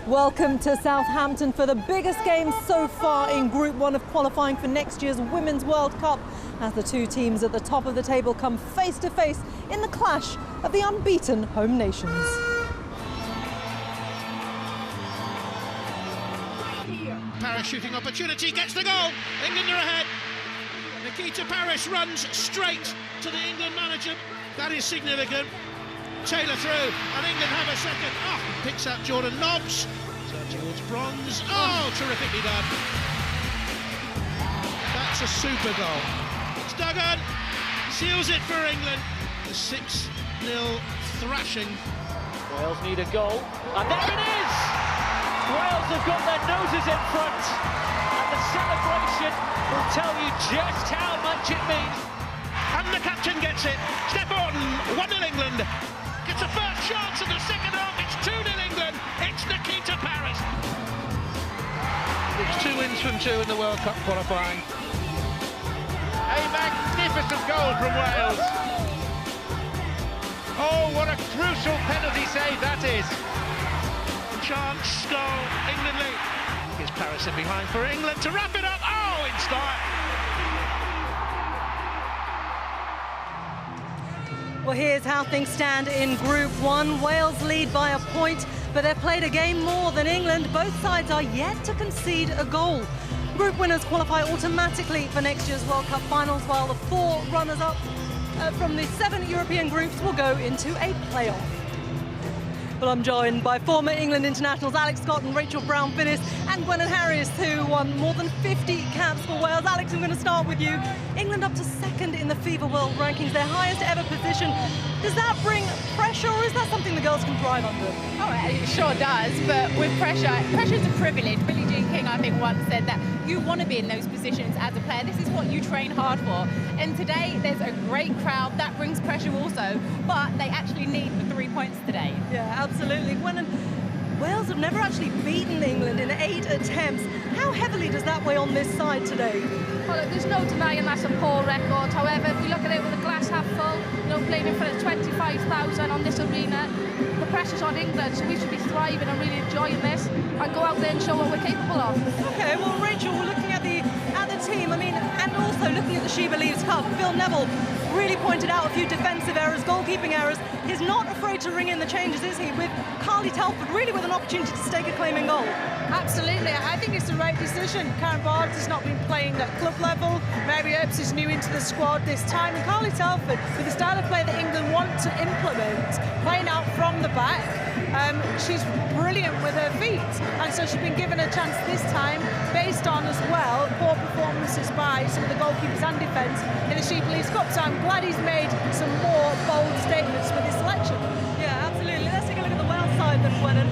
Welcome to Southampton for the biggest game so far in Group 1 of qualifying for next year's Women's World Cup, as the two teams at the top of the table come face to face in the clash of the unbeaten home nations. Parachuting opportunity, gets the goal. England are ahead. Nikita Parris runs straight to the England manager. That is significant. Taylor through, and England have a second. Oh, picks up Jordan Nobbs. Turn towards bronze. Oh, terrifically done. That's a super goal. It's Duggan. Seals it for England. The 6-0 thrashing. Wales need a goal, and there it is! Wales have got their noses in front, and the celebration will tell you just how much it means. And the captain gets it. Steph Orton, 1-0 England. It's the first chance of the second half. It's 2-0 England. It's Nikita Parris. It's 2 wins from 2 in the World Cup qualifying. A magnificent goal from Wales. Oh, what a crucial penalty save that is. Chance, goal, England lead. Here's Parris in behind for England to wrap it up. Oh, in style. Well, here's how things stand in Group 1. Wales lead by a point, but they've played a game more than England. Both sides are yet to concede a goal. Group winners qualify automatically for next year's World Cup finals, while the 4 runners-up from the 7 European groups will go into a playoff. Well, I'm joined by former England internationals Alex Scott and Rachel Brown-Finnis, and Gwennan Harries, who won more than 50 caps for Wales. Alex, I'm going to start with you. England up to 2nd in the FIFA World Rankings, their highest ever position. Does that bring pressure, or is that something the girls can thrive under? Oh, it sure does, but with pressure is a privilege. Billie Jean King, I think, once said that you want to be in those positions as a player. This is what you train hard for. And today, there's a great crowd. That brings pressure also, but they actually need the 3 points today. Yeah, absolutely. Wales have never actually beaten England in 8 attempts. How heavily does that weigh on this side today? Well, there's no denying that's a poor record. However, if we look at it with a glass half full, playing in front of 25,000 on this arena, the pressure's on England, so we should be thriving and really enjoying this and go out there and show what we're capable of. Okay, well, Rachel, we're looking at the team, and also looking at the She Believes Cup. Phil Neville really pointed out a few defensive errors, goalkeeping errors. He's not afraid to ring in the changes, is he? With Carly Telford really with an opportunity to stake a claim in goal. Absolutely, I think it's the right decision. Karen Barnes has not been playing at club level. Mary Earps is new into the squad this time, and Carly Telford, with the style of play that England want to implement, playing out from the back, she's brilliant with her feet, and so she's been given a chance this time, based on as well poor performances by some of the goalkeepers and defence in the She Believes Cup. So I'm glad he's made some more bold statements with his selection. Yeah, absolutely. Let's take a look at the Wales side then, Gwennan.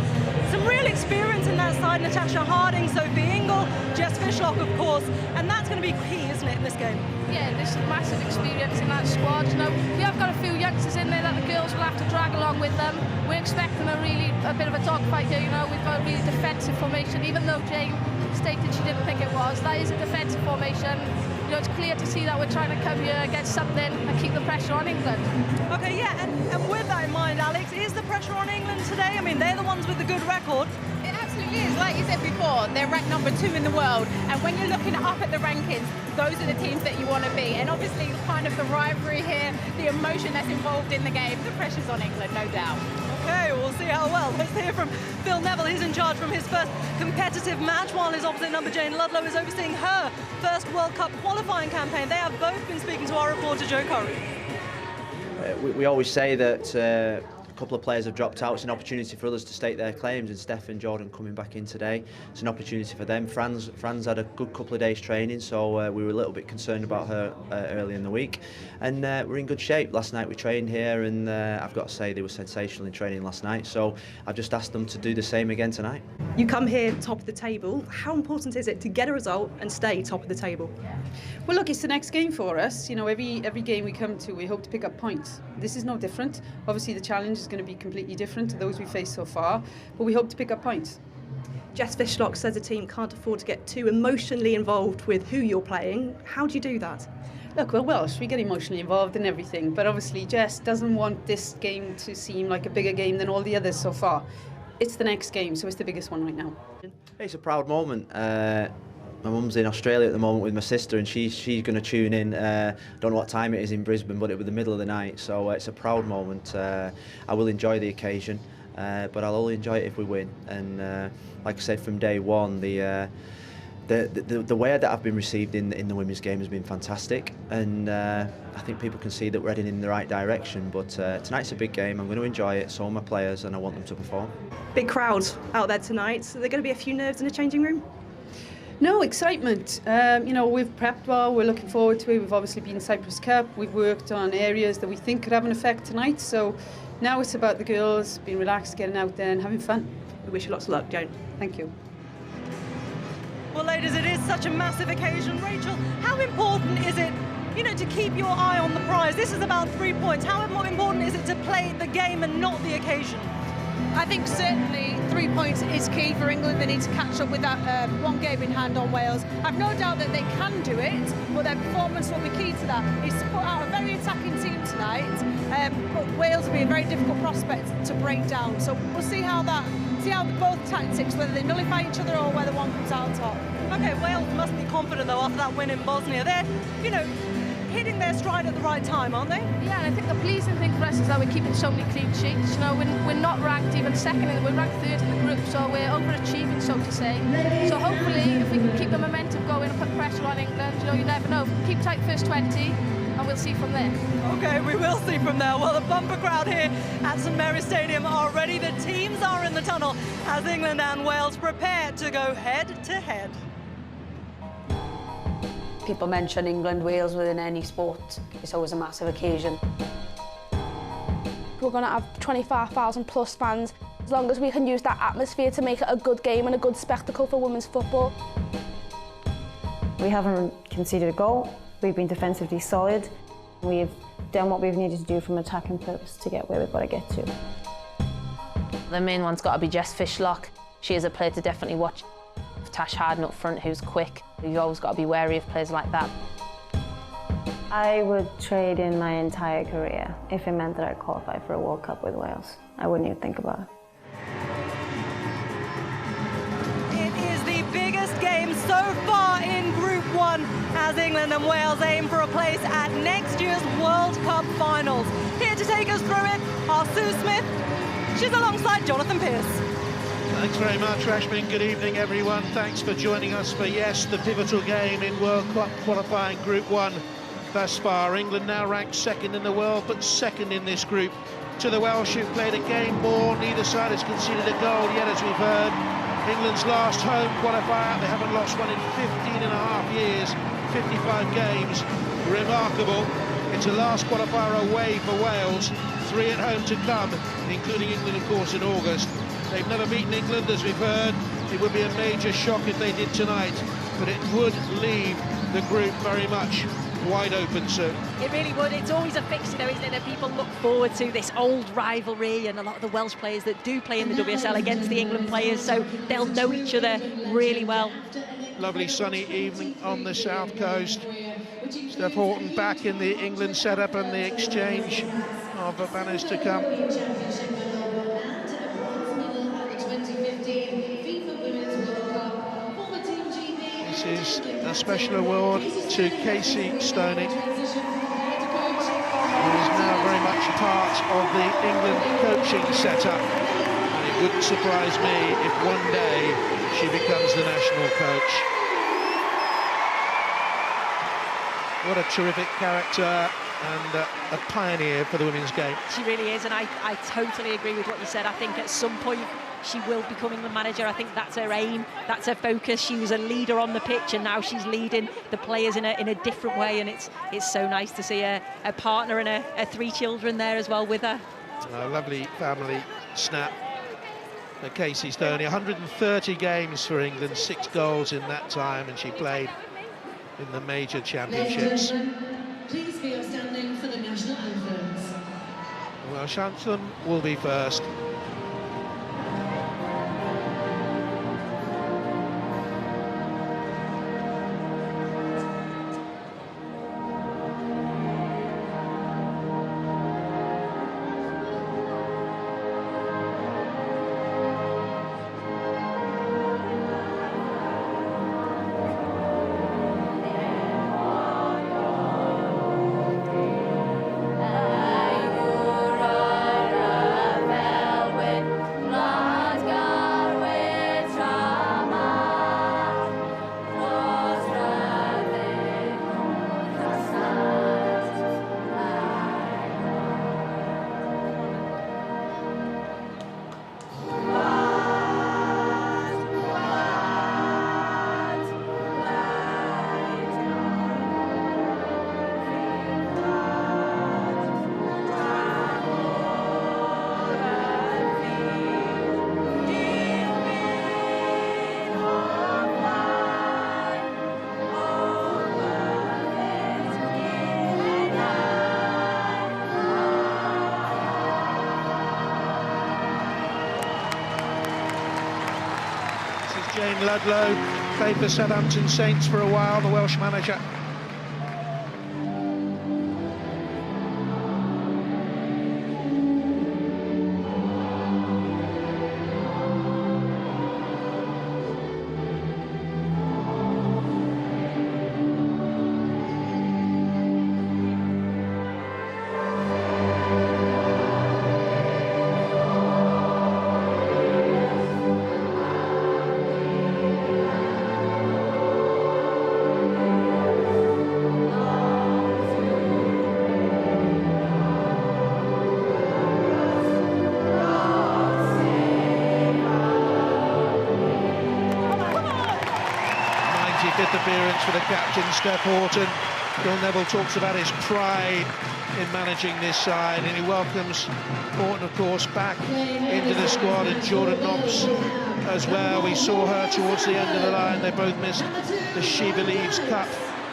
Some real experience in that side. Natasha Harding, Sophie Ingle, Jess Fishlock, of course, and that's going to be key, isn't it, in this game? Yeah, there's some massive experience in that squad. We have got a few youngsters in there that the girls will have to drag along with them. We're expecting a bit of a dogfight here. We've got a really defensive formation, even though Jane stated she didn't think it was. That is a defensive formation. It's clear to see that we're trying to come here, get something, and keep the pressure on England. Okay, yeah, and with that in mind, Alex, is the pressure on England today? They're the ones with the good record. It absolutely is. Like you said before, they're ranked number 2 in the world, and when you're looking up at the rankings, those are the teams that you want to be. And obviously, kind of the rivalry here, the emotion that's involved in the game, the pressure's on England, no doubt. Okay, we'll see how well. Let's hear from Phil Neville. He's in charge from his first competitive match, while his opposite number, Jane Ludlow, is overseeing her first World Cup qualifying campaign. They have both been speaking to our reporter, Joe Curry. We always say that a couple of players have dropped out. It's an opportunity for others to stake their claims, and Steph and Jordan coming back in today, it's an opportunity for them. Fran's had a good couple of days training, so we were a little bit concerned about her early in the week, and we're in good shape. Last night we trained here, and I've got to say they were sensational in training last night, so I've just asked them to do the same again tonight. You come here top of the table. How important is it to get a result and stay top of the table? Well, look, it's the next game for us. Every game we come to, we hope to pick up points. This is no different. Obviously, the challenge is going to be completely different to those we faced so far, but we hope to pick up points. Jess Fishlock says the team can't afford to get too emotionally involved with who you're playing. How do you do that? Look, we're Welsh, we get emotionally involved in everything, but obviously Jess doesn't want this game to seem like a bigger game than all the others so far. it's the next game, so it's the biggest one right now. It's a proud moment. My mum's in Australia at the moment with my sister, and she's going to tune in. I don't know what time it is in Brisbane, but it was the middle of the night, so it's a proud moment. I will enjoy the occasion, but I'll only enjoy it if we win. And like I said from day one, the way that I've been received in the women's game has been fantastic, and I think people can see that we're heading in the right direction. But tonight's a big game. I'm going to enjoy it. So are my players, and I want them to perform. Big crowd out there tonight. So there going to be a few nerves in the changing room? No, excitement. You know, we've prepped well, we're looking forward to it. We've obviously been Cyprus Cup, we've worked on areas that we think could have an effect tonight. So now it's about the girls being relaxed, getting out there and having fun. We wish you lots of luck, Joan. Thank you. Well, ladies, it is such a massive occasion. Rachel, how important is it, to keep your eye on the prize? This is about 3 points. How important is it to play the game and not the occasion? I think certainly 3 points is key for England. They need to catch up with that one game in hand on Wales. I've no doubt that they can do it, but their performance will be key to that. It's put out a very attacking team tonight, but Wales will be a very difficult prospect to break down. So we'll see how both tactics, whether they nullify each other or whether one comes out on top. Okay, Wales must be confident though after that win in Bosnia. They're, hitting their stride at the right time, aren't they? Yeah, and I think the pleasing thing for us is that we're keeping so many clean sheets. We're not ranked even second, we're ranked third in the group, so we're overachieving, so to say. So hopefully, if we can keep the momentum going and put pressure on England, you never know. Keep tight first 20, and we'll see from there. Okay, we will see from there. Well, the bumper crowd here at St Mary's Stadium are ready. The teams are in the tunnel as England and Wales prepare to go head to head. People mention England, Wales within any sport. It's always a massive occasion. We're going to have 25,000 plus fans. As long as we can use that atmosphere to make it a good game and a good spectacle for women's football. We haven't conceded a goal. We've been defensively solid. We've done what we've needed to do from attacking purpose to get where we've got to get to. The main one's got to be Jess Fishlock. She is a player to definitely watch. Tash Harden up front, who's quick. You've always got to be wary of players like that. I would trade in my entire career if it meant that I'd qualify for a World Cup with Wales. I wouldn't even think about it. It is the biggest game so far in Group 1 as England and Wales aim for a place at next year's World Cup finals. Here to take us through it are Sue Smith. She's alongside Jonathan Pearce. Thanks very much, Rashmin. Good evening, everyone. Thanks for joining us for, yes, the pivotal game in World Cup qualifying Group 1 thus far. England now ranked second in the world, but second in this group to the Welsh, who've played a game more. Neither side has conceded a goal yet, as we've heard. England's last home qualifier, they haven't lost one in 15 and a half years, 55 games. Remarkable. It's a last qualifier away for Wales, 3 at home to come, including England, of course, in August. They've never beaten England, as we've heard. It would be a major shock if they did tonight, but it would leave the group very much wide open soon. It really would. It's always a fixture, though, isn't it, that people look forward to, this old rivalry, and a lot of the Welsh players that do play in the WSL against the England players, so they'll know each other really well. Lovely sunny evening on the south coast. Steph Houghton back in the England setup and the exchange of banners to come. This is a special award to Casey Stoney, who is now very much part of the England coaching setup. And it wouldn't surprise me if one day she becomes the national coach. What a terrific character and a pioneer for the women's game. She really is, and I totally agree with what you said. I think at some point she will become England manager. I think that's her aim, that's her focus. She was a leader on the pitch, and now she's leading the players in a different way, and it's so nice to see her partner and her 3 children there as well with her. A lovely family snap. Casey Stoney, 130 games for England, 6 goals in that time, and she played in the major championships. Please be standing for the national anthems. The Welsh anthem will be first. Jane Ludlow played for Southampton Saints for a while, the Welsh manager. Fifth appearance for the captain, Steph Houghton. Phil Neville talks about his pride in managing this side, and he welcomes Houghton, of course, back into the squad, and Jordan Nobbs as well. We saw her towards the end of the line. They both missed the She Believes Cup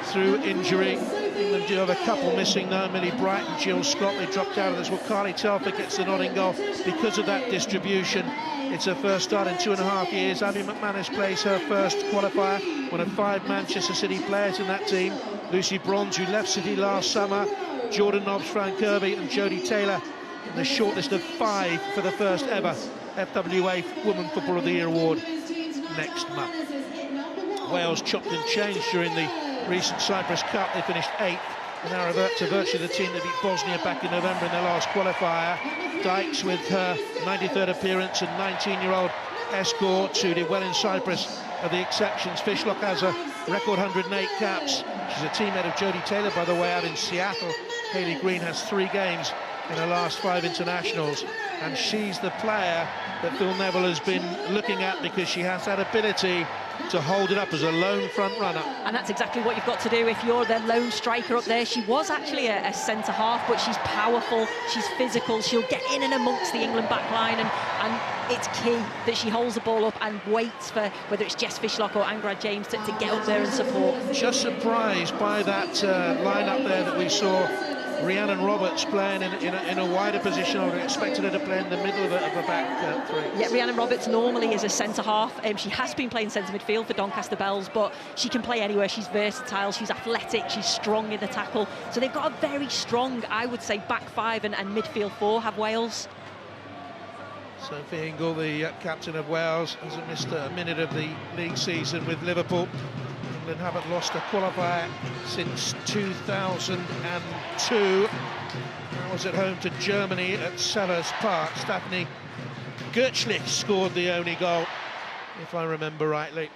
through injury. England do have a couple missing though, Millie Bright and Jill Scott. They dropped out of this. Well, Carly Telford gets the nodding goal because of that distribution. It's her first start in 2.5 years. Abby McManus plays her first qualifier, one of 5 Manchester City players in that team. Lucy Bronze, who left City last summer, Jordan Nobbs, Fran Kirby and Jodie Taylor in the shortlist of 5 for the first ever FWA Women Footballer of the Year award next month. Wales chopped and changed during the recent Cyprus Cup. They finished 8th and now revert to virtually the team that beat Bosnia back in November in their last qualifier. Dykes with her 93rd appearance and 19-year-old escort who did well in Cyprus are the exceptions. Fishlock has a record 108 caps. She's a teammate of Jodie Taylor, by the way, out in Seattle. Hayley Green has 3 games in her last 5 internationals, and she's the player that Phil Neville has been looking at because she has that ability to hold it up as a lone front runner. And that's exactly what you've got to do if you're the lone striker up there. She was actually a centre-half, but she's powerful, she's physical, she'll get in and amongst the England back line, and it's key that she holds the ball up and waits for whether it's Jess Fishlock or Angrad James to get up there and support. Just surprised by that line-up there that we saw Rhiannon Roberts playing in a wider position. I would have expected her to play in the middle of a back three. Yeah, Rhiannon Roberts normally is a centre-half. She has been playing centre midfield for Doncaster Bells, but she can play anywhere. She's versatile, she's athletic, she's strong in the tackle. So they've got a very strong, I would say, back 5 and midfield 4 have Wales. Sophie Ingle, the captain of Wales, hasn't missed a minute of the league season with Liverpool. England haven't lost a qualifier since 2002. That was at home to Germany at Selhurst Park. Stephanie Gertschlich scored the only goal, if I remember rightly.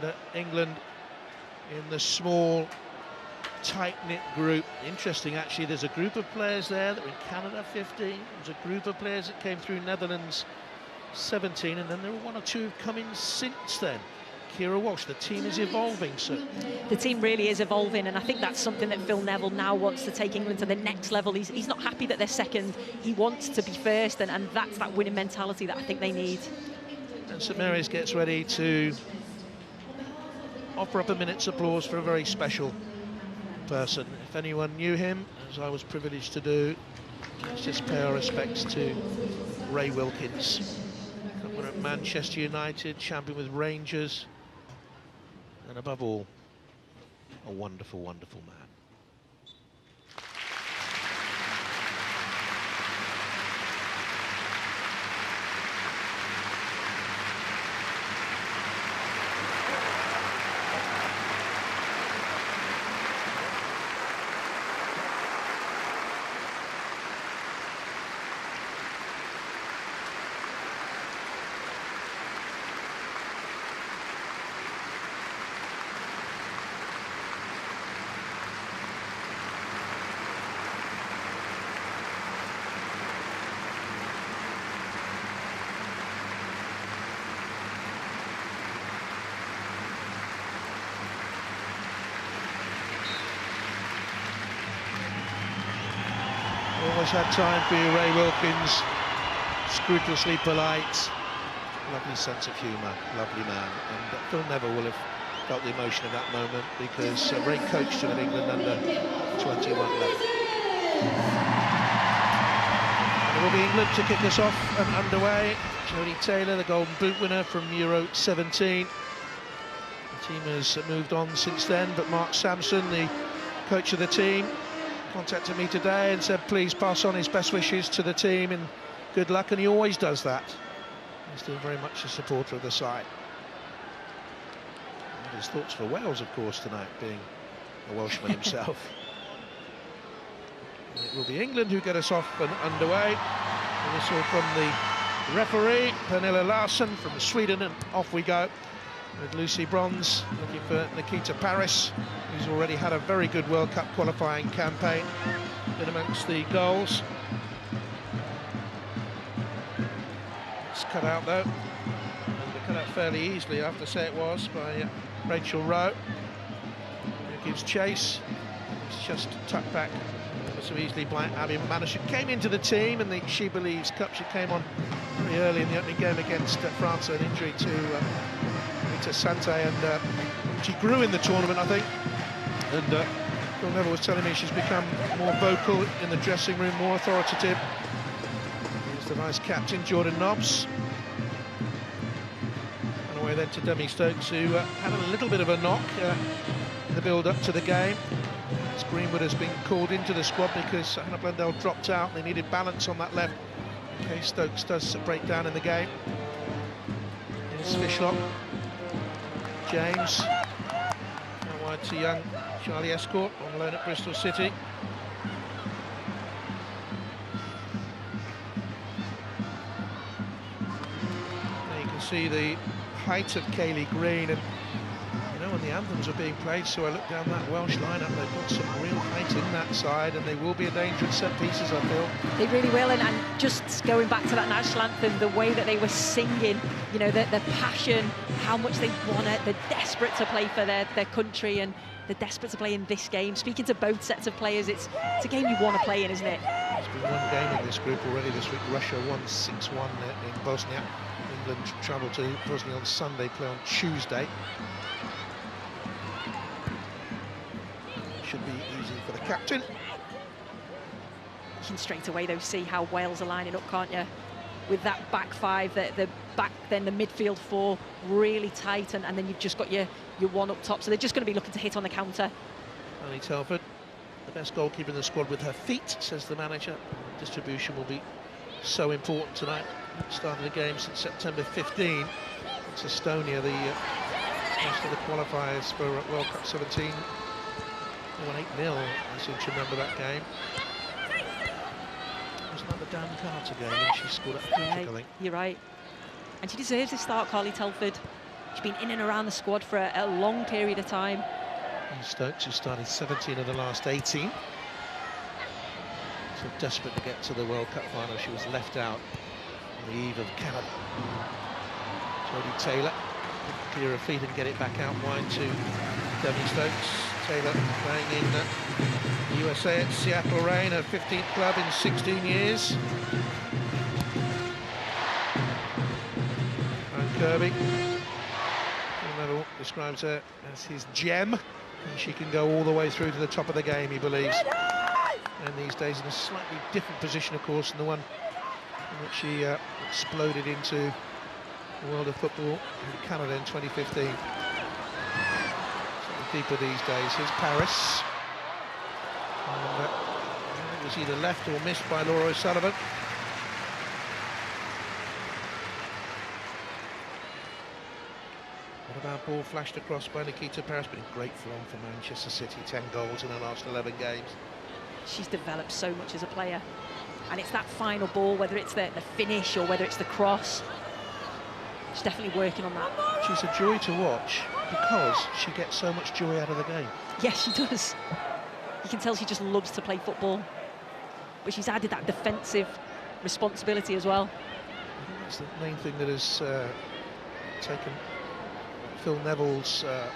And England in the small, tight-knit group. Interesting, actually, there's a group of players there that were in Canada 15. There's a group of players that came through Netherlands 17, and then there were 1 or 2 who've come in since then. Kira Walsh, the team is evolving, so. The team really is evolving, and I think that's something that Phil Neville now wants to take England to the next level. He's not happy that they're second. He wants to be first, and that's that winning mentality that I think they need. And St Mary's gets ready to offer up a minute's applause for a very special person. If anyone knew him, as I was privileged to do, let's just pay our respects to Ray Wilkins. We're at Manchester United, champion with Rangers, and above all, a wonderful, wonderful man. Always had time for you, Ray Wilkins. Scrupulously polite, lovely sense of humour, lovely man. And Phil Neville will have felt the emotion of that moment because Ray coached him at England under 21 level. And it will be England to kick us off and underway. Jodie Taylor, the Golden Boot winner from Euro 17. The team has moved on since then, but Mark Sampson, the coach of the team, contacted me today and said please pass on his best wishes to the team and good luck, and he always does that. He's still very much a supporter of the side. And his thoughts for Wales, of course, tonight, being a Welshman himself. And it will be England who get us off and underway. A whistle from the referee, Pernilla Larsson from Sweden, and off we go with Lucy Bronze looking for Nikita Parris, who's already had a very good World Cup qualifying campaign, been amongst the goals. It's cut out though, and cut out fairly easily, I have to say it was, by Rachel Rowe, who gives chase. It's just tucked back so easily by Abby Manouchian. Came into the team in the She Believes Cup. She came on very early in the opening game against France, an injury to Rita Sante, and she grew in the tournament, I think. And Phil Neville was telling me she's become more vocal in the dressing room, more authoritative. Here's the vice captain, Jordan Nobbs. And away then to Demi Stokes, who had a little bit of a knock in the build-up to the game. Greenwood has been called into the squad because Hannah Blundell dropped out. They needed balance on that left in case Stokes does break down in the game. Here's Fishlock. James. Now wide to young Charlie Escourt on loan at Bristol City. There you can see the height of Kayleigh Green, and when the anthems are being played, so I look down that Welsh lineup, they've got some real height in that side, and they will be a danger at set pieces, I feel. They really will, and just going back to that national anthem, the way that they were singing, you know, the passion, how much they want it, they're desperate to play for their country, and they're desperate to play in this game. Speaking to both sets of players, it's a game you want to play in, isn't it? There's been one game in this group already this week. Russia won 6-1 in Bosnia. England travel to Bosnia on Sunday, play on Tuesday. Should be easy for the captain. You can straight away though see how Wales are lining up, can't you? With that back five, the back, then the midfield four really tight, and then you've just got your one up top, so they're just going to be looking to hit on the counter. Annie Telford, the best goalkeeper in the squad with her feet, says the manager. Distribution will be so important tonight. Started the game since September 15. It's Estonia, the most of the qualifiers for World Cup 17. They won 8-0, I seem to remember that game. Wasn't that the Dan Carter game when she scored at hat-trick, I think? You're right. And she deserves this start, Carly Telford. She's been in and around the squad for a long period of time. And Stokes, who started 17 of the last 18. So desperate to get to the World Cup final, she was left out on the eve of Canada. Jodie Taylor, clear her feet and get it back out wide to Demi Stokes. Taylor playing in the USA at Seattle Reign, her 15th club in 16 years. And Kirby, Neville describes her as his gem, and she can go all the way through to the top of the game, he believes. And these days in a slightly different position, of course, than the one in which she exploded into the world of football in Canada in 2015. Deeper these days. Here's Parris. And, it was either left or missed by Laura O'Sullivan. What about ball flashed across by Nikita Parris? Been in great form for Manchester City. 10 goals in the last 11 games. She's developed so much as a player, and it's that final ball, whether it's the finish or whether it's the cross. She's definitely working on that. She's a joy to watch because she gets so much joy out of the game. Yes, she does. You can tell she just loves to play football, but she's added that defensive responsibility as well. I think that's the main thing that has taken Phil Neville's, or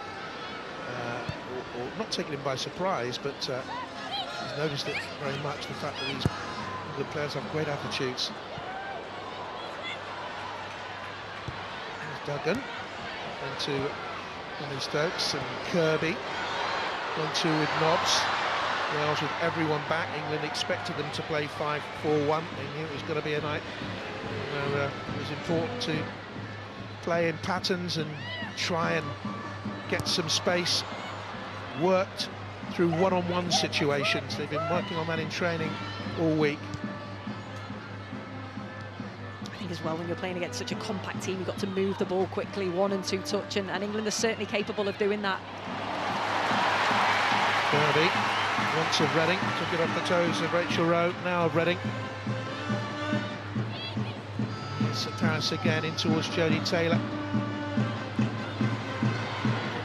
not taken him by surprise, but he's noticed it very much, the fact that these good players have great attitudes. There's Duggan, then to Demi Stokes and Kirby, 1-2 with Nobbs. Wales with everyone back. England expected them to play 5-4-1. They knew it was going to be a night where it was important to play in patterns and try and get some space. Worked through one-on-one situations. They've been working on that in training all week. I think as well, when you're playing against such a compact team, you've got to move the ball quickly, 1 and 2 touch, and England are certainly capable of doing that. Kirby, once of Reading, took it off the toes of Rachel Rowe, now of Reading. It's Paris again in towards Jodie Taylor.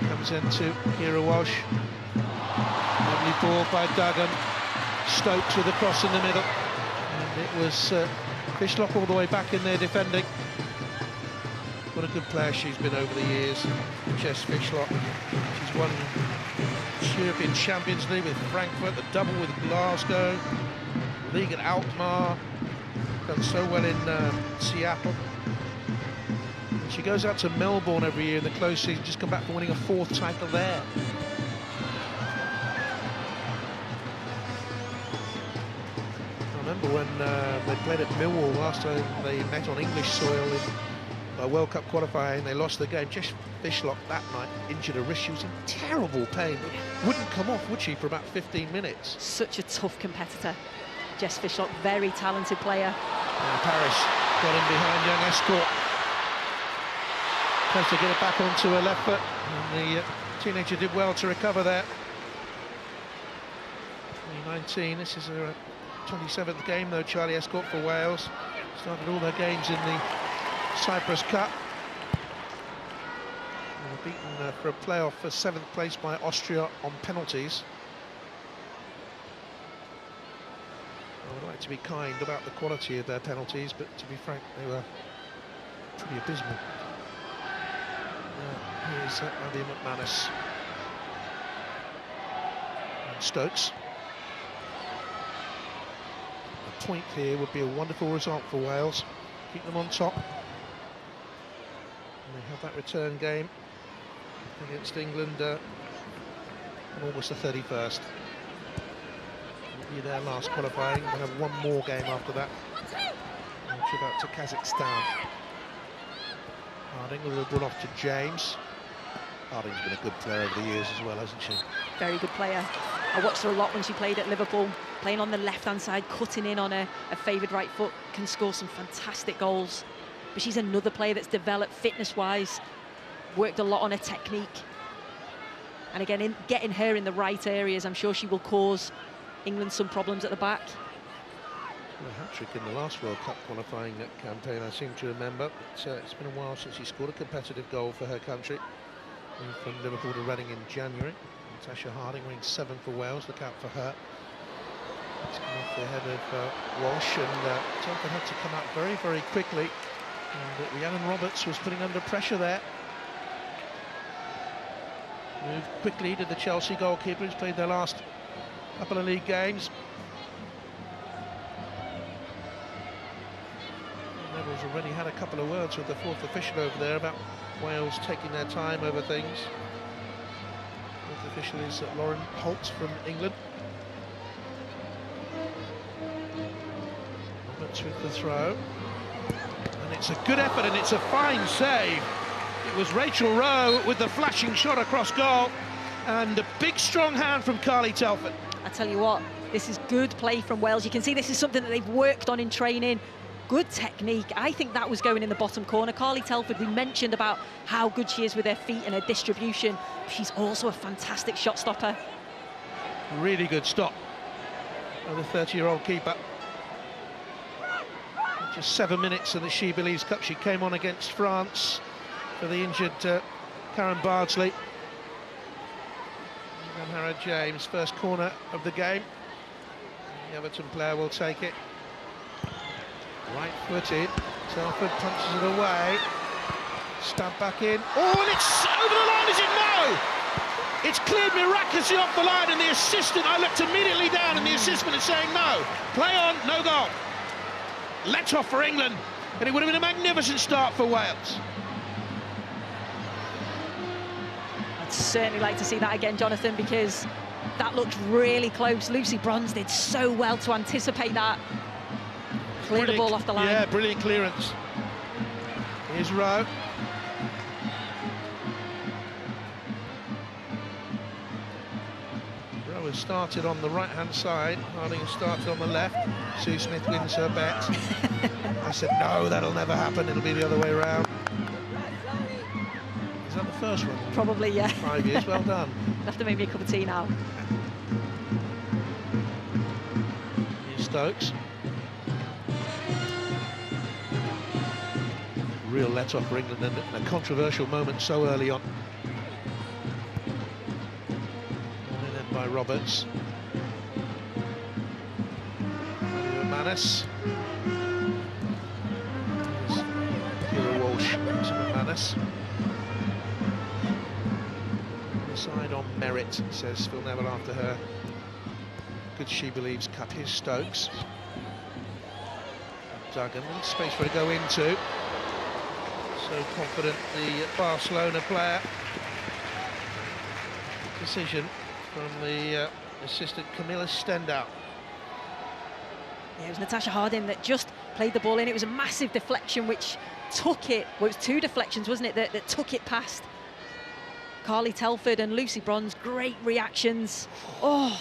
Comes into Kira Walsh. Lovely ball by Duggan. Stokes with a cross in the middle. And it was Fishlock all the way back in there defending. What a good player she's been over the years, Jess Fishlock. She's won European Champions League with Frankfurt, the double with Glasgow, league at Alkmaar, done so well in Seattle. She goes out to Melbourne every year in the close season, just come back from winning a 4th title there. I remember when they played at Millwall last time they met on English soil in World Cup qualifying, they lost the game. Jess Fishlock that night injured her wrist. She was in terrible pain, but wouldn't come off, would she, for about 15 minutes? Such a tough competitor. Jess Fishlock, very talented player. And Paris got in behind young Escort. Tries to get it back onto her left foot, and the teenager did well to recover there. 2019, this is her 27th game though, Charlie Escort for Wales. Started all their games in the Cyprus Cup. They were beaten for a playoff for 7th place by Austria on penalties. I would like to be kind about the quality of their penalties, but to be frank, they were pretty abysmal. Here's Abby McManus and Stokes. A point here would be a wonderful result for Wales. Keep them on top. And they have that return game against England on August the 31st. Will be their last qualifying. They'll have one more game after that. Trip out to Kazakhstan. Harding will run off to James. Harding's been a good player over the years as well, hasn't she? Very good player. I watched her a lot when she played at Liverpool, playing on the left-hand side, cutting in on a favoured right foot, can score some fantastic goals. But she's another player that's developed fitness-wise, worked a lot on her technique. And again, getting her in the right areas, I'm sure she will cause England some problems at the back. A hat-trick in the last World Cup qualifying campaign, I seem to remember. But, it's been a while since she scored a competitive goal for her country. From Liverpool to Reading in January. Natasha Harding winning 7 for Wales, look out for her. It's come off the head of Walsh, and Telford had to come out very, very quickly. And Rhiannon Roberts was putting under pressure there. Moved quickly to the Chelsea goalkeeper, who's played their last couple of league games. Neville's already had a couple of words with the 4th official over there about Wales taking their time over things. 4th official is Lauren Holt from England. Roberts with the throw. And it's a good effort and it's a fine save. It was Rachel Rowe with the flashing shot across goal. And a big strong hand from Carly Telford. I tell you what, this is good play from Wales. You can see this is something that they've worked on in training. Good technique. I think that was going in the bottom corner. Carly Telford, we mentioned about how good she is with her feet and her distribution. She's also a fantastic shot stopper. Really good stop of the 30-year-old keeper. Just 7 minutes in the She Believes Cup. She came on against France for the injured Karen Bardsley. And Hannah James, first corner of the game. The Everton player will take it. Right-footed, Telford punches it away. Stab back in. Oh, and it's over the line, is it? No! It's cleared miraculously off the line, and the assistant, I looked immediately down, and the assistant is saying no. Play on, no goal. Let off for England, and it would have been a magnificent start for Wales. I'd certainly like to see that again, Jonathan, because That looked really close. Lucy Bronze did so well to anticipate that. Clear the ball off the line. Yeah, brilliant clearance. Here's Rowe. Rowe has started on the right-hand side. Harding has started on the left. Sue Smith wins her bet. I said, no, that'll never happen. It'll be the other way around. Is that the first one? Probably, yeah. 5 years, well done. You'll have to make me a cup of tea now. Here's Stokes. Real let-off for England and a controversial moment so early on. And then by Roberts. Manus. Kira Walsh to Manus. Side on merit, says Phil Neville after her good, she believes, cut. Here's Stokes. Duggan, space for her to go into. So confident, the Barcelona player. Decision from the assistant Camilla Stendhal. Yeah, it was Natasha Harding that just played the ball in. It was a massive deflection which took it, well, it was two deflections, wasn't it, that took it past Carly Telford and Lucy Bronze. Great reactions. Oh,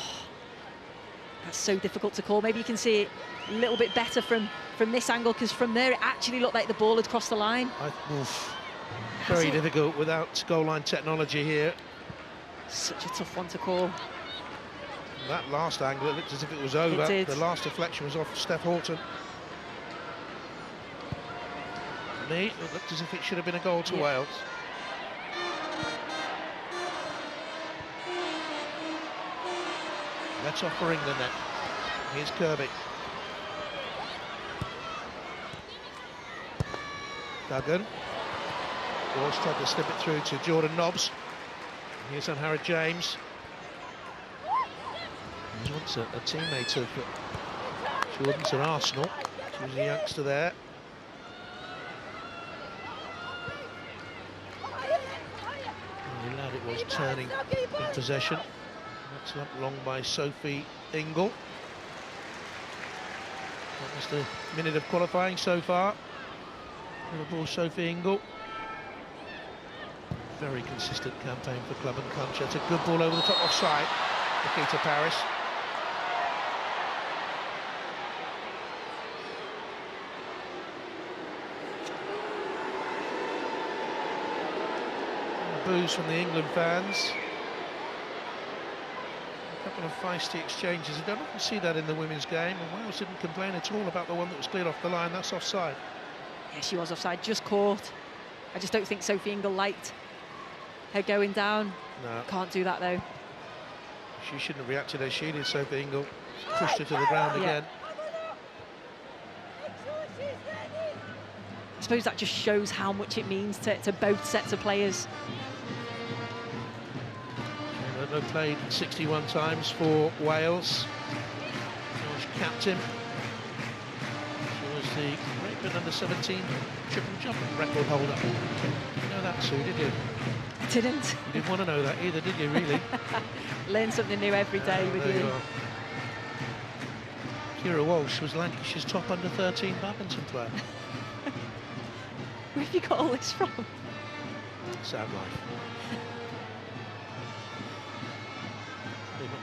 that's so difficult to call. Maybe you can see it a little bit better from this angle, because from there it actually looked like the ball had crossed the line. Very difficult without goal line technology here. Such a tough one to call. That last angle, it looked as if it was over. It did. The last deflection was off Steph Horton. To me, it looked as if it should have been a goal to Wales. Let's off for England then. Here's Kirby. Duggan. Walsh tried to slip it through to Jordan Nobbs. Here's Anhara James. He was once a teammate of Jordan's at Arsenal. She was a youngster there. And the lad it was turning in possession. That's up long by Sophie Ingle. That was the minute of qualifying so far. Liverpool, Sophie Ingle. Very consistent campaign for club and country. It's a good ball over the top offside. Nikita Parris. Boos from the England fans. A couple of feisty exchanges. You don't often see that in the women's game, and Wales didn't complain at all about the one that was cleared off the line. That's offside. Yeah, she was offside, just caught. I just don't think Sophie Ingle liked her going down. No. Can't do that though. She shouldn't have reacted as she did, Sophie Ingle. Pushed her to the ground again. I suppose that just shows how much it means to both sets of players. They played 61 times for Wales. She was captain. She was the Great Britain under-17 triple jump record holder. You know that, Sue, did you? I didn't. You didn't want to know that either, did you, really? Learn something new every day with you. Kira Walsh was Lancashire's top under-13 badminton player. Where have you got all this from? Sad life.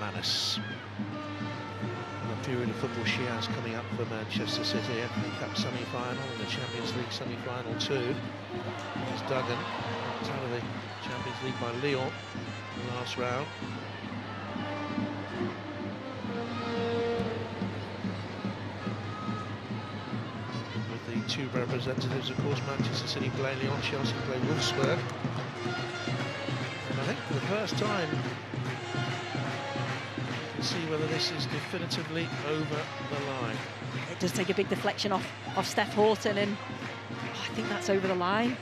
McManus. The period of football she has coming up for Manchester City, FA Cup semi-final and the Champions League semi-final too. There's Duggan, out of the Champions League by Lyon in the last round. With the two representatives, of course, Manchester City play Lyon, Chelsea play Wolfsburg. And I think for the first time, see whether this is definitively over the line. It does take a big deflection off Steph Horton, and I think that's over the line.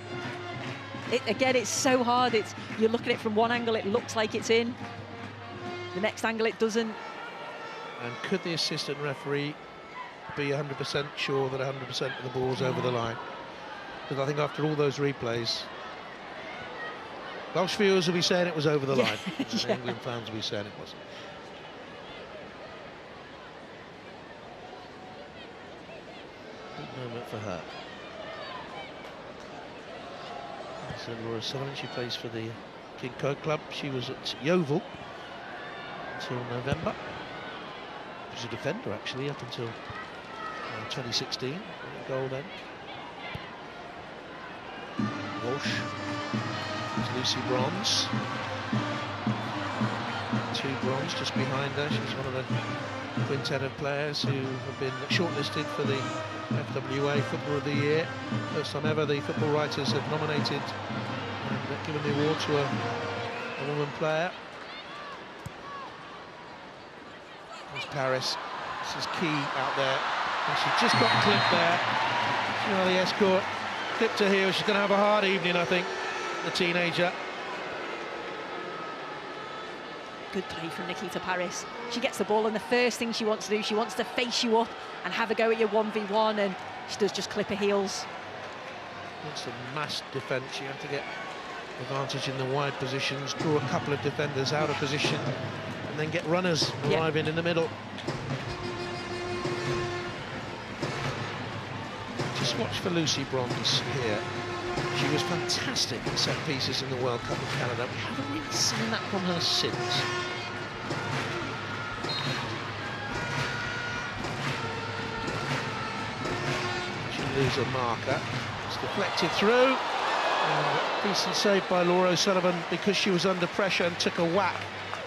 Again, it's so hard. You look at it from one angle, it looks like it's in. The next angle, it doesn't. And could the assistant referee be 100% sure that 100% of the ball's over the line? Because I think after all those replays, Welsh viewers will be saying it was over the line. And Yeah. England fans will be saying it wasn't. Big moment for her. So Laura Sullivan, she plays for the King Coke Club. She was at Yeovil until November. She was a defender actually up until 2016. Goal then. Walsh. There's Lucy Bronze. 2 bronze just behind her. She's one of the quintet of players who have been shortlisted for the FWA Footballer of the Year. First time ever the football writers have nominated and given the award to a woman player. There's Paris. This is key out there. And she just got clipped there. You know, the escort clipped her heel. She's going to have a hard evening, I think, the teenager. Good play from Nikita Paris. She gets the ball and the first thing she wants to do, she wants to face you up and have a go at your 1v1, and she does just clip her heels. It's a mass defence. You have to get advantage in the wide positions, draw a couple of defenders out of position, and then get runners arriving in the middle. Just watch for Lucy Bronze here. She was fantastic at set pieces in the World Cup of Canada. We haven't really seen that from her since. She loses a marker. It's deflected through. And decent save by Laura O'Sullivan because she was under pressure and took a whack.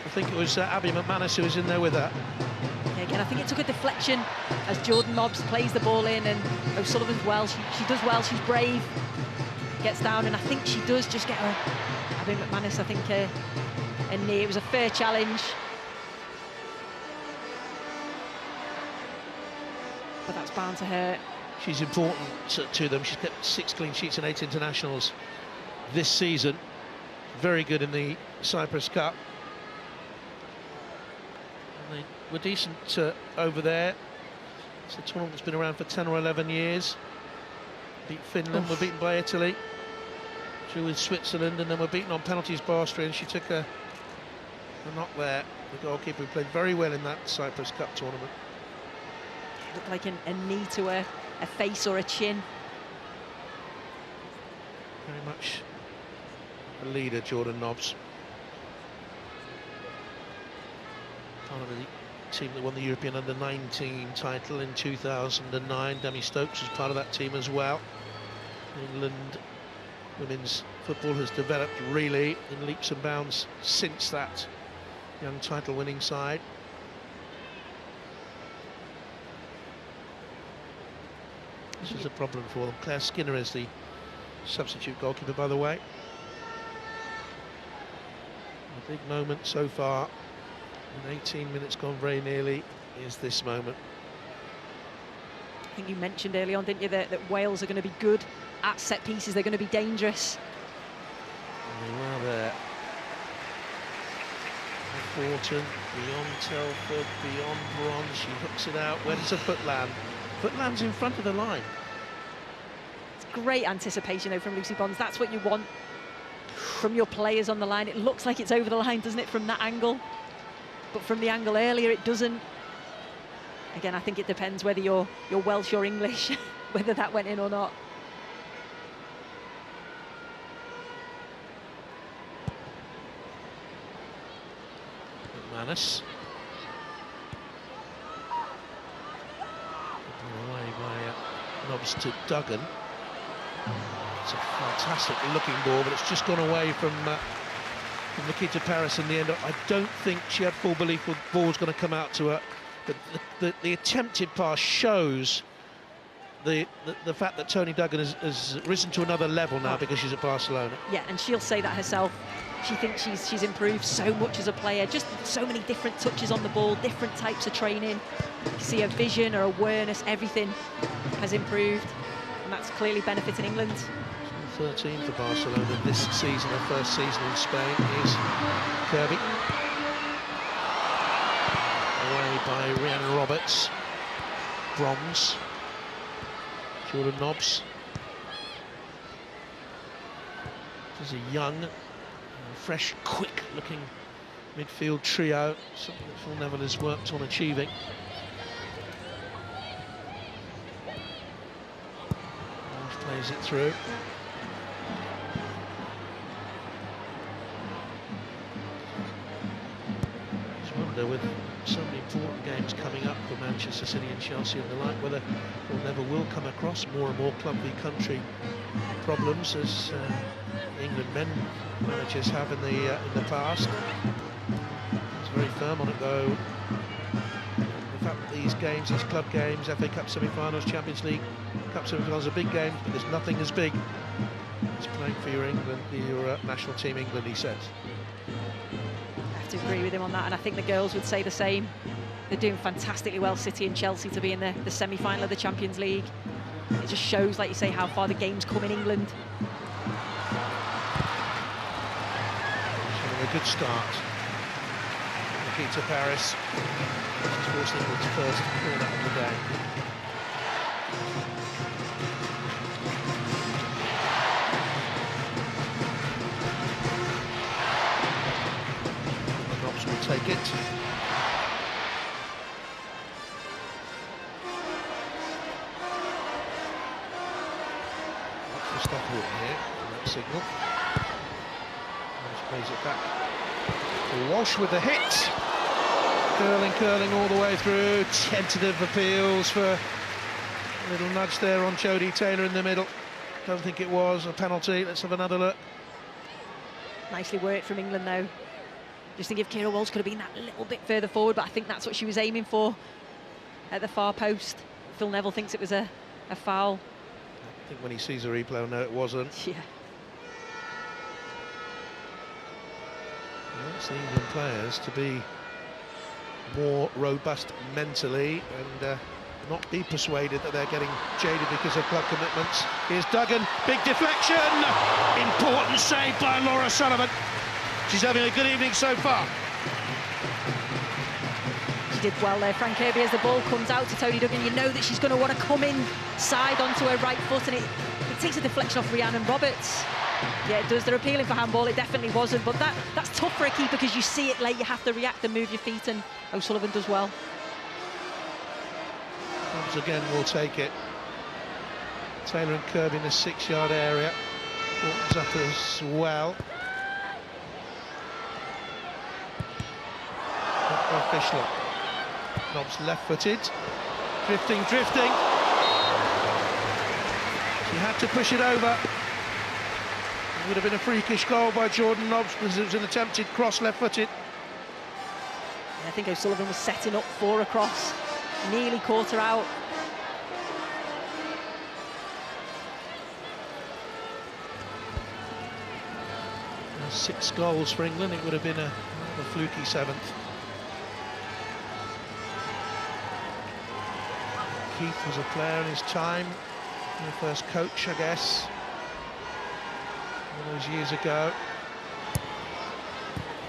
I think it was Abby McManus who was in there with her. Yeah, again, I think it took a deflection as Jordan Nobbs plays the ball in, and O'Sullivan's well. She does well. She's brave. Gets down, and I think she does just get her. Abby McManus, I think, a knee. It was a fair challenge. But that's bound to hurt. She's important to them. She's kept 6 clean sheets and 8 internationals this season. Very good in the Cyprus Cup. And they were decent over there. It's a tournament that's been around for 10 or 11 years. Beat Finland, were beaten by Italy. Drew with Switzerland, and then were beaten on penalties by Austria, and she took a knock there. The goalkeeper who played very well in that Cyprus Cup tournament. Looked like a knee to a face or a chin. Very much a leader, Jordan Nobbs. Part of the team that won the European Under-19 title in 2009. Demi Stokes was part of that team as well. England women's football has developed really in leaps and bounds since that young title-winning side. This is a problem for them. Claire Skinner is the substitute goalkeeper, by the way. A big moment so far, in 18 minutes gone very nearly, is this moment. I think you mentioned early on, didn't you, that Wales are going to be good at set pieces. They're going to be dangerous. And they were there. Fortin, beyond Telford, beyond Bronze. She hooks it out. Where does her foot land? Foot lands in front of the line. It's great anticipation, though, from Lucy Bronze. That's what you want from your players on the line. It looks like it's over the line, doesn't it, from that angle? But from the angle earlier, it doesn't. Again, I think it depends whether you're Welsh or English, whether that went in or not. McManus. Away by Nobbs to Duggan. It's a fantastic looking ball, but it's just gone away from Nikita Paris in the end. I don't think she had full belief the ball was going to come out to her. But the attempted pass shows the fact that Toni Duggan has risen to another level now because she's at Barcelona. Yeah, and she'll say that herself. She thinks she's improved so much as a player, just so many different touches on the ball, different types of training. You see her vision, her awareness, everything has improved, and that's clearly benefiting England. 13 for Barcelona this season. Her first season in Spain is Kirby. Away by Rhiannon Roberts. Bronze. Jordan Nobbs. This is a young fresh, quick-looking midfield trio, something that Phil Neville has worked on achieving. Walsh plays it through. Just wonder, with so many important games coming up for Manchester City and Chelsea and the like, whether Phil Neville will come across more and more club v country problems as England men managers have in the past. He's very firm on it though. The fact that these games, these club games, FA Cup semi-finals, Champions League Cup semi-finals are big games, but there's nothing as big as playing for your national team England, he says. I have to agree with him on that, and I think the girls would say the same. They're doing fantastically well, City and Chelsea, to be in the semi-final of the Champions League. It just shows, like you say, how far the game's come in England. A good start. Nikita Parris has forced England's first corner of the day. Knobs will take it. Look for Steph Houghton here on that signal. Plays it back. Walsh with the hit. Curling all the way through. Tentative appeals for a little nudge there on Jodie Taylor in the middle. Don't think it was a penalty. Let's have another look. Nicely worked from England though. Just think if Keira Walsh could have been that little bit further forward, but I think that's what she was aiming for at the far post. Phil Neville thinks it was a foul. I think when he sees a replay, no, it wasn't. Yeah. Wants the England players to be more robust mentally and not be persuaded that they're getting jaded because of club commitments. Here's Duggan, big deflection! Important save by Laura Sullivan. She's having a good evening so far. She did well there, Fran Kirby, as the ball comes out to Toni Duggan. You know that she's going to want to come inside onto her right foot, and it takes a deflection off Rhiannon Roberts. Yeah, it does. They're appealing for handball. It definitely wasn't, but that's tough for a keeper because you see it late. You have to react and move your feet, and O'Sullivan does well. Once again, will take it. Taylor and Kirby in the 6-yard area. Thornton's up as well. Fishlock. Knobs left-footed. Drifting. She had to push it over. It would have been a freakish goal by Jordan Nobbs because it was an attempted cross left-footed. I think O'Sullivan was setting up for a cross. Nearly caught her out. 6 goals for England. It would have been a fluky 7th. Keith was a player in his time, the first coach, I guess, all those years ago.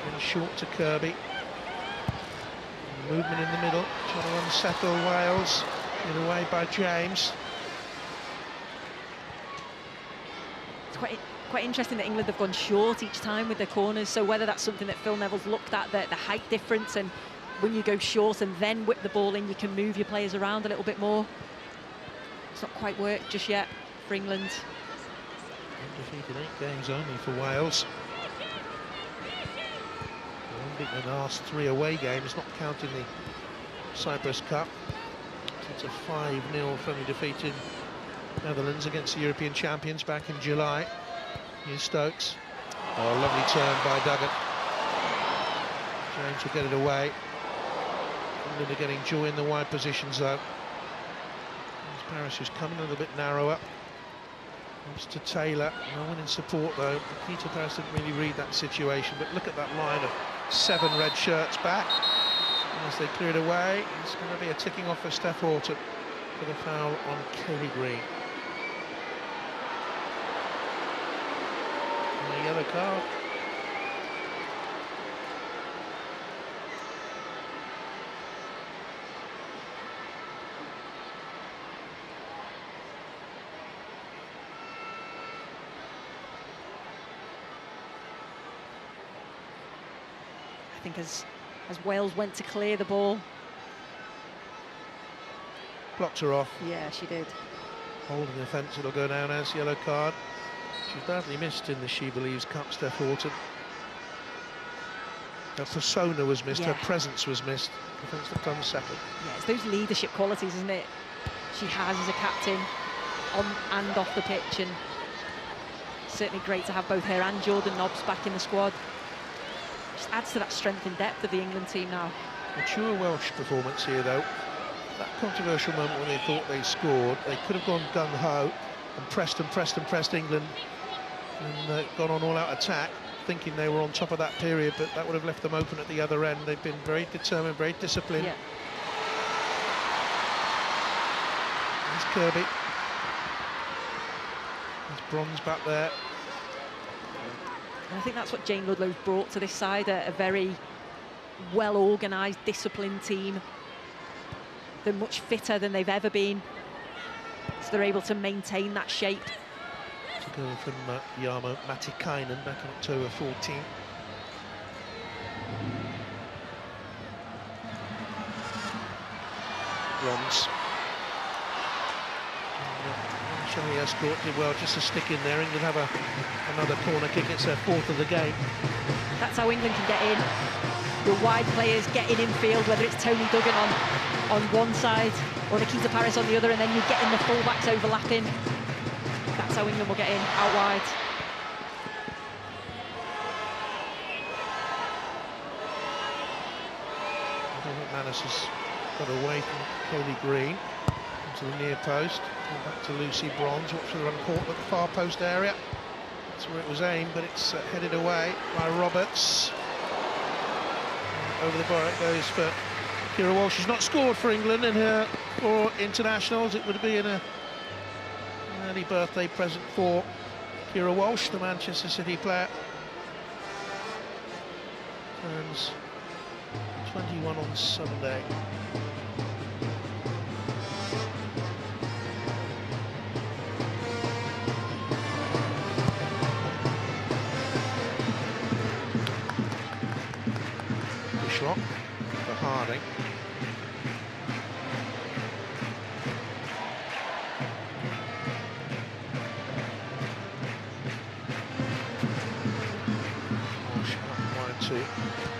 And short to Kirby. Movement in the middle, trying to unsettle Wales. Put away by James. It's quite interesting that England have gone short each time with their corners, so whether that's something that Phil Neville's looked at, the height difference, and when you go short and then whip the ball in, you can move your players around a little bit more. It's not quite worked just yet for England. Undefeated 8 games only for Wales. The last 3 away games, not counting the Cyprus Cup. It's a 5-0 friendly defeat in Netherlands against the European champions back in July. Here's Stokes. Oh, lovely turn by Duggan. James will get it away. England are getting joy in the wide positions though. There's Parris, who's coming a little bit narrower. Comes to Taylor. No one in support though. Peter Parris didn't really read that situation, but look at that line of 7 red shirts back. And as they clear it away, it's going to be a ticking off for Steph Houghton for the foul on Kelly Green. And a yellow card. I think as Wales went to clear the ball. Blocked her off. Yeah, she did. Holding the offence, it'll go down as yellow card. She's badly missed in the She Believes Cup, Steph Houghton. Her persona was missed, her presence was missed. Defence that comes second. Yeah, it's those leadership qualities, isn't it? She has as a captain, on and off the pitch, and certainly great to have both her and Jordan Nobbs back in the squad. Just adds to that strength and depth of the England team now. Mature Welsh performance here, though. That controversial moment when they thought they scored, they could have gone gung-ho and pressed England and gone on all-out attack, thinking they were on top of that period, but that would have left them open at the other end. They've been very determined, very disciplined. Yeah. There's Kirby. There's Bronze back there. And I think that's what Jane Ludlow's brought to this side, a very well-organised, disciplined team. They're much fitter than they've ever been, so they're able to maintain that shape. To go from Jarmo Matikainen back in October 14. Bronze. Shelley Escort did well just to stick in there. England have another corner kick. It's their fourth of the game. That's how England can get in. Your wide players getting in field, whether it's Tony Duggan on one side or Nikita Parris on the other, and then you're getting the fullbacks overlapping. That's how England will get in, out wide. McManus has got away from Kaylee Green into the near post. Back to Lucy Bronze. Watch for the run caught at the far post area. That's where it was aimed, but it's headed away by Roberts. Over the bar it goes for Keira Walsh. She's not scored for England in her 4 internationals. It would be an early birthday present for Keira Walsh, the Manchester City player. Turns 21 on Sunday. Fishlock for Harding. Walsh out wide to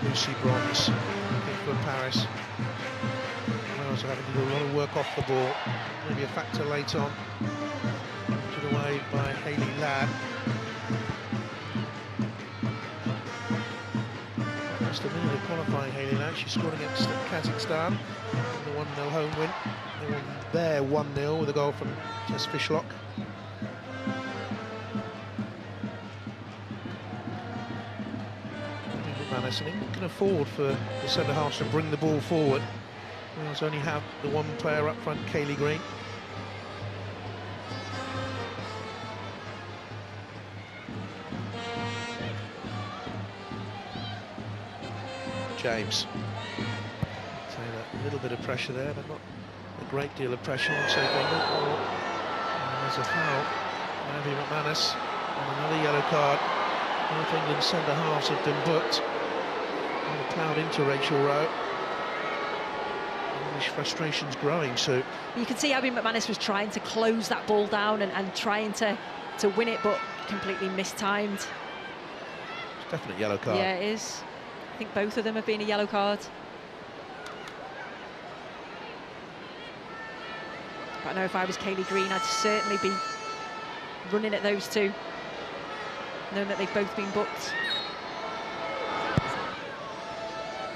Lucy Bronze. Looking for Parris. Wales are having to do a lot of work off the ball. Maybe a factor late on. Put away by Hayley Ladd. Just a minute of qualifying Hayley Ladd. She scored against Kazakhstan in the 1-0 home win. They won there 1-0 with a goal from Tess Fishlock. McManus, and England can afford for the centre halves to bring the ball forward. Wales only have the one player up front, Kaylee Green. James. Taylor, a little bit of pressure there, but not a great deal of pressure on South England. There's a foul. Abby McManus and another yellow card. Both England's centre halves have been booked. And ploughed into Rachel Rowe. English frustration's growing, so. You can see Abby McManus was trying to close that ball down and trying to win it, but completely mistimed. It's definitely yellow card. Yeah, it is. I think both of them have been a yellow card. But I know if I was Kaylee Green, I'd certainly be running at those two, knowing that they've both been booked.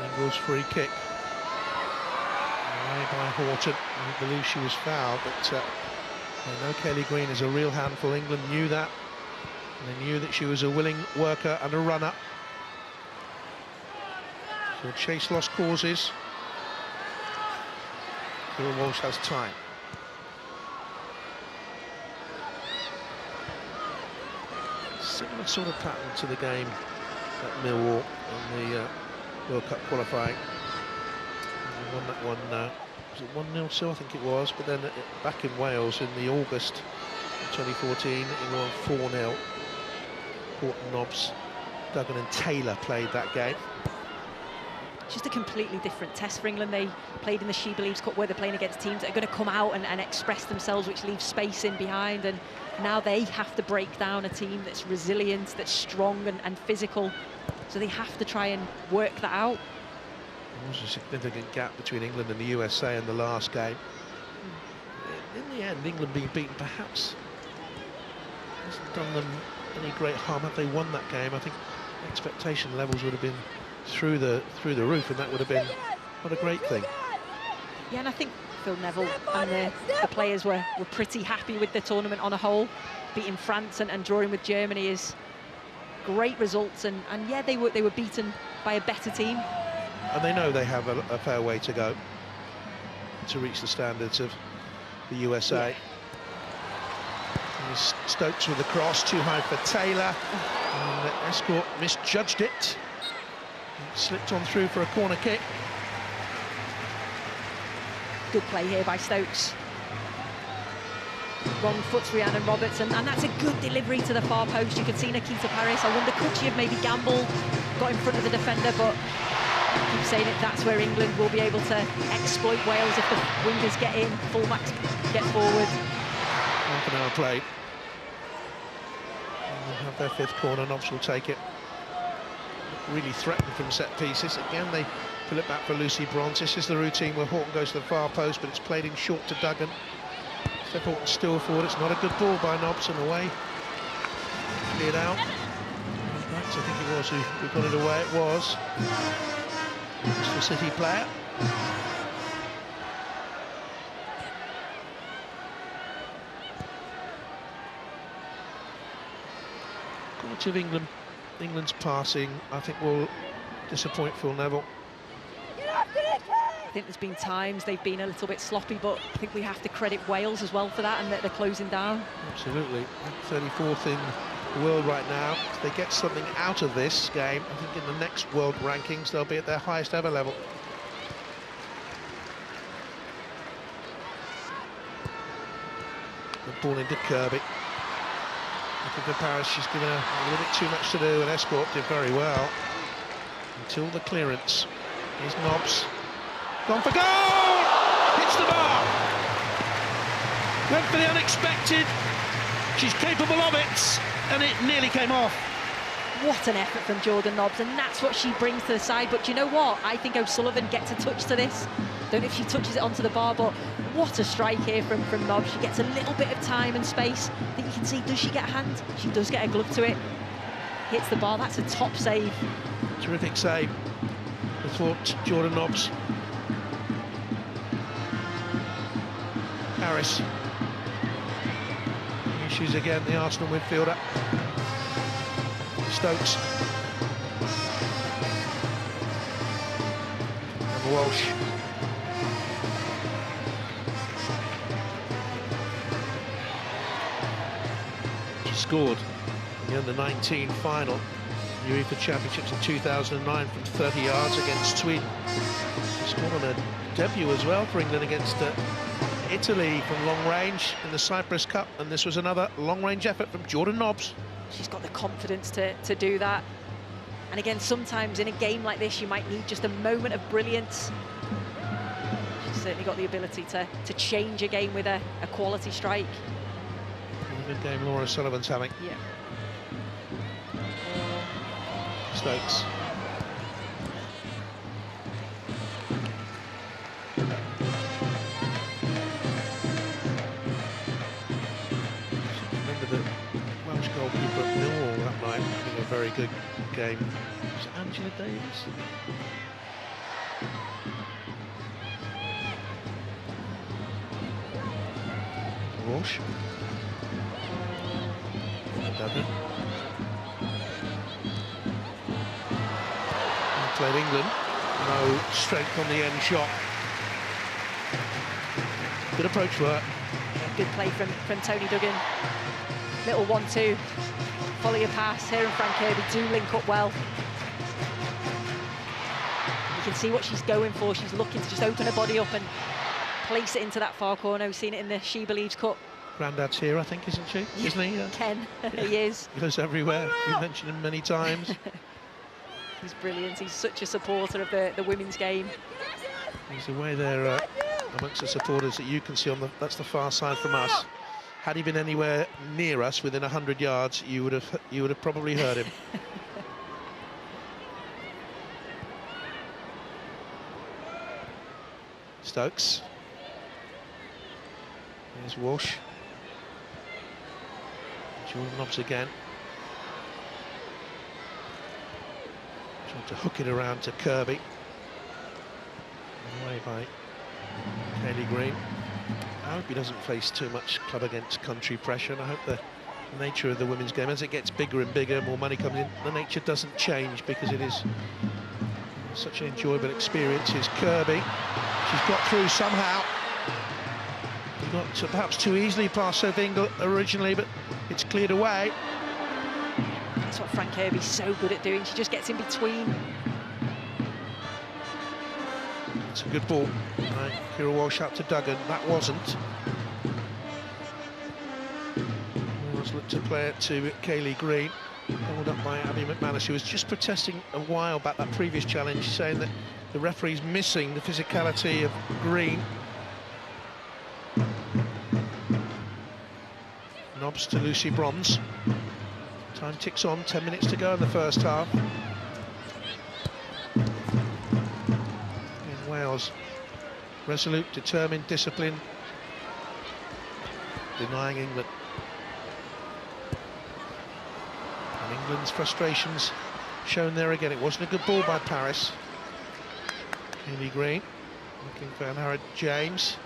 Ingles free kick. Away by Houghton. I believe she was fouled, but I know Kaylee Green is a real handful. England knew that. And they knew that she was a willing worker and a runner. So chase lost causes. Keira Walsh has time. Similar sort of pattern to the game at Millwall in the World Cup qualifying. And they won that one, was it 1-0 so I think it was, but then back in Wales in the August 2014, it won 4-0. Houghton, Nobbs, Duggan and Taylor played that game. It's just a completely different test for England. They played in the She Believes Cup where they're playing against teams that are going to come out and express themselves, which leaves space in behind. And now they have to break down a team that's resilient, that's strong and physical. So they have to try and work that out. There was a significant gap between England and the USA in the last game. In the end, England being beaten perhaps hasn't done them any great harm. Had they won that game, I think expectation levels would have been through the roof, and that would have been what a great thing. Yeah, and I think Phil Neville and the players were pretty happy with the tournament on a whole. Beating France and drawing with Germany is great results, and yeah, they were beaten by a better team. And they know they have a fair way to go to reach the standards of the USA. Yeah. Stokes with the cross, too high for Taylor, and Escort misjudged it. Slipped on through for a corner kick. Good play here by Stokes. Wrong foot's Rhiannon Roberts, and that's a good delivery to the far post. You could see Nikita Parris. I wonder, could she have maybe gambled, got in front of the defender, but I keep saying it, that's where England will be able to exploit Wales if the wingers get in, fullbacks get forward. Half an hour played. They'll have their fifth corner, Nobbs will take it. Really threatened from set pieces. Again, they pull it back for Lucy Bronze. This is the routine where Horton goes to the far post, but it's played in short to Duggan. Steph Horton still forward. It's not a good ball by Nobbs, and away. Cleared out. That's, I think it was who got it away. It was. It's the City player. Quality of England's passing, I think, will disappoint Phil Neville. I think there's been times they've been a little bit sloppy, but I think we have to credit Wales as well for that, and that they're closing down. Absolutely. 34th in the world right now. If they get something out of this game, I think in the next world rankings they'll be at their highest ever level. The ball into Kirby. Looking for Parris, she's given a little bit too much to do, and Escort did very well until the clearance. Here's Nobbs. Gone for goal! Hits the bar! Went for the unexpected. She's capable of it, and it nearly came off. What an effort from Jordan Nobbs, and that's what she brings to the side. But do you know what? I think O'Sullivan gets a touch to this. Don't know if she touches it onto the bar, but what a strike here from Nobbs. She gets a little bit of time and space. I think you can see, does she get a hand? She does get a glove to it. Hits the bar, that's a top save. Terrific save. I thought Jordan Nobbs. Parris. Issues again, the Arsenal midfielder. Stokes. And Walsh. She scored in the under-19 final, UEFA Championships in 2009 from 30 yards against Sweden. She scored on a debut as well for England against Italy from long range in the Cyprus Cup, and this was another long-range effort from Jordan Nobbs. She's got the confidence to do that. And again, sometimes in a game like this, you might need just a moment of brilliance. She's certainly got the ability to change a game with a quality strike. What a good game Laura Sullivan's having. Yeah. Stokes. Remember the Welsh goalkeeper at Millwall that night having a very good game. It was Angela Davis. Walsh. Duggan. Played England. No strength on the end shot. Good approach work. Good play from Tony Duggan. Little 1-2. Follow your pass. Her and Fran Kirby do link up well. You can see what she's going for. She's looking to just open her body up and place it into that far corner. We've seen it in the She Believes Cup. Grandad's here, I think, isn't she? Isn't he? Ken, he is. He goes everywhere. You've mentioned him many times. He's brilliant. He's such a supporter of the women's game. He's away there amongst the supporters that you can see on that's the far side from us. Had he been anywhere near us, within 100 yards, you would have probably heard him. Stokes. There's Walsh. Jordan Nobbs again. Trying to hook it around to Kirby. Away by Kaylee Green. I hope he doesn't face too much club against country pressure, and I hope the nature of the women's game, as it gets bigger and bigger, more money comes in, the nature doesn't change, because it is such an enjoyable experience. Here's Kirby. She's got through somehow. Got perhaps too easily past Sophie Ingle originally, but it's cleared away. That's what Fran Kirby's so good at doing. She just gets in between. It's a good ball. Right, Kira Walsh out to Duggan. That wasn't. Wales looked to play it to Kaylee Green. Held up by Abby McManus, who was just protesting a while back that previous challenge, saying that the referee's missing the physicality of Green. Nobbs to Lucy Bronze. Time ticks on, 10 minutes to go in the first half. In Wales, resolute, determined, disciplined, denying England. And England's frustrations shown there again. It wasn't a good ball by Paris. Kaylee Green looking for Anhara James.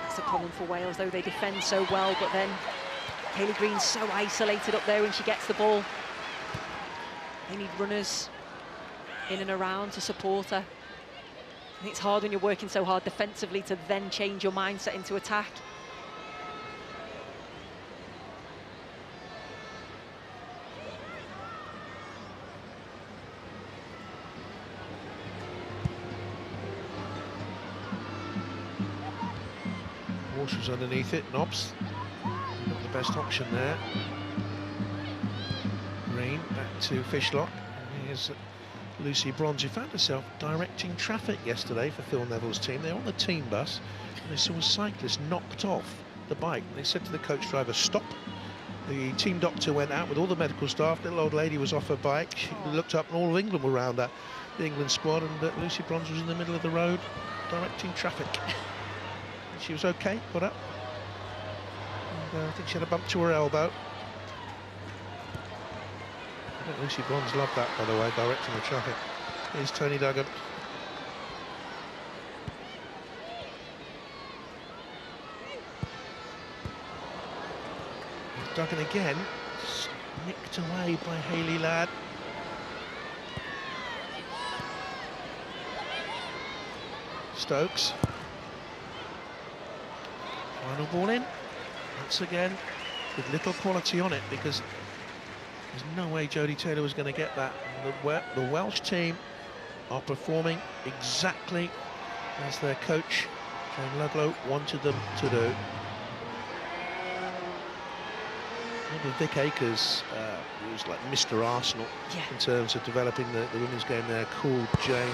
That's a problem for Wales, though. They defend so well, but then Kaylee Green's so isolated up there when she gets the ball. They need runners in and around to support her. I think it's hard when you're working so hard defensively to then change your mindset into attack. Walsh was underneath it. Nobbs, not the best option there. Green back to Fishlock. And here's Lucy Bronze, who found herself directing traffic yesterday for Phil Neville's team. They're on the team bus and they saw a cyclist knocked off the bike. They said to the coach driver, stop. The team doctor went out with all the medical staff. The little old lady was off her bike. She looked up and all of England were around her, the England squad, and Lucy Bronze was in the middle of the road directing traffic. She was okay, got up. And, I think she had a bump to her elbow. I think Lucy Bronze loved that, by the way, directing the traffic. Here's Tony Duggan. Here's Duggan again, nicked away by Hayley Ladd. Stokes. Final ball in, once again, with little quality on it, because there's no way Jodie Taylor was going to get that. The Welsh team are performing exactly as their coach, Jane Ludlow, wanted them to do. Remember Vic Akers, who was like Mr. Arsenal in terms of developing the women's game there, called Jane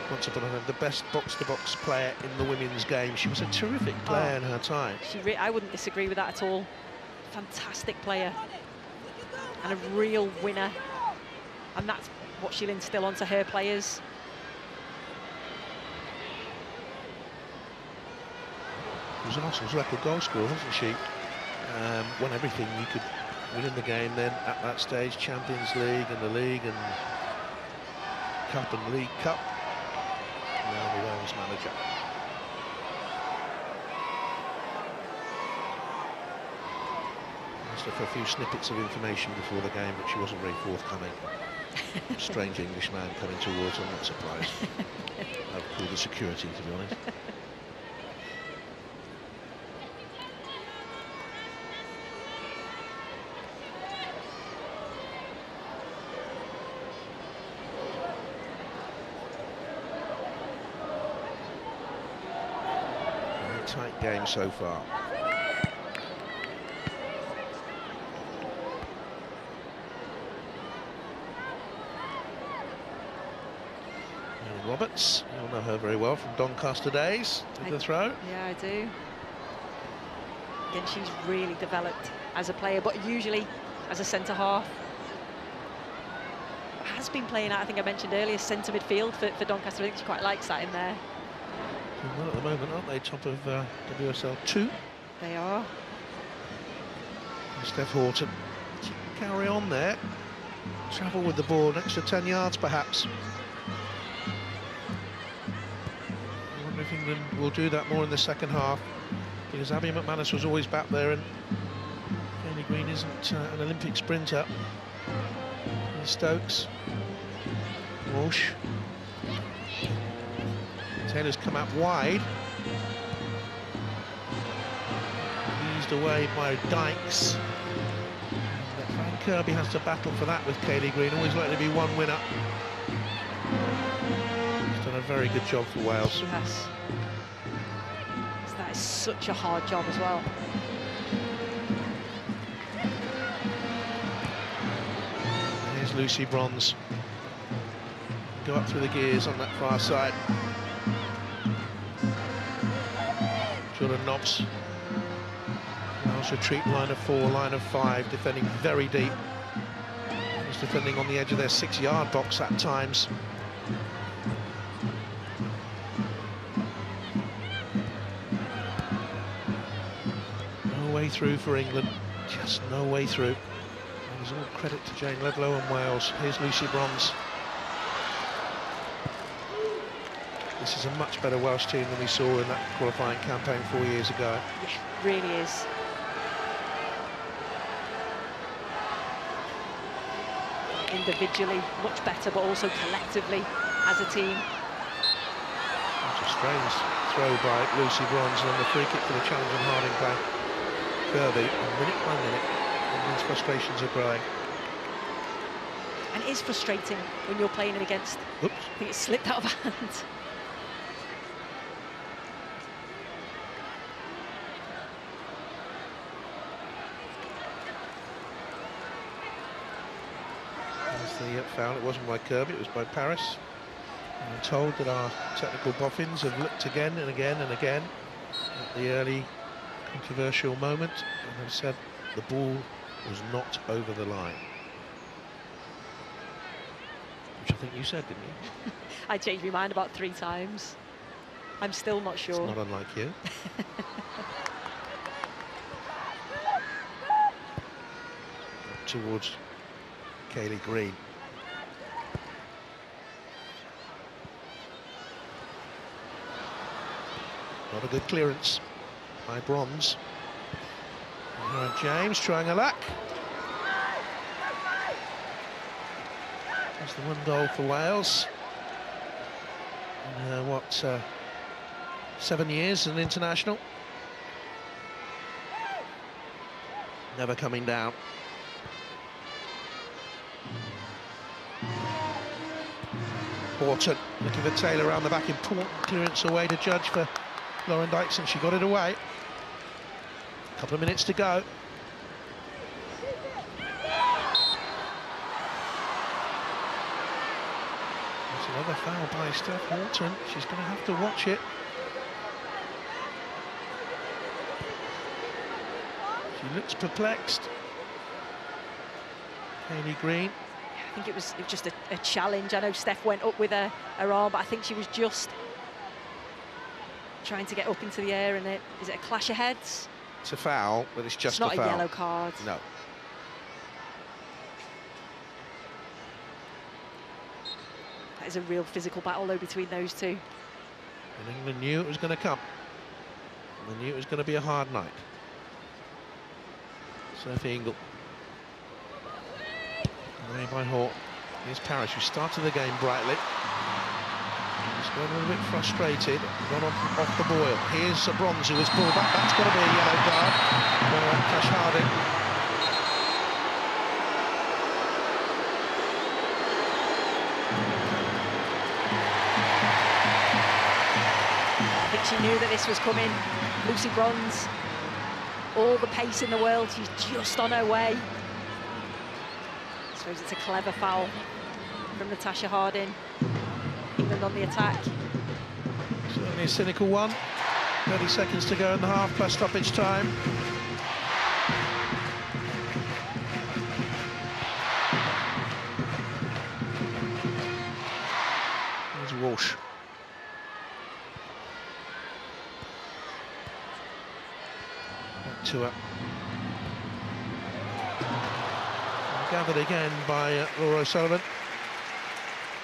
once upon a time the best box-to-box player in the women's game. She was a terrific player in her time. I wouldn't disagree with that at all. Fantastic player and a real winner, and that's what she'll instill onto her players. She was Arsenal's record goal scorer, wasn't she? Won everything you could win in the game then at that stage, Champions League and the League and Cup and League Cup. Now the Wales manager. Asked her for a few snippets of information before the game, but she wasn't very forthcoming. Strange English man coming towards her, I'm not surprised. I'd call the security, to be honest. Tight game so far. Roberts, you'll know her very well from Doncaster days, with the throw. Yeah, I do. Again, she's really developed as a player, but usually as a centre-half. Has been playing out, I think I mentioned earlier, centre midfield for Doncaster. I think she quite likes that in there. Doing well at the moment, aren't they? Top of WSL 2. They are. And Steph Horton. She can carry on there. Travel with the ball, an extra 10 yards perhaps. I wonder if England will do that more in the second half, because Abby McManus was always back there, and Kaylee Green isn't an Olympic sprinter. Here's Stokes. Walsh. Taylor's come out wide. Eased away by Dykes. Fran Kirby has to battle for that with Kaylee Green. Always likely to be one winner. She's done a very good job for Wales. She has. That is such a hard job as well. Here's Lucy Bronze. Go up through the gears on that far side. Jordan Nobbs. Wales retreat, line of 4, line of 5, defending very deep. He's defending on the edge of their 6-yard box at times. No way through for England, just no way through. And there's all credit to Jane Ledlow and Wales. Here's Lucy Bronze. This is a much better Welsh team than we saw in that qualifying campaign 4 years ago. Yeah, really is. Individually much better, but also collectively as a team. Such a strange throw by Lucy Bronze, and then the free kick for the challenge on Harding by Kirby. And minute by minute, England's frustrations are growing. And it is frustrating when you're playing it against. Oops. I think it slipped out of hand. The foul, it wasn't by Kirby, it was by Paris. And I'm told that our technical boffins have looked again and again and again at the early controversial moment and have said the ball was not over the line. Which I think you said, didn't you? I changed my mind about 3 times. I'm still not sure. It's not unlike you. Towards Kaylee Green. Not a good clearance by Bronze. James trying a luck. That's the 1 goal for Wales. In 7 years as an international. Never coming down. Horton looking for Taylor around the back. Important clearance away to judge for Lauren Dykes, and she got it away. A couple of minutes to go. There's another foul by Steph Horton. She's going to have to watch it. She looks perplexed. Kaylee Green. I think it was just a challenge. I know Steph went up with her arm, but I think she was just trying to get up into the air. And is it a clash of heads? It's a foul, but it's just a foul. It's not a yellow card. No. That is a real physical battle, though, between those two. And England knew it was going to come. And they knew it was going to be a hard night. Sophie Ingle. Away by Hort. Here's Parrish, who started the game brightly. He's got a little bit frustrated, gone off the boil. Here's Bronze, who was pulled back. That's got to be a yellow card for Tash Harding. I think she knew that this was coming. Lucy Bronze, all the pace in the world, she's just on her way. I suppose it's a clever foul from Natasha Harding. England England on the attack. Certainly a cynical one. 30 seconds to go in the half plus stoppage time. There's Walsh. Back to her. Gathered again by Laura O'Sullivan.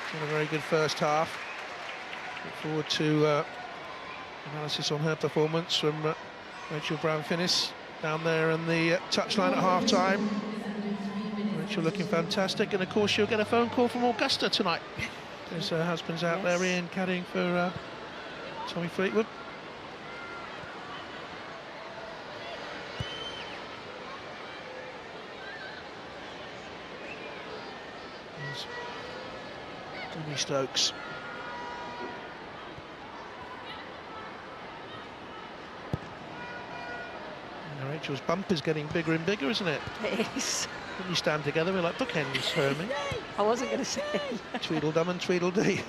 She's had a very good first half. Look forward to analysis on her performance from Rachel Brown-Finnis down there in the touchline at half-time. Rachel looking fantastic, and of course she'll get a phone call from Augusta tonight, because her husband's out there, Ian, caddying for Tommy Fleetwood. Demi Stokes. And Rachel's bump is getting bigger and bigger, isn't it? It is. When you stand together, we're like bookends, Hermie. I wasn't going to say. Tweedledum and Tweedledee.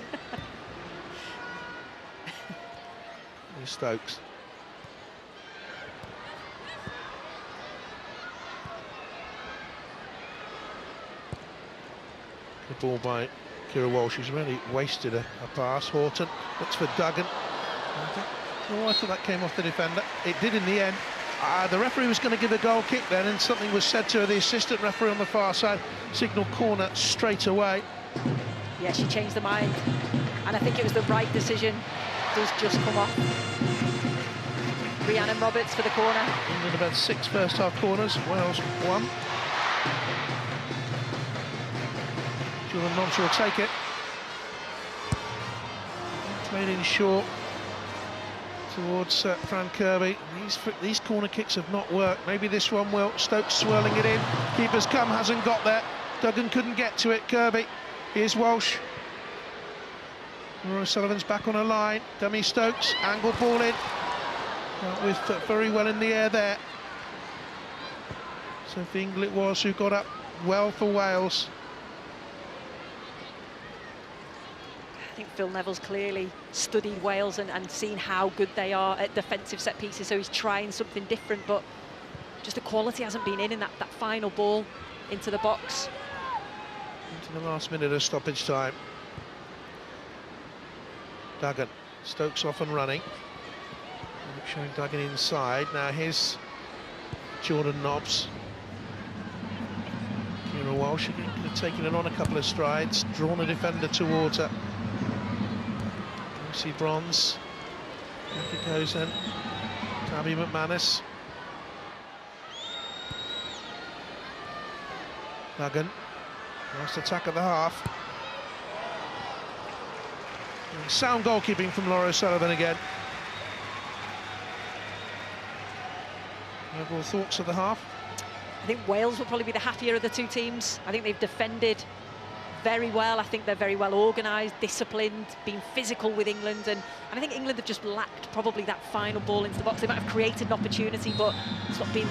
Here's Stokes. Good ball by Kira Walsh. She's really wasted a pass. Horton looks for Duggan. I thought that came off the defender. It did in the end. The referee was going to give a goal kick then, and something was said to her. The assistant referee on the far side signalled corner straight away. Yeah, she changed her mind, and I think it was the right decision. Does just come off. Rhiannon Roberts for the corner. England about 6 first half corners. Wales 1. Jordan Nobbs will take it. Played in short towards Fran Kirby. These corner kicks have not worked. Maybe this one will. Stokes swirling it in. Keeper's come, hasn't got there. Duggan couldn't get to it. Kirby. Here's Walsh. Laura Sullivan's back on a line. Dummy Stokes. Angled ball in. With very well in the air there. Sophie Ingle it was who got up well for Wales. I think Phil Neville's clearly studied Wales and seen how good they are at defensive set pieces, so he's trying something different, but just the quality hasn't been in that final ball into the box. Into the last minute of stoppage time. Duggan. Stokes off and running. Showing Duggan inside. Now here's Jordan Nobbs. Kira Walsh again could have taken it on a couple of strides, drawn a defender towards her. Lucy Bronze. Back it goes then. Tabby McManus. Duggan. Last attack of the half. And sound goalkeeping from Laura O'Sullivan again. Overall thoughts of the half? I think Wales will probably be the happier of the two teams. I think they've defended very well. I think they're very well organised, disciplined, been physical with England, and I think England have just lacked probably that final ball into the box. They might have created an opportunity, but it's not been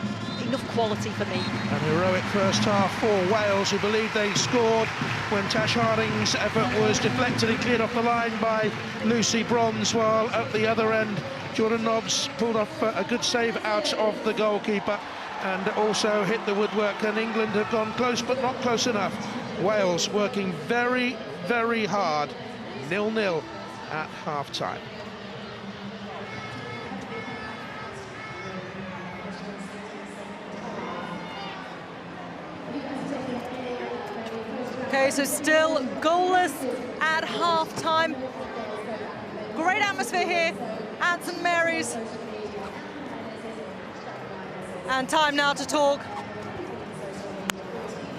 enough quality for me. An heroic first half for Wales, who believed they scored when Tash Harding's effort was deflected and cleared off the line by Lucy Bronze, while at the other end Jordan Nobbs pulled off a good save out of the goalkeeper and also hit the woodwork, and England have gone close but not close enough. Wales working very, very hard. 0-0 at half-time. Okay, so still goalless at half-time. Great atmosphere here at St Mary's. And time now to talk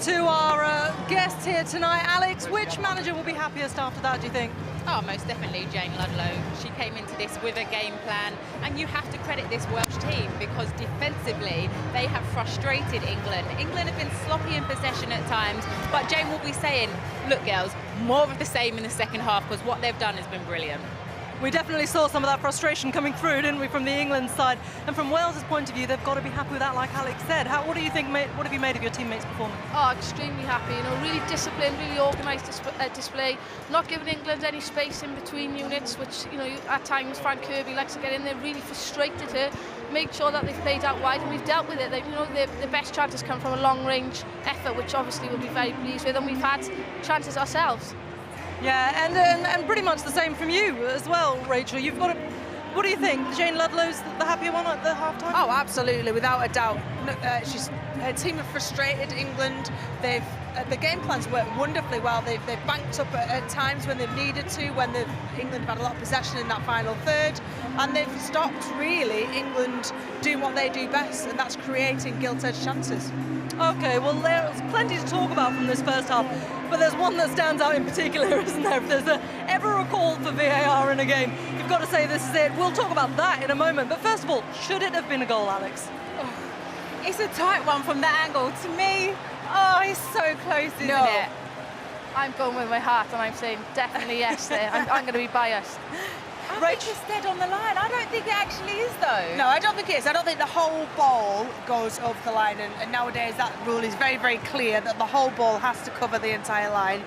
to our guests here tonight. Alex, which manager will be happiest after that, do you think? Oh, most definitely Jane Ludlow. She came into this with a game plan, and you have to credit this Welsh team because defensively they have frustrated England. England have been sloppy in possession at times, but Jane will be saying, look girls, more of the same in the second half, because what they've done has been brilliant. We definitely saw some of that frustration coming through, didn't we, from the England side? And from Wales' point of view, they've got to be happy with that, like Alex said. What do you think? What have you made of your teammates' performance? Oh, extremely happy. You know, really disciplined, really organised display. Not giving England any space in between units, which, you know, at times Frank Kirby likes to get in there, really frustrated her. Make sure that they've played out wide, and we've dealt with it. You know, the best chances come from a long-range effort, which obviously we'll be very pleased with, and we've had chances ourselves. Yeah, and pretty much the same from you as well, Rachel. You've got what do you think? Jane Ludlow's the happier one at the half-time? Oh, absolutely, without a doubt. She's a team of frustrated England. The game plans worked wonderfully well. They've banked up at times when they've needed to, when England have had a lot of possession in that final third, and they've stopped really England doing what they do best, and that's creating gilt-edged chances. Okay, well, there's plenty to talk about from this first half, but there's one that stands out in particular, isn't there? If there's ever a call for VAR in a game, you've got to say this is it. We'll talk about that in a moment, but first of all, should it have been a goal, Alex? Oh, it's a tight one from that angle. To me, it's so close, isn't it? I'm going with my heart, and I'm saying definitely yes there. I'm going to be biased. I think it's dead on the line. I don't think it actually is, though. No, I don't think it is. I don't think the whole ball goes over the line, and nowadays that rule is very, very clear that the whole ball has to cover the entire line.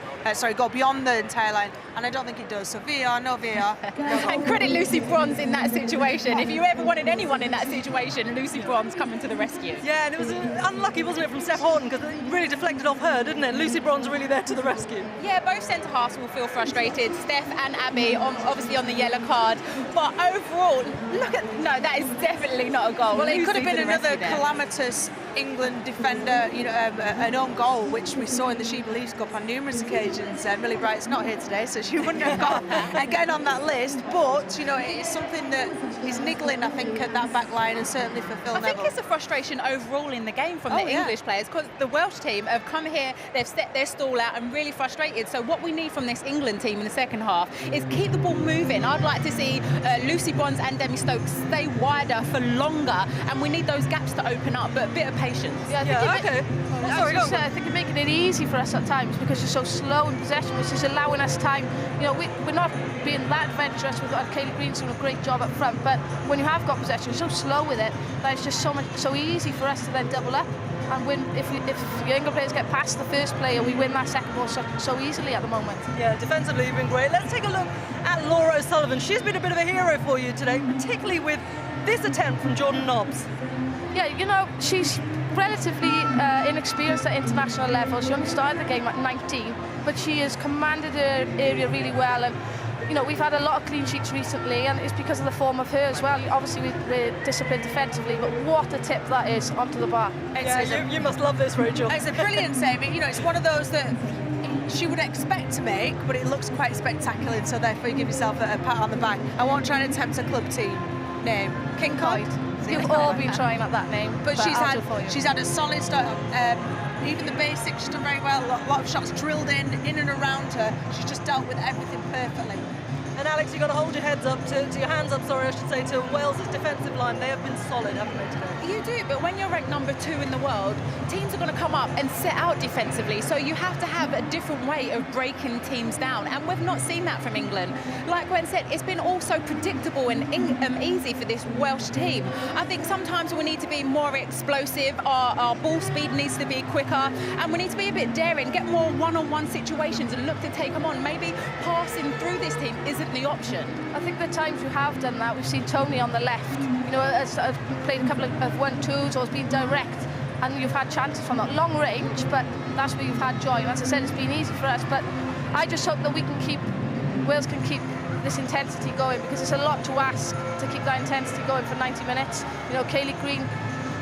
Go beyond the entire line, and I don't think it does. So VAR, no VAR. And credit Lucy Bronze in that situation. If you ever wanted anyone in that situation, Lucy Bronze coming to the rescue. Yeah, and it was unlucky, wasn't it, from Steph Horton, because it really deflected off her, didn't it? Lucy Bronze really there to the rescue. Yeah, both centre-halves will feel frustrated. Steph and Abby, obviously on the yellow card. But overall, no, that is definitely not a goal. Well, it Lucy could have been another there. calamitous England defender, an own goal, which we saw in the She Believes Cup on numerous occasions. Millie Bright's not here today, so she wouldn't have got again on that list. But it's something that is niggling, I think, at that back line, and certainly for Phil Neville. I think it's a frustration overall in the game from the English players, because the Welsh team have come here, they've set their stall out and really frustrated. So what we need from this England team in the second half is keep the ball moving. I'd like to see Lucy Bronze and Demi Stokes stay wider for longer, and we need those gaps to open up, but a bit of patience. Yeah, I think you're making it easy for us at times because you're so slow in possession, which is allowing us time. We're not being that adventurous. We've got Kaylee Green doing a great job up front, but when you have got possession, you're so slow with it that it's just so easy for us to then double up and win. If the England players get past the first player, we win that second ball so easily at the moment. Yeah, defensively you've been great. Let's take a look at Laura O'Sullivan. She's been a bit of a hero for you today, particularly with this attempt from Jordan Nobbs. Yeah, she's relatively inexperienced at international level. She only started the game at 19, but she has commanded her area really well. And we've had a lot of clean sheets recently, and it's because of the form of her as well. Obviously, we're disciplined defensively, but what a tip that is onto the bar. Yeah, you must love this, Rachel. It's a brilliant save. It's one of those that she would expect to make, but it looks quite spectacular, so therefore you give yourself a pat on the back. I won't try and attempt a club team name. King Clyde. You've all been trying at that name, but she's had a solid start. Even the basics, she's done very well. A lot of shots drilled in and around her. She's just dealt with everything perfectly. And Alex, you've got to hold your heads up, to your hands up, sorry, I should say, to Wales' defensive line. They have been solid, haven't they, today? You do, but when you're ranked number 2 in the world, teams are going to come up and set out defensively. So you have to have a different way of breaking teams down. And we've not seen that from England. Like Gwen said, it's been all so predictable and easy for this Welsh team. I think sometimes we need to be more explosive. Our ball speed needs to be quicker. And we need to be a bit daring, get more one-on-one situations and look to take them on. Maybe passing through this team isn't the option. I think the times we have done that, we've seen Tony on the left, has played a couple of 1-2s or has been direct, and you've had chances from that long range, but that's where you've had joy. And as I said, it's been easy for us, but I just hope that Wales can keep this intensity going, because it's a lot to ask to keep that intensity going for 90 minutes. Kaylee Green,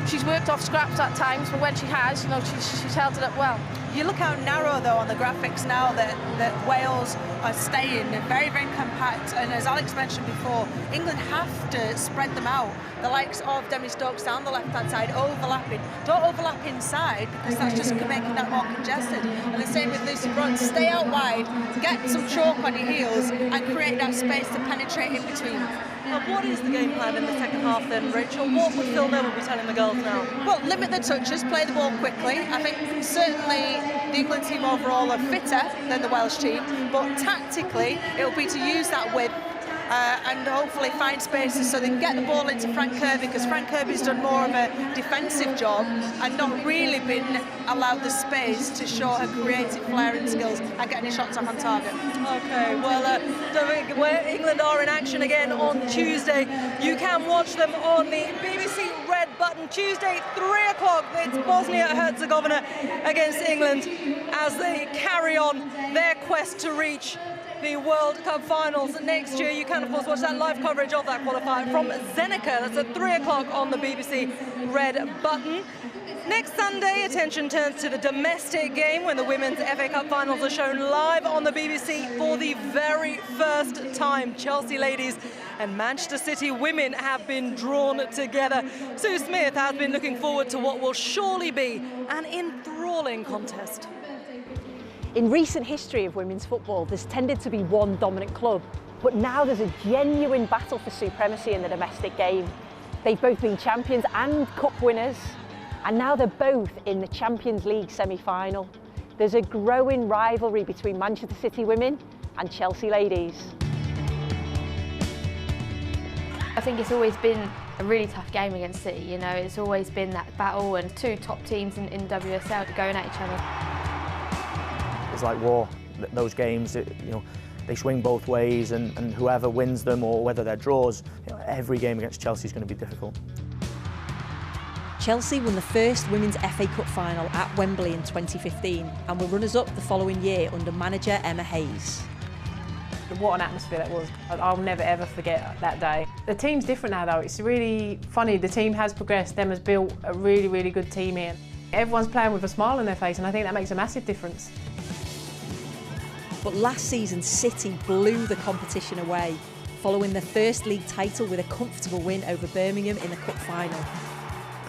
she's worked off scraps at times, but when she has, she's held it up well. You look how narrow, though, on the graphics now that Wales are staying. They're very, very compact. And as Alex mentioned before, England have to spread them out. The likes of Demi Stokes down the left-hand side, overlapping. Don't overlap inside, because that's just making that more congested. And the same with Lucy Bronze. Stay out wide, get some chalk on your heels, and create that space to penetrate in between. Now, what is the game plan in the second half then, Rachel? What would Phil Neville be telling the girls now? Well, limit the touches, play the ball quickly. I think certainly the England team overall are fitter than the Welsh team, but tactically it'll be to use that width and hopefully find spaces so they can get the ball into Frank Kirby, because Frank Kirby's done more of a defensive job and not really been allowed the space to show her creative flair and skills and get any shots off on target. Okay, well, where England are in action again on Tuesday, you can watch them on the BBC Red Button. Tuesday, 3 o'clock, it's Bosnia-Herzegovina against England as they carry on their quest to reach the World Cup finals next year. You can, of course, watch that live coverage of that qualifier from Zenica. That's at 3 o'clock on the BBC Red Button. Next Sunday, attention turns to the domestic game when the Women's FA Cup finals are shown live on the BBC for the very first time. Chelsea ladies and Manchester City women have been drawn together. Sue Smith has been looking forward to what will surely be an enthralling contest. In recent history of women's football, there's tended to be one dominant club, but now there's a genuine battle for supremacy in the domestic game. They've both been champions and cup winners, and now they're both in the Champions League semi-final. There's a growing rivalry between Manchester City women and Chelsea ladies. I think it's always been a really tough game against City, you know, it's always been that battle and two top teams in WSL going at each other. It's like war, those games, you know, they swing both ways, and whoever wins them or whether they're draws, you know, every game against Chelsea is going to be difficult. Chelsea won the first Women's FA Cup final at Wembley in 2015 and were runners-up the following year under manager Emma Hayes. What an atmosphere that was. I'll never ever forget that day. The team's different now though, it's really funny. The team has progressed, them has built a really, really good team here. Everyone's playing with a smile on their face, and I think that makes a massive difference. But last season, City blew the competition away, following their first league title with a comfortable win over Birmingham in the cup final.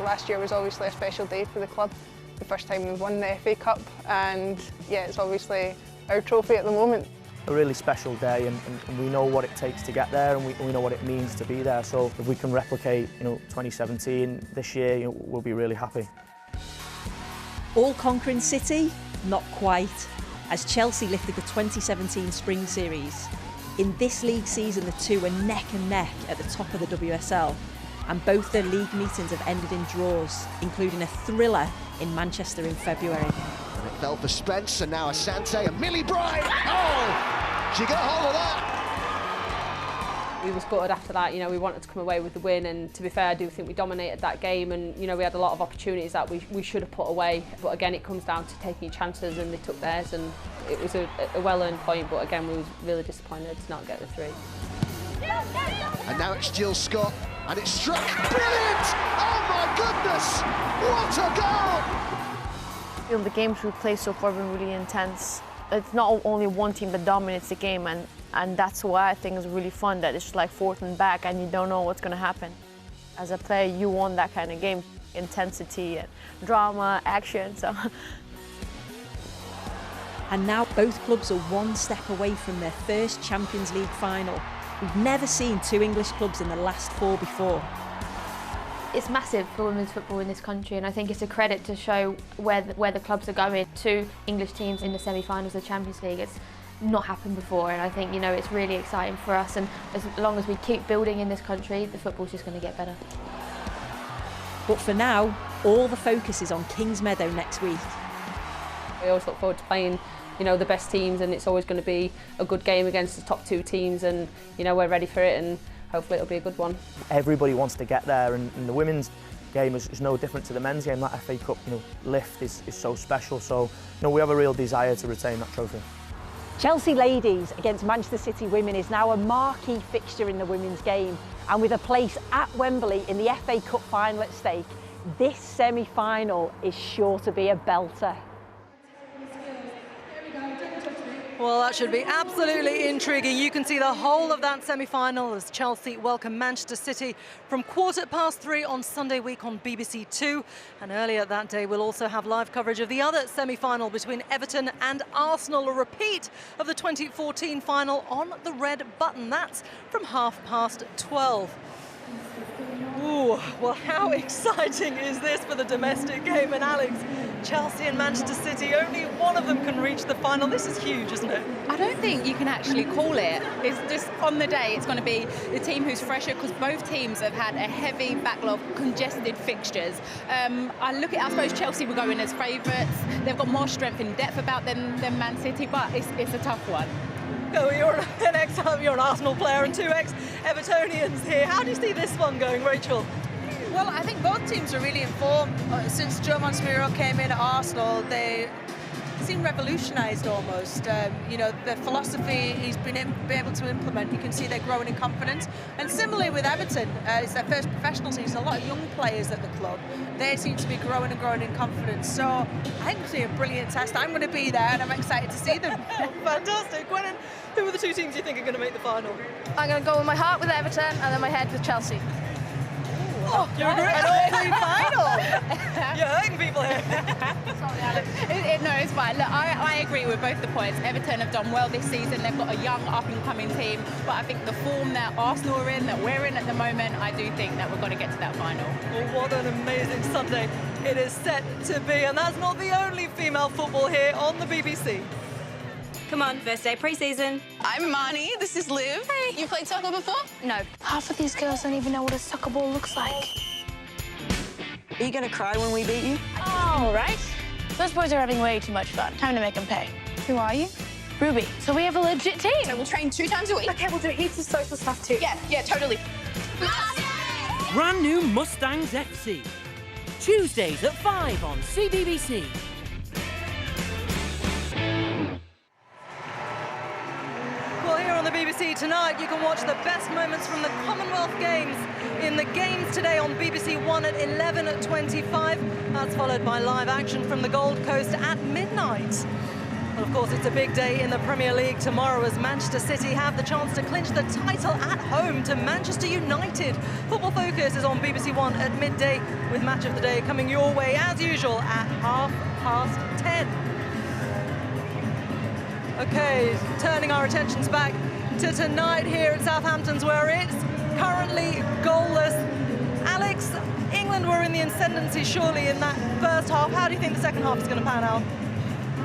Last year was obviously a special day for the club. The first time we've won the FA Cup, and yeah, it's obviously our trophy at the moment. A really special day, and we know what it takes to get there, and we know what it means to be there. So if we can replicate, you know, 2017 this year, you know, we'll be really happy. All-conquering City? Not quite, as Chelsea lifted the 2017 Spring Series. In this league season, the two are neck and neck at the top of the WSL, and both their league meetings have ended in draws, including a thriller in Manchester in February. And it fell for Spence, and now Asante, and Millie Bright! Oh! She got hold of that! We were gutted after that, you know, we wanted to come away with the win, and to be fair, I do think we dominated that game, and you know, we had a lot of opportunities that we should have put away, but again it comes down to taking your chances, and they took theirs, and it was a well-earned point, but again we was really disappointed to not get the 3. And now it's Jill Scott, and it's struck. Brilliant! Oh my goodness! What a goal! I feel the games we played so far have been really intense. It's not only one team that dominates the game, and that's why I think it's really fun, that it's just like forth and back and you don't know what's going to happen. As a player, you want that kind of game, intensity and drama, action. So. And now both clubs are one step away from their first Champions League final. We've never seen two English clubs in the last 4 before. It's massive for women's football in this country, and I think it's a credit to show where the clubs are going. 2 English teams in the semi-finals of the Champions League. It's not happened before, and I think, you know, it's really exciting for us, and as long as we keep building in this country, the football's just going to get better. But for now, all the focus is on Kingsmeadow next week. We always look forward to playing, you know, the best teams, and it's always going to be a good game against the top 2 teams, and you know, we're ready for it, and hopefully it'll be a good one. Everybody wants to get there, and the women's game is no different to the men's game. That FA Cup, you know, lift is so special, so you know, we have a real desire to retain that trophy. Chelsea ladies against Manchester City women is now a marquee fixture in the women's game, and with a place at Wembley in the FA Cup final at stake, this semi-final is sure to be a belter. Well, that should be absolutely intriguing. You can see the whole of that semi-final as Chelsea welcome Manchester City from 3:15 on Sunday week on BBC 2. And earlier that day, we'll also have live coverage of the other semi-final between Everton and Arsenal, a repeat of the 2014 final on the Red Button. That's from 12:30. Ooh, well, how exciting is this for the domestic game? And Alex, Chelsea and Manchester City, only one of them can reach the final. This is huge, isn't it? I don't think you can actually call it. It's just on the day, it's going to be the team who's fresher, because both teams have had a heavy backlog, congested fixtures. I suppose Chelsea will go in as favourites. They've got more strength and depth about them than Man City, but it's a tough one. Oh, you're an Arsenal player and 2 ex-Evertonians here. How do you see this one going, Rachel? Well, I think both teams are really informed. Since Joe Montemurro came in at Arsenal, they seem revolutionised almost. The philosophy he's been able to implement, you can see they're growing in confidence. And similarly with Everton, it's their first professional season, a lot of young players at the club. They seem to be growing in confidence. So I think it'll be a brilliant test. I'm going to be there and I'm excited to see them. Fantastic. Gwennon, who are the 2 teams you think are going to make the final? I'm going to go with my heart with Everton and then my head with Chelsea. Oh, you're an all-three final. You're hurting people here. Sorry, Alex. No, it's fine. Look, I agree with both the points. Everton have done well this season. They've got a young, up-and-coming team. But I think the form that Arsenal are in, that we're in at the moment, I do think that we're going to get to that final. Well, what an amazing Sunday it is set to be. And that's not the only female football here on the BBC. Come on, first day pre-season. I'm Mani, this is Liv. Hey. You played soccer before? No. Half of these girls don't even know what a soccer ball looks like. Are you gonna cry when we beat you? All right. Those boys are having way too much fun. Time to make them pay. Who are you? Ruby. So we have a legit team. So we'll train 2 times a week. Okay, we'll do heaps of social stuff too. Yeah, totally. Brand new Mustangs FC. Tuesdays at 5 on CBBC. Well, here on the BBC tonight, you can watch the best moments from the Commonwealth Games in the games today on BBC One at 11:25. That's followed by live action from the Gold Coast at midnight. Well, of course, it's a big day in the Premier League tomorrow as Manchester City have the chance to clinch the title at home to Manchester United. Football Focus is on BBC One at midday with Match of the Day coming your way, as usual, at 10:30. Okay, turning our attentions back to tonight here at Southampton's, where it's currently goalless. Alex, England were in the ascendancy surely in that first half. How do you think the second half is going to pan out?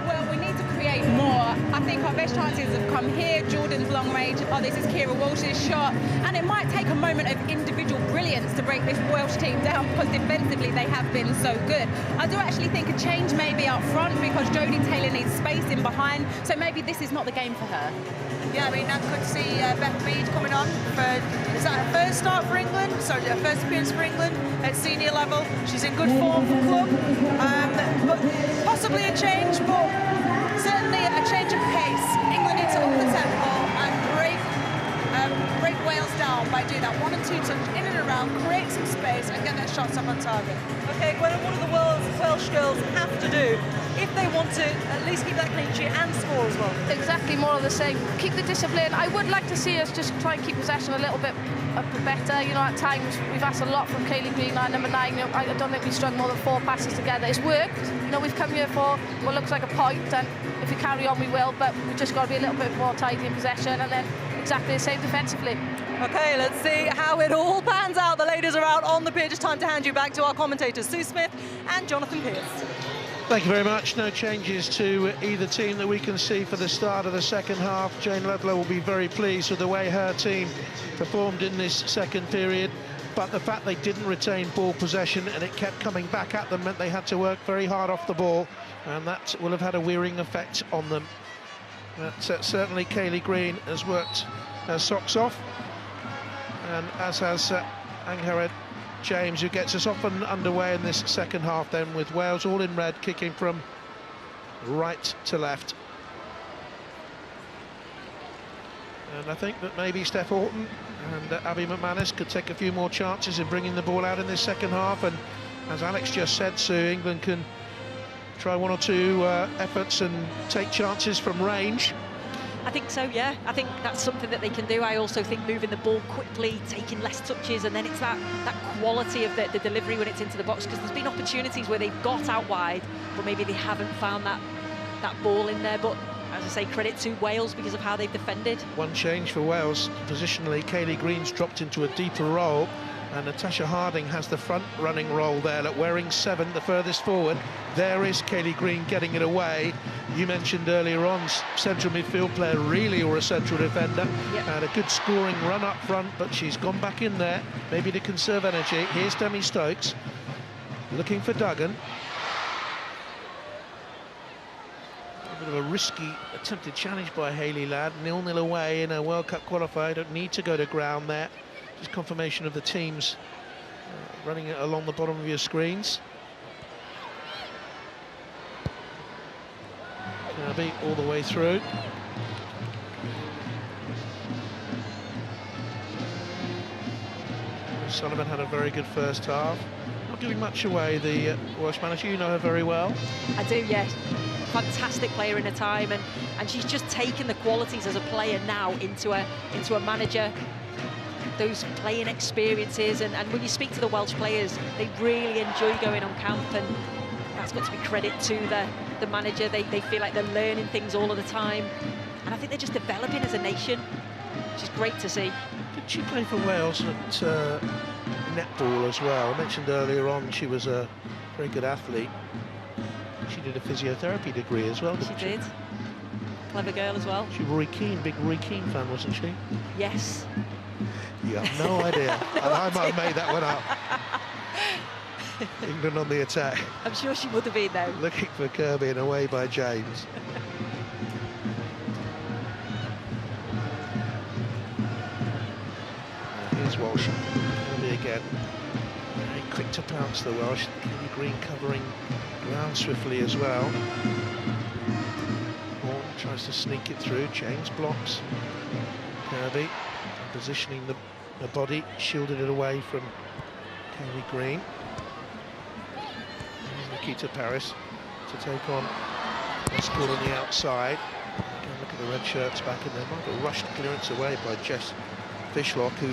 Well, we need to create more. I think our best chances have come here. Jordan's long range. Oh, this is Kira Walsh's shot. And it might take a moment of individual brilliance to break this Welsh team down, because defensively they have been so good. I do actually think a change may be up front, because Jodie Taylor needs space in behind. So maybe this is not the game for her. Yeah, I mean, I could see Beth Mead coming on for, is that her first start for England? Sorry, her first appearance for England at senior level. She's in good form for club. But possibly a change, but certainly a change of pace. England need to up the tempo and break Wales down by doing that 1 and 2 touch in and around, create some space and get their shots up on target. Okay, Gwen, what do the Welsh girls have to do if they want to at least keep that clean sheet and score as well? Exactly, more of the same. Keep the discipline. I would like to see us just try and keep possession a little bit better. You know, at times we've asked a lot from Kaylee Green, our number 9. You know, I don't think we've strung more than 4 passes together. It's worked. You know, we've come here for what looks like a point, and if we carry on, we will. But we've just got to be a little bit more tidy in possession, and then exactly the same defensively. Okay, let's see how it all pans out. The ladies are out on the pitch. It's time to hand you back to our commentators, Sue Smith and Jonathan Pearce. Thank you very much. No changes to either team that we can see for the start of the second half. Jane Ludlow will be very pleased with the way her team performed in this second period, but the fact they didn't retain ball possession and it kept coming back at them meant they had to work very hard off the ball, and that will have had a wearing effect on them. But certainly Kaylee Green has worked her socks off, and as has Angharad James, who gets us off and underway in this second half then, with Wales all in red, kicking from right to left. And I think that maybe Steph Horton and Abby McManus could take a few more chances in bringing the ball out in this second half, and as Alex just said, Sue, England can try 1 or 2 efforts and take chances from range. I think so, yeah. I think that's something that they can do. I also think moving the ball quickly, taking less touches, and then it's that quality of the delivery when it's into the box, because there's been opportunities where they've got out wide, but maybe they haven't found that ball in there. But as I say, credit to Wales because of how they've defended. One change for Wales. Positionally, Kayleigh Green's dropped into a deeper role, and Natasha Harding has the front running role there. Look, wearing 7, the furthest forward. There is Kayleigh Green getting it away. You mentioned earlier on, central midfield player really, or a central defender. Yep. And a good scoring run up front, but she's gone back in there, maybe to conserve energy. Here's Demi Stokes, looking for Duggan. A bit of a risky attempted challenge by Hayley Ladd. 0-0 away in a World Cup qualifier. Don't need to go to ground there. Just confirmation of the teams running it along the bottom of your screens. Kirby all the way through. Sullivan had a very good first half. Not giving much away, the Welsh manager. You know her very well. I do, yes. Fantastic player in her time, and she's just taken the qualities as a player now into a manager. Those playing experiences, and when you speak to the Welsh players, they really enjoy going on camp, and that's got to be credit to the manager. They feel like they're learning things all of the time, and I think they're just developing as a nation, which is great to see. Did she play for Wales at netball as well? I mentioned earlier on she was a very good athlete. She did a physiotherapy degree as well, didn't she? She did. Clever girl as well. She Roy Keane, big Roy Keane fan, wasn't she? Yes. You have no idea. And I might have made that one up. England on the attack. I'm sure she would have been, though. Looking for Kirby and away by James. Here's Walsh. Kirby again. Very quick to pounce, the Welsh. Kayleigh Green covering ground swiftly as well. Horn tries to sneak it through. James blocks. Kirby positioning the body, shielded it away from Kayleigh Green. Here's Nikita Parris to take on Westwood on the outside. Again, look at the red shirts back in there. Might have rushed clearance away by Jess Fishlock, who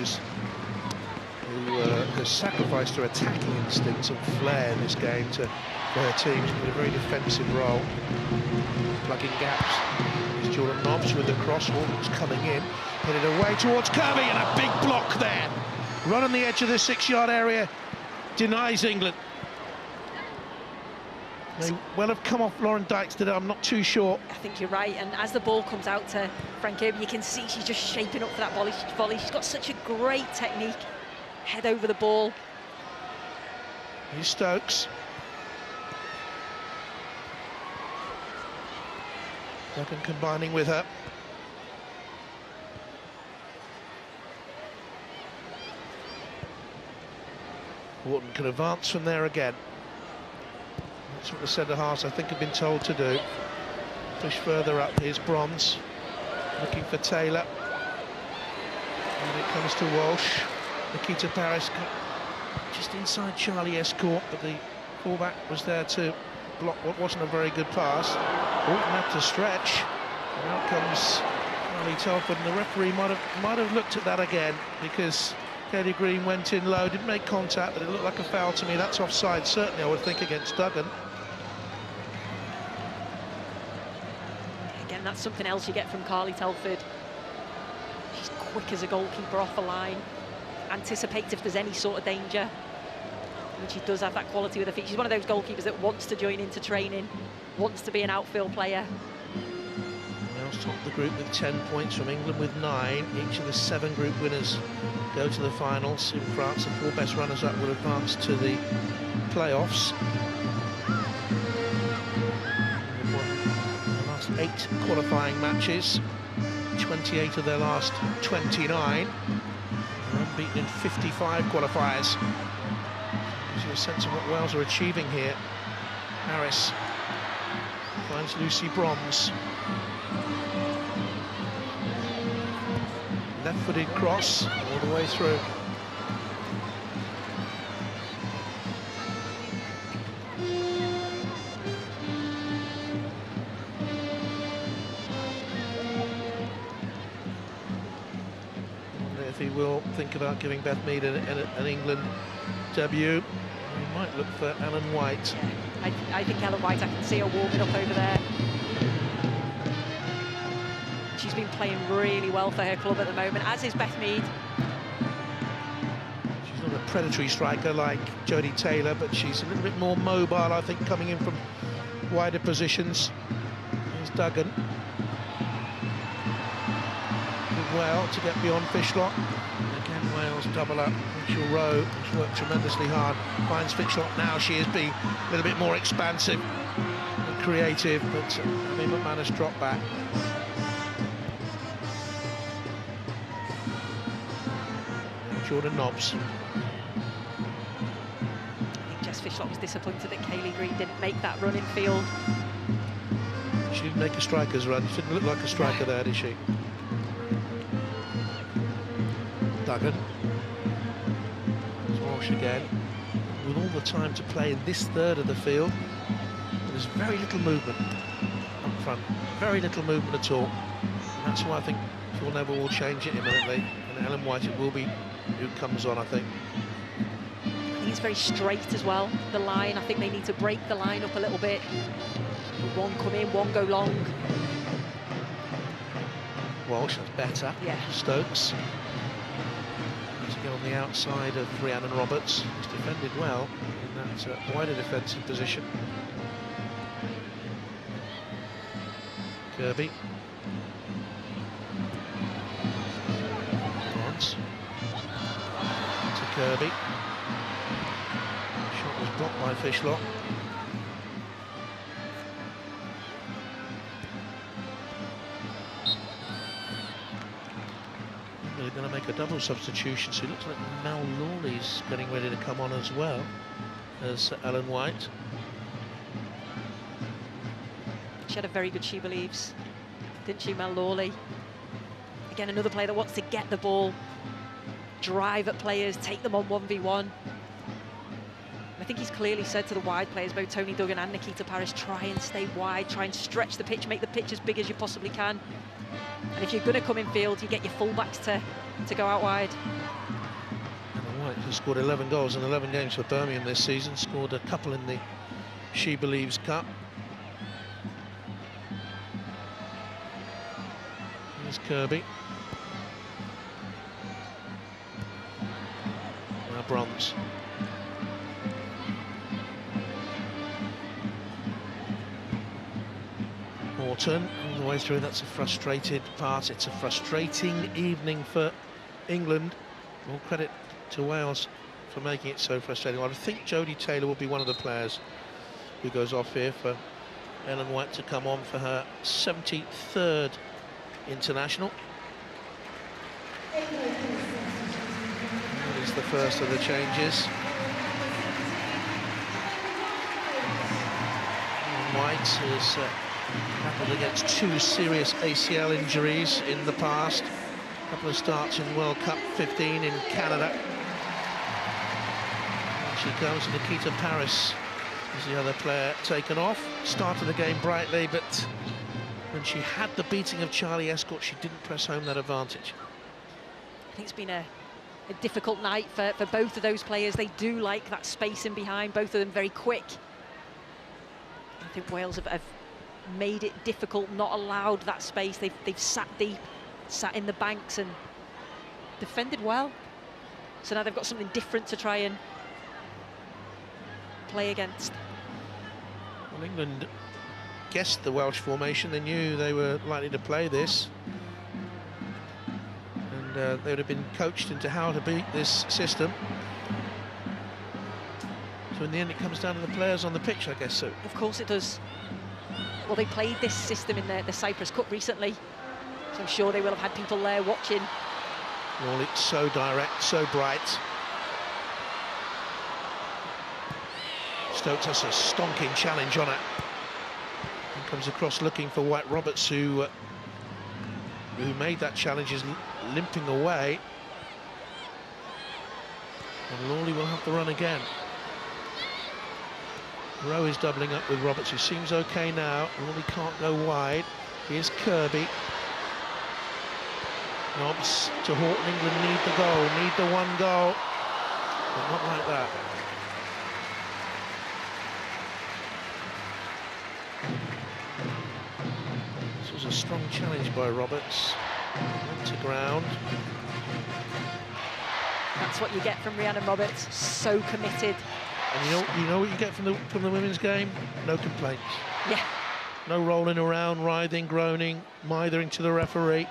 has sacrificed her attacking instincts and flair in this game for her team. She's in a very defensive role, plugging gaps. Here's Jordan Nobbs with the cross. Horton's coming in, headed away towards Kirby, and a big block there. Run on the edge of the 6-yard area, denies England. They well have come off Lauren Dykes today, I'm not too sure. I think you're right, and as the ball comes out to Fran Kirby, you can see she's just shaping up for that volley. She's got such a great technique. Head over the ball. Here's Stokes. Duggan combining with her. Wharton can advance from there again. That's what the centre-halves, I think, have been told to do. Push further up. Here's Bronze, looking for Taylor. And it comes to Walsh. Nikita Parris just inside Charlie Escourt, but the fullback was there to block what wasn't a very good pass. Wharton had to stretch. And out comes Charlie Telford, and the referee might have looked at that again, because Kayleigh Green went in low, didn't make contact, but it looked like a foul to me. That's offside, certainly, I would think, against Duggan. Again, that's something else you get from Carly Telford. She's quick as a goalkeeper off the line, anticipates if there's any sort of danger. And she does have that quality with her feet. She's one of those goalkeepers that wants to join into training, wants to be an outfield player. Wales top the group with 10 points, from England with 9. Each of the 7 group winners go to the finals. In France, the 4 best runners-up will advance to the playoffs. They've won the last 8 qualifying matches, 28 of their last 29. They're unbeaten in 55 qualifiers. Gives you a sense of what Wales are achieving here. Harris finds Lucy Bronze. Left-footed cross all the way through. If he will think about giving Beth Mead an England debut, he might look for Ellen White. I think Ellen White, I can see her warming up over there. She's been playing really well for her club at the moment, as is Beth Mead. She's not a predatory striker like Jodie Taylor, but she's a little bit more mobile, I think, coming in from wider positions. Here's Duggan. Did well to get beyond Fishlock. And again, Wales double up. Rachel Rowe, who's worked tremendously hard, finds Fishlock now. She is being a little bit more expansive and creative, but Abby McManus dropped back. Jordan Nobbs. I think Jess Fishlock was disappointed that Kaylee Green didn't make that run in field. She didn't make a striker's run. She didn't look like a striker there, did she? Duggan. Walsh again. With all the time to play in this third of the field, there's very little movement up front. Very little movement at all. And that's why I think Phil Neville will change it imminently. And Ellen White, it will be who comes on, I think. I think it's very straight as well, the line. I think they need to break the line up a little bit. One come in, one go long. Walsh, that's better. Yeah. Stokes. To get on the outside of Rhiannon Roberts. He's defended well in that wider defensive position. Kirby. Lawrence. To Kirby. Shot was blocked by Fishlock. They're going to make a double substitution, so it looks like Mel Lawley's getting ready to come on as well as Ellen White. She had a very good She Believes, didn't she, Mel Lawley? Again, another player that wants to get the ball, drive at players, take them on 1v1. I think he's clearly said to the wide players, both Toni Duggan and Nikita Parris, try and stay wide, try and stretch the pitch, make the pitch as big as you possibly can. And if you're going to come in field, you get your fullbacks to go out wide. Ellen White has scored 11 goals in 11 games for Birmingham this season, scored a couple in the She Believes Cup. Here's Kirby. Now Bronze. Morton all the way through. That's a frustrated part. It's a frustrating evening for England. All credit to Wales for making it so frustrating. I think Jodie Taylor will be one of the players who goes off here for Ellen White to come on for her 73rd international. That is the first of the changes. White is battled against 2 serious ACL injuries in the past. A couple of starts in World Cup 15 in Canada. And she goes, Nikita Parris is the other player taken off. Started the game brightly, but when she had the beating of Charlie Escort, she didn't press home that advantage. I think it's been a difficult night for both of those players. They do like that space in behind, both of them very quick. I think Wales have made it difficult, not allowed that space. They've sat deep, sat in the banks and defended well. So now they've got something different to try and play against. Well, England guessed the Welsh formation. They knew they were likely to play this. And they would have been coached into how to beat this system. So in the end, it comes down to the players on the pitch, I guess so. Of course it does. Well, they played this system in the Cyprus Cup recently, so I'm sure they will have had people there watching. Well, it's so direct, so bright. Stokes has a stonking challenge on it. And comes across looking for White Roberts, who made that challenge, is limping away. And Lawley will have to run again. Rowe is doubling up with Roberts, who seems okay now. Lawley can't go wide. Here's Kirby. Nobbs to Horton. England need the goal, need the one goal. But not like that. This was a strong challenge by Roberts. To ground. That's what you get from Rhiannon Roberts. So committed. And you know what you get from the women's game? No complaints. Yeah. No rolling around, writhing, groaning, mithering to the referee.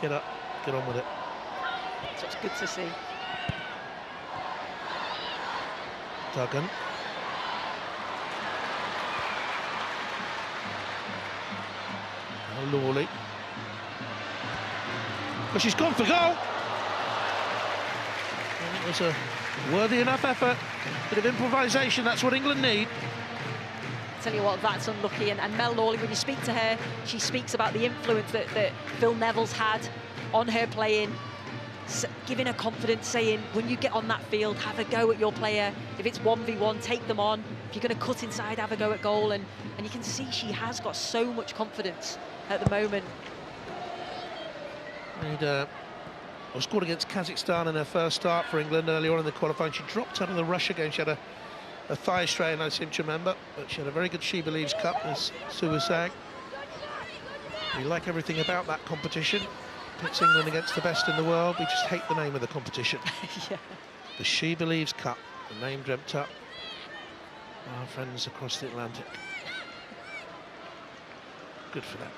Get up, get on with it. So it's good to see. Duggan. Now Lawley. But she's gone for goal. And it was a worthy enough effort. Bit of improvisation, that's what England need. Tell you what, that's unlucky. And Mel Lawley, when you speak to her, she speaks about the influence that Phil Neville's had on her playing, giving her confidence, saying, when you get on that field, have a go at your player. If it's 1v1, take them on. If you're going to cut inside, have a go at goal. And you can see she has got so much confidence at the moment. And scored against Kazakhstan in her first start for England earlier on in the qualifying. She dropped out of the Russia game. She had a thigh strain, I seem to remember, but she had a very good She Believes Cup, as Sue was saying. We like everything about that competition. Pits England against the best in the world. We just hate the name of the competition. Yeah. The She Believes Cup, the name dreamt up by our friends across the Atlantic. Good for them.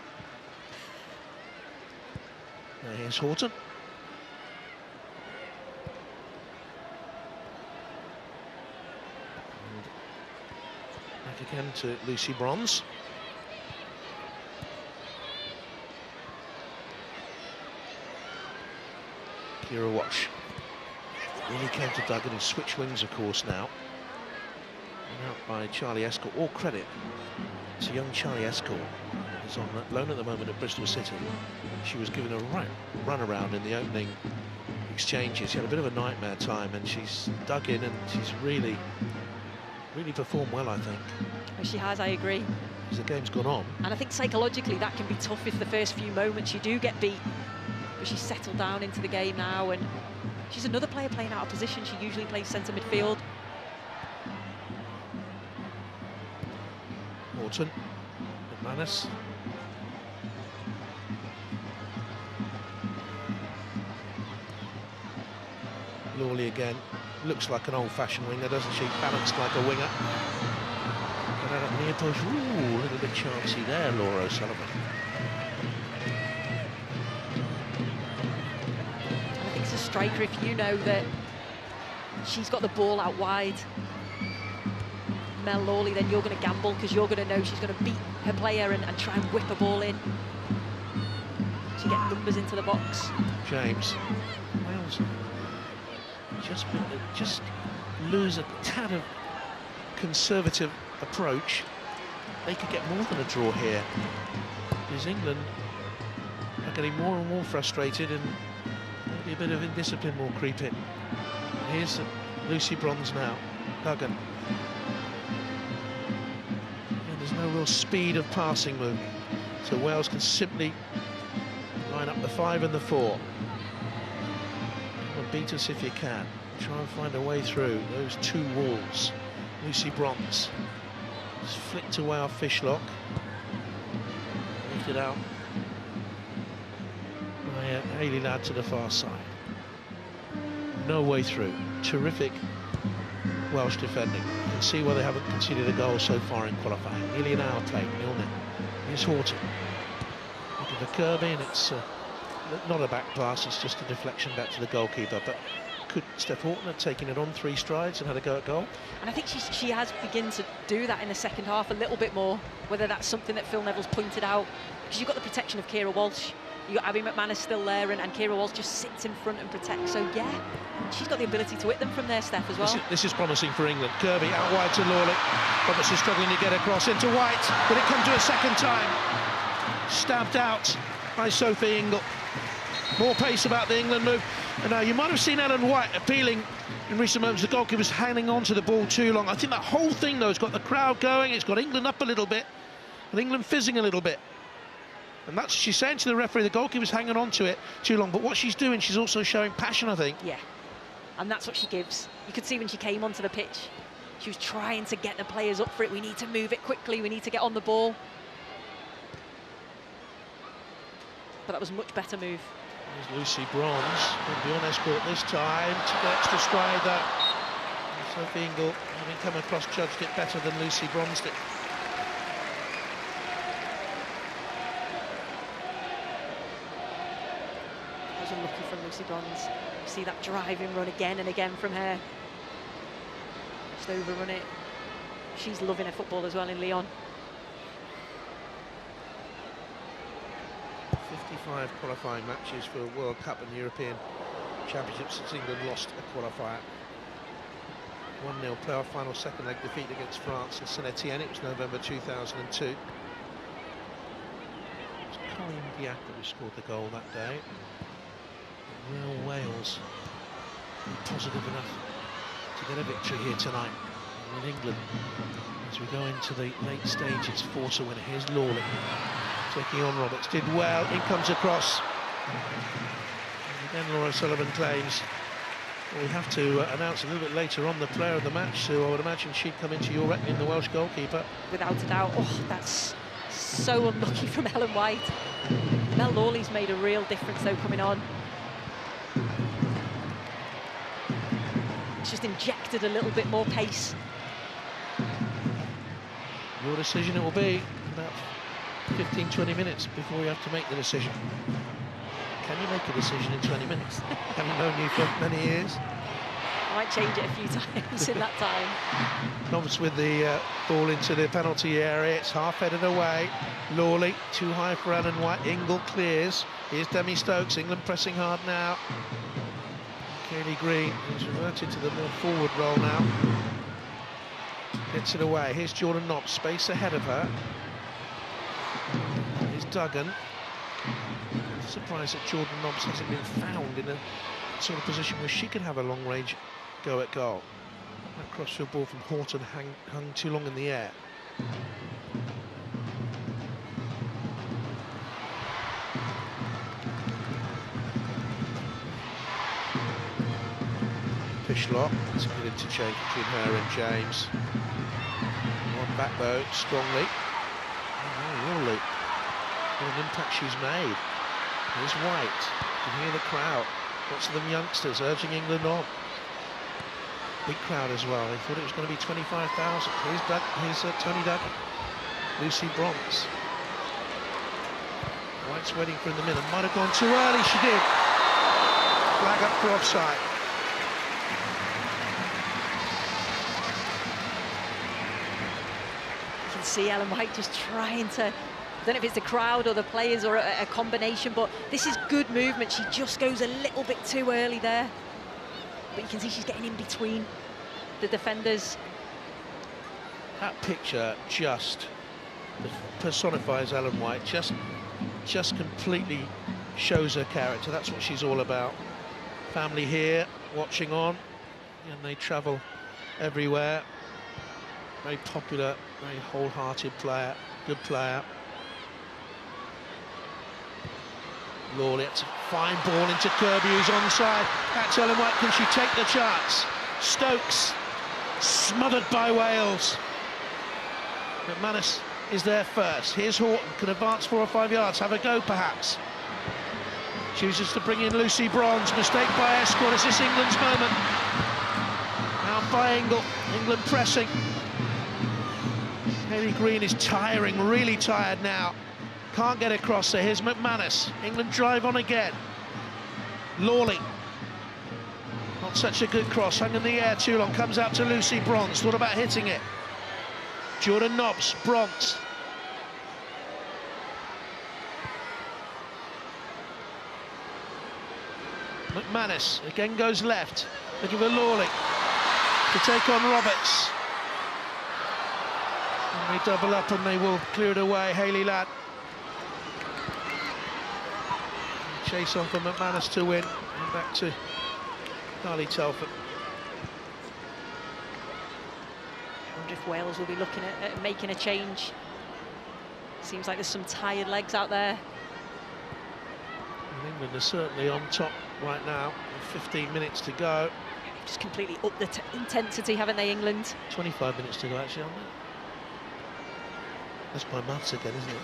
Now here's Horton. And back again to Lucy Bronze. Kira Walsh. Really came to Duggan, who switched wings, of course, now. And out by Charlie Escort. All credit to young Charlie Escort, who's on loan at the moment at Bristol City. She was given a right run around in the opening exchanges. She had a bit of a nightmare time, and she's dug in, and she's really performed well, I think. Well, she has, I agree. As the game's gone on. And I think psychologically that can be tough if the first few moments you do get beat. But she's settled down into the game now, and she's another player playing out of position. She usually plays centre midfield. Horton, McManus. Lawley again. Looks like an old-fashioned winger, doesn't she? Balanced like a winger. Got out at near post. Ooh, a little bit chancy there, Laura O'Sullivan. I think it's a striker if you know that she's got the ball out wide. Mel Lawley, then you're going to gamble because you're going to know she's going to beat her player and try and whip a ball in to get numbers into the box. James. Wales just lose a tad of conservative approach. They could get more than a draw here, because England are getting more and more frustrated, and maybe a bit of indiscipline will creep in. And here's Lucy Bronze now. Duggan. And there's no real speed of passing move, so Wales can simply line up the 5 and the 4. Beat us if you can. Try and find a way through those two walls. Lucy Bronze. Just flicked away our Fishlock. Lifted out by Hayley Ladd to the far side. No way through. Terrific Welsh defending. You can see why they haven't conceded a goal so far in qualifying. Nearly an hour played, 0-0. Here's Horton. Looking for Kirby, and it's not a back pass, it's just a deflection back to the goalkeeper. But could Steph Horton have taken it on 3 strides and had a go at goal? And I think she has begun to do that in the second half a little bit more, whether that's something that Phil Neville's pointed out. Because you've got the protection of Kira Walsh, you've got Abby McManus still there, and Kira Walsh just sits in front and protects. So yeah, she's got the ability to hit them from there, Steph, as well. This is promising for England. Kirby out wide to Lawley. Robertson struggling to get across into White. Will it come to a second time? Stabbed out by Sophie Ingle. More pace about the England move. And now you might have seen Ellen White appealing in recent moments. The goalkeeper was hanging on to the ball too long. I think that whole thing, though, has got the crowd going. It's got England up a little bit, and England fizzing a little bit. And that's, she's saying to the referee, the goalkeeper's hanging on to it too long. But what she's doing, she's also showing passion, I think. Yeah, and that's what she gives. You could see when she came onto the pitch, she was trying to get the players up for it. We need to move it quickly. We need to get on the ball. but that was a much better move. There's Lucy Bronze, going to be on escort this time to the extra stride that Sophie Ingle, having come across, judged it better than Lucy Bronze did. That was unlucky from Lucy Bronze. You see that driving run again and again from her. Just overrun it. She's loving her football as well in Lyon. 55 qualifying matches for World Cup and European Championships since England lost a qualifier. 1-0 playoff final second leg defeat against France in Saint-Etienne. It was November 2002. It was Colleen Diacre who scored the goal that day. Will Wales be positive enough to get a victory here tonight with England as we go into the late stages? Force a winner. Here's Lawley taking on Roberts. Did well. In comes across. And again, Laura Sullivan claims, well, we have to announce a little bit later on the player of the match, so I would imagine she'd come into your reckoning, the Welsh goalkeeper. Without a doubt. Oh, that's so unlucky from Ellen White. Mel Lawley's made a real difference though coming on. It's just injected a little bit more pace. Your decision it will be. About 15-20 minutes before you have to make the decision. Can you make a decision in 20 minutes? Haven't known you for many years. I might change it a few times in that time. Nobbs with the ball into the penalty area. It's half-headed away. Lawley, too high for Ellen White. Ingle clears. Here's Demi Stokes. England pressing hard now. Kaylee Green has reverted to the more forward role now. Gets it away. Here's Jordan Nobbs. Space ahead of her. Here's Duggan. Surprised that Jordan Nobbs hasn't been found in a sort of position where she could have a long-range go at goal. That crossfield ball from Horton hung too long in the air. Fishlock, it's a good interchange between her and James. One back though, strongly. Oh, really? What an impact she's made. Here's White. You can hear the crowd. Lots of them youngsters urging England on. Big crowd as well. They thought it was going to be 25,000. Here's Tony Duggan. Lucy Bronze. White's waiting for in the middle. Might have gone too early. She did. Flag up for offside. You can see Ellen White just trying to, I don't know if it's the crowd or the players or a combination, but this is good movement. She just goes a little bit too early there. But you can see she's getting in between the defenders. That picture just personifies Ellen White, just completely shows her character. That's what she's all about. Family here, watching on, and they travel everywhere. Very popular, very wholehearted player, good player. Lawley, it's a fine ball into Kirby, who's onside. That's Ellen White. Can she take the chance? Stokes smothered by Wales. McManus is there first. Here's Horton, can advance 4 or 5 yards, have a go perhaps. Chooses to bring in Lucy Bronze. Mistake by Escort. Is this England's moment? Out by Ingle. England pressing. Kaylee Green is tiring, really tired now. Can't get across there. Here's McManus. England drive on again. Lawley. Not such a good cross. Hung in the air too long. Comes out to Lucy Bronze. What about hitting it? Jordan Nobbs. Bronze. McManus again goes left. Looking for Lawley to take on Roberts. And they double up and they will clear it away. Hayley Ladd. Chase on for McManus to win. And back to Carly Telford. I wonder if Wales will be looking at making a change. Seems like there's some tired legs out there. And England are certainly on top right now. 15 minutes to go. Just completely up the intensity, haven't they, England? 25 minutes to go, actually, haven't they? That's my maths again, isn't it?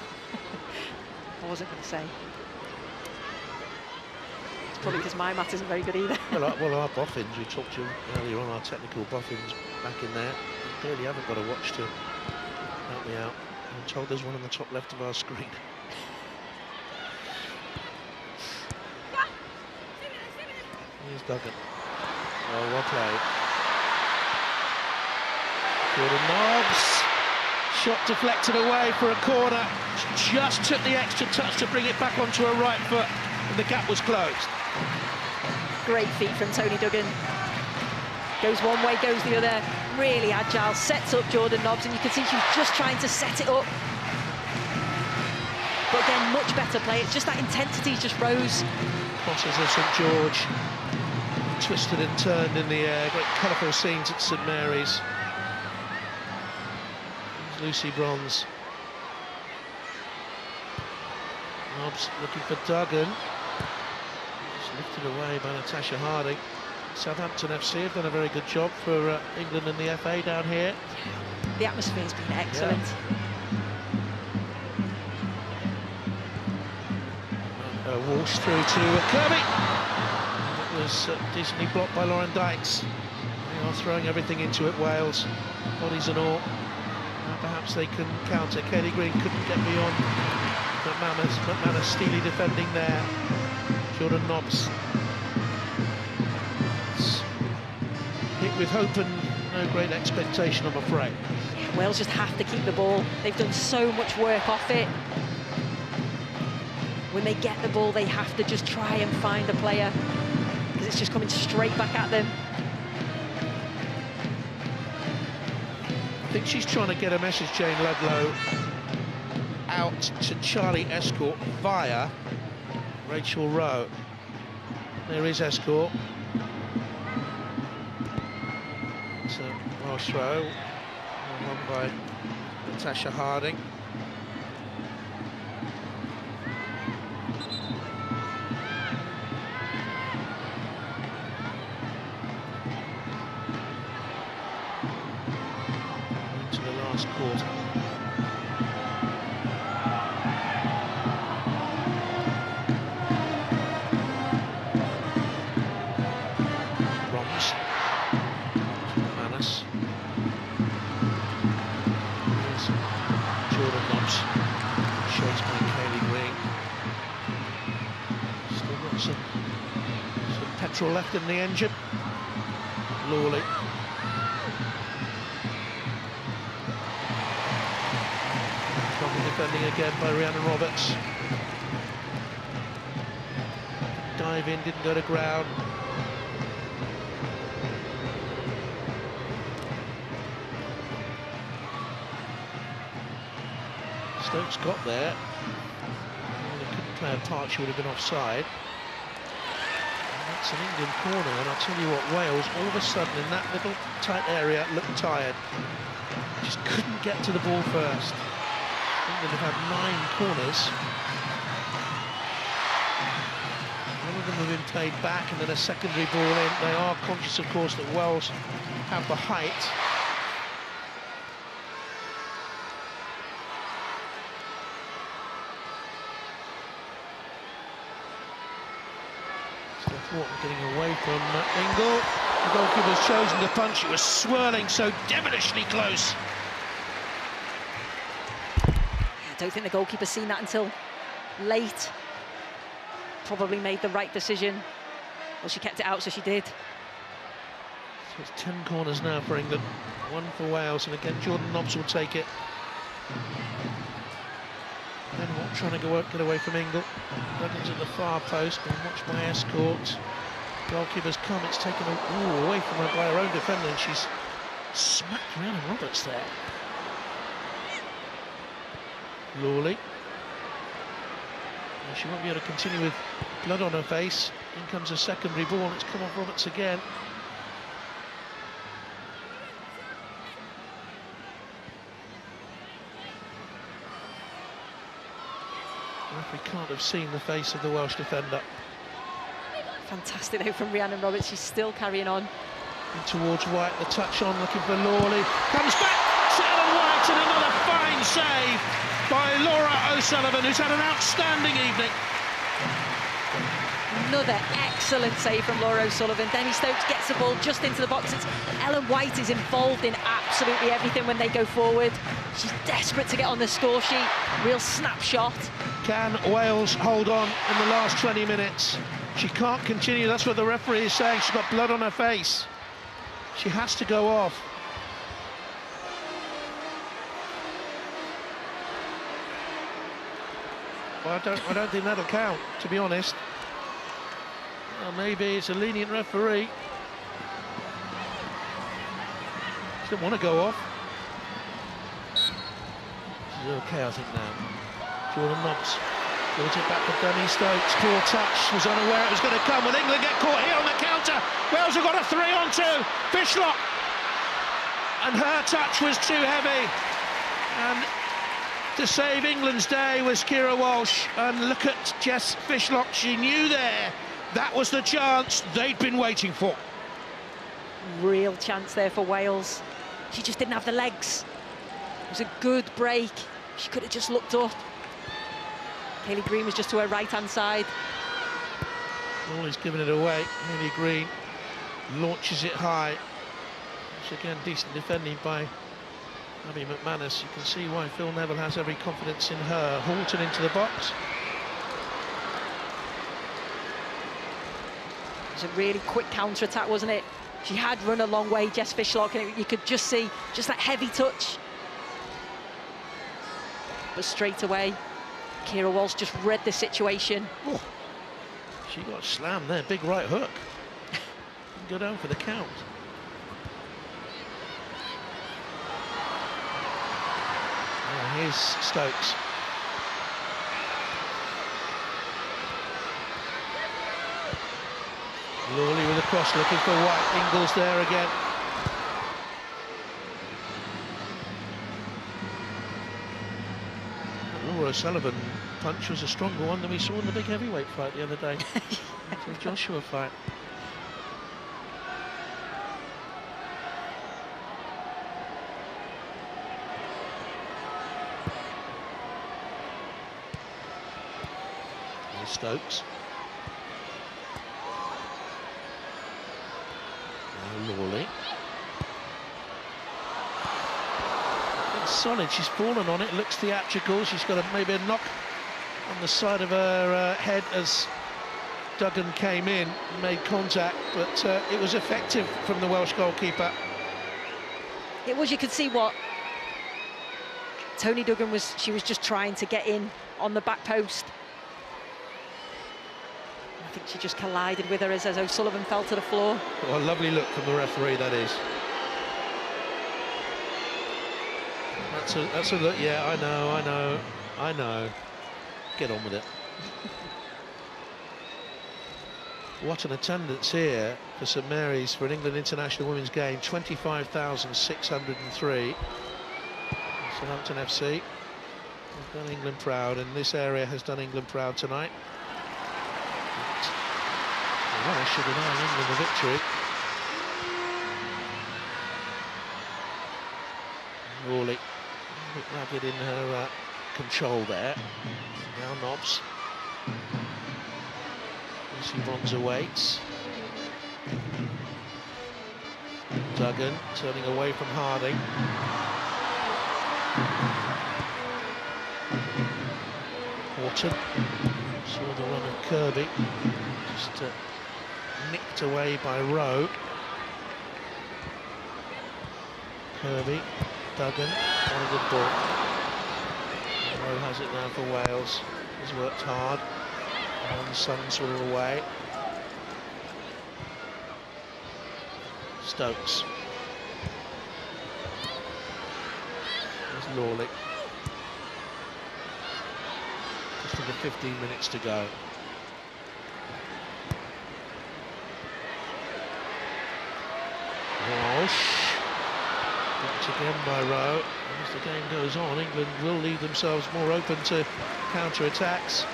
I wasn't going to say. probably because my math isn't very good either. Well, our boffins, we talked to earlier on, our technical boffins back in there, clearly haven't got a watch to help me out. I'm told there's one on the top left of our screen. Here's Duggan. Oh, well played. Jordan Nobbs. Shot deflected away for a corner. Just took the extra touch to bring it back onto her right foot, and the gap was closed. Great feet from Toni Duggan. Goes one way, goes the other. Really agile, sets up Jordan Nobbs, and you can see she was just trying to set it up. But again, much better play. It's just that intensity just rose. Crosses of St George. Twisted and turned in the air. Great colourful scenes at St Mary's. Lucy Bronze. Nobbs looking for Duggan. It's lifted away by Natasha Harding. Southampton FC have done a very good job for England and the FA down here. The atmosphere's been excellent. Walsh through to Kirby. It was decently blocked by Lauren Dykes. They are throwing everything into it, Wales, bodies and all. Perhaps they can counter. Kaylee Green couldn't get beyond McManus steely defending there. Jordan Nobbs. It's hit with hope and no great expectation, I'm afraid. Wales just have to keep the ball. They've done so much work off it. When they get the ball, they have to just try and find a player, because it's just coming straight back at them. I think she's trying to get a message, Jane Ludlow, out to Charlie Escourt via Rachel Rowe. There is Escourt. It's a Welsh throw, won by Natasha Harding. Quarter. Bronze. Manus. Here's Jordan Nobbs. Shows by Kaylee Green. Still got some petrol left in the engine. Lawley. Defending again by Rhiannon Roberts. Dive in, didn't go to ground. Stokes got there. They couldn't play a part, she would have been offside. And that's an England corner, and I'll tell you what, Wales all of a sudden in that little tight area looked tired. Just couldn't get to the ball first. England have had 9 corners. One of them have been played back and then a secondary ball in. They are conscious, of course, that Wales have the height. Steph Wharton getting away from Ingle. The goalkeeper's chosen to punch. It was swirling so devilishly close. I don't think the goalkeeper's seen that until late. Probably made the right decision. Well, she kept it out, so she did. So it's 10 corners now for England, 1 for Wales, and again Jordan Nobbs will take it. Then what, trying to get away from Ingle. Duggan's at the far post, being watched by Escourt. Goalkeeper's come, it's taken away from her by her own defender, and she's smacked Rhiannon Roberts there. Lawley. And she won't be able to continue with blood on her face. In comes a secondary ball, and it's come off Roberts again. The referee can't have seen the face of the Welsh defender. Fantastic though from Rhiannon Roberts, she's still carrying on. And towards White, the touch on, looking for Lawley. Comes back to Ellen White, and another fine save by Laura O'Sullivan, who's had an outstanding evening. Another excellent save from Laura O'Sullivan. Demi Stokes gets the ball just into the box. Ellen White is involved in absolutely everything when they go forward. She's desperate to get on the score sheet. Real snapshot. Can Wales hold on in the last 20 minutes? She can't continue. That's what the referee is saying. She's got blood on her face. She has to go off. Well, I don't think that'll count, to be honest. Well, maybe it's a lenient referee. She doesn't want to go off. She's okay, I think, now. Jordan Nobbs builds it back to Demi Stokes. Poor touch, was unaware it was going to come. Will England get caught here on the counter? Wales have got a 3-on-2. Fishlock. And her touch was too heavy. And to save England's day was Keira Walsh. And look at Jess Fishlock. She knew there that was the chance they'd been waiting for. Real chance there for Wales. She just didn't have the legs. It was a good break. She could have just looked up. Hayley Green was just to her right-hand side. Always giving it away. Hayley Green launches it high. It's again decent defending by Abby McManus. You can see why Phil Neville has every confidence in her. Halton into the box. It was a really quick counter-attack, wasn't it? She had run a long way, Jess Fishlock, and you could just see just that heavy touch. But straight away, Keira Walsh just read the situation. Oh, she got slammed there, big right hook. Didn't go down for the count. Oh, here's Stokes. Lawley with a cross looking for White. Ingles there again. Laura O'Sullivan punch was a stronger one than we saw in the big heavyweight fight the other day. The Joshua fight. Here's Stokes. Now Lawley. Solid, she's fallen on it, looks theatrical. She's got maybe a knock on the side of her head as Duggan came in and made contact, but it was effective from the Welsh goalkeeper. It was, you could see what Toni Duggan was, she was just trying to get in on the back post. I think she just collided with her as O'Sullivan fell to the floor. Oh, a lovely look from the referee, that is. That's a look, yeah, I know. Get on with it. What an attendance here for St Mary's for an England International Women's game, 25,603. Southampton FC have done England proud, and this area has done England proud tonight. Well, I should have known England the victory. Rawley. A bit ragged in her control there. Now Nobbs. Lucy Bonza waits. Duggan turning away from Harding. Horton saw the run of Kirby. Just nicked away by Rowe. Kirby. Duggan on a good ball. Rowe has it now for Wales. He's worked hard. And the sun's sort of away. Stokes. There's Lawley. Just under 15 minutes to go. Walsh. Again by Rowe. As the game goes on, England will leave themselves more open to counter-attacks.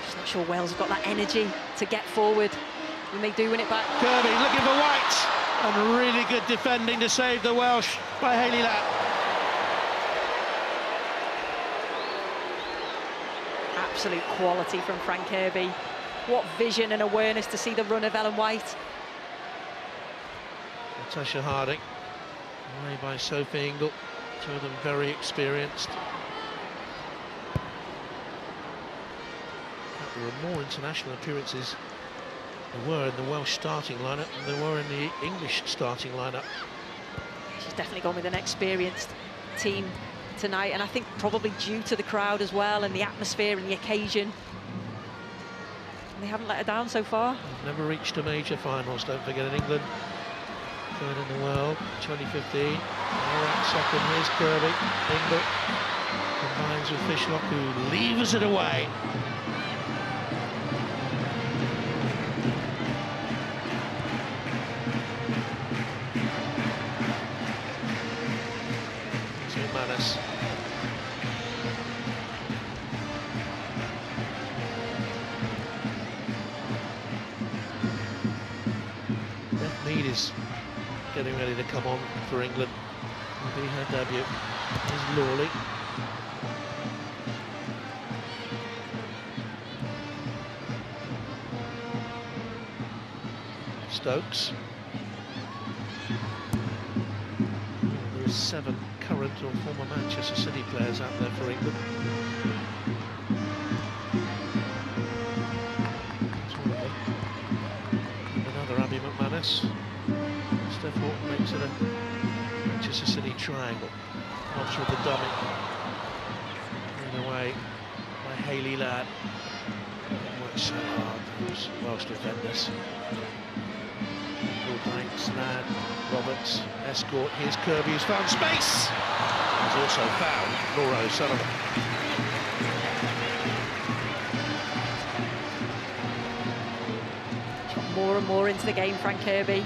Just not sure Wales have got that energy to get forward when they do win it back. Kirby looking for White, and really good defending to save the Welsh by Hayley Lapp. absolute quality from Fran Kirby. What vision and awareness to see the run of Ellen White. Natasha Harding, away by Sophie Ingle, two of them very experienced. There were more international appearances there were in the Welsh starting lineup than there were in the English starting lineup. She's definitely gone with an experienced team tonight, and I think probably due to the crowd as well and the atmosphere and the occasion. And they haven't let her down so far. They've never reached a major finals, don't forget, in England. Third in the world, 2015. Right, second, here's Kirby. Ingle combines with Fishlock, who leaves it away. Manus. Beth Mead is getting ready to come on for England. It'll be her debut. Here's Lawley. Stokes. There's 7 current or former Manchester City players out there for England. That's one of them. And another Abby McManus. Steph Horton makes it a Manchester City triangle. Knobs with the dummy. Thrown away by Hayley Ladd. Works so hard, those Welsh defenders. Banks, Ladd, Roberts, Escort. Here's Kirby, who's found space. He's also found Laura O'Sullivan. More and more into the game, Fran Kirby.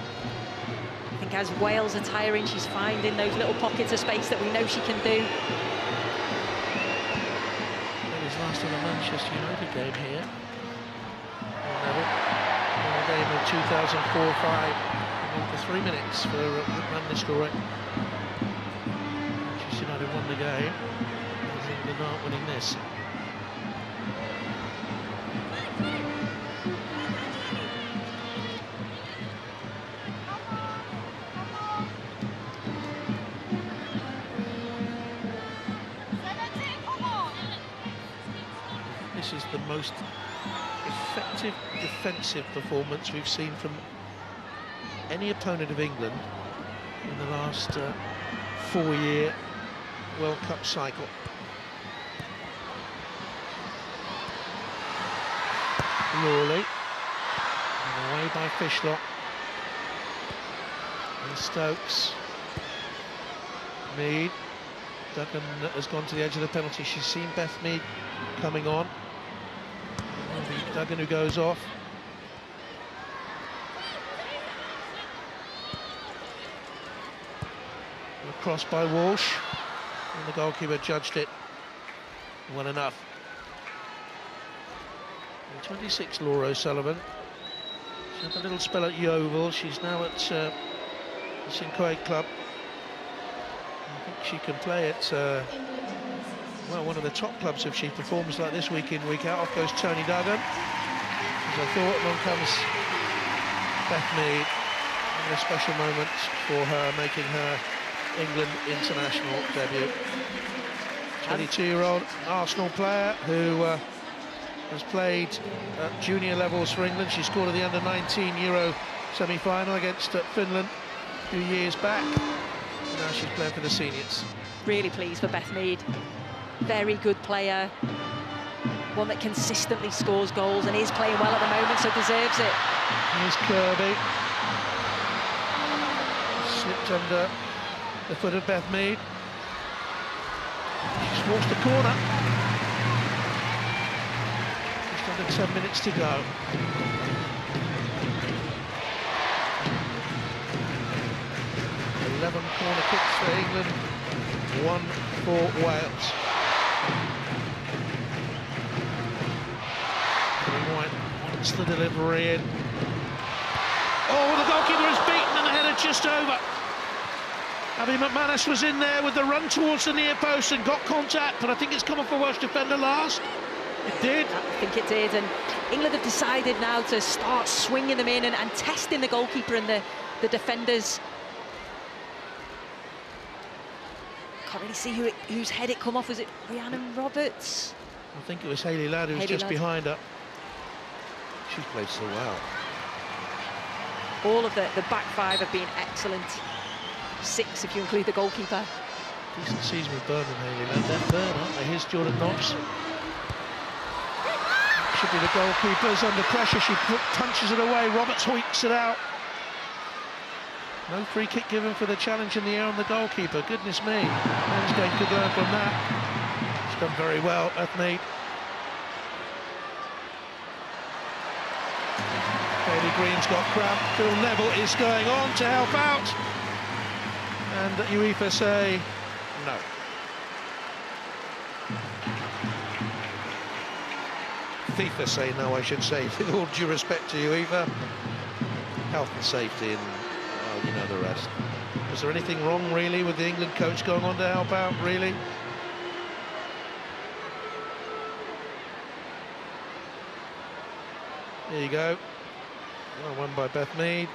I think as Wales are tiring, she's finding those little pockets of space that we know she can do. That is last ever Manchester United game here. Game of 2004-05. For 3 minutes for Van Nistelrooy. Manchester United won the game. England aren't winning this. This is the most effective defensive performance we've seen from any opponent of England in the last 4-year World Cup cycle. Lawley, and away by Fishlock. And Stokes. Mead. Duggan has gone to the edge of the penalty. She's seen Beth Mead coming on. Duggan who goes off. Cross by Walsh, and the goalkeeper judged it well enough. 26, Laura O'Sullivan. She had a little spell at Yeovil. She's now at the St Quaid club. I think she can play at well, one of the top clubs if she performs like this week in, week out. Off goes Toni Duggan. As I thought, along comes Beth Mead. And a special moment for her, making her England international debut. 22-year-old Arsenal player who has played at junior levels for England. She scored at the under-19 Euro semi-final against Finland a few years back. And now she's playing for the seniors. Really pleased for Beth Mead. Very good player. One that consistently scores goals and is playing well at the moment, so deserves it. Here's Kirby. Slipped under the foot of Beth Mead. She's forced the corner. Just under 10 minutes to go. Corner kicks for England, 1 for Wales. White wants the delivery in. Oh, the goalkeeper is beaten and the header just over. Abby McManus was in there with the run towards the near post and got contact, but I think it's come off the Welsh defender last. It did. I think it did, and England have decided now to start swinging them in and testing the goalkeeper and the defenders. Can't really see whose head it come off. Was it Rhiannon Roberts? I think it was Hayley Ladd who was just behind her. She's played so well. All of the back five have been excellent. 6 if you include the goalkeeper. Decent season with Burnham, Hayley Ladd. They're third, aren't they? Here's Jordan Nobbs. Should be the goalkeeper's under pressure. She punches it away. Roberts hoiks it out. No free kick given for the challenge in the air on the goalkeeper. Goodness me. Men's game could learn from that. She's done very well, Beth Mead. Hayley Green's got cramp. Phil Neville is going on to help out. And UEFA say no. FIFA say no, I should say, with all due respect to UEFA. Health and safety and, well, you know the rest. Was there anything wrong, really, with the England coach going on to help out, really? There you go. Well, won by Beth Mead.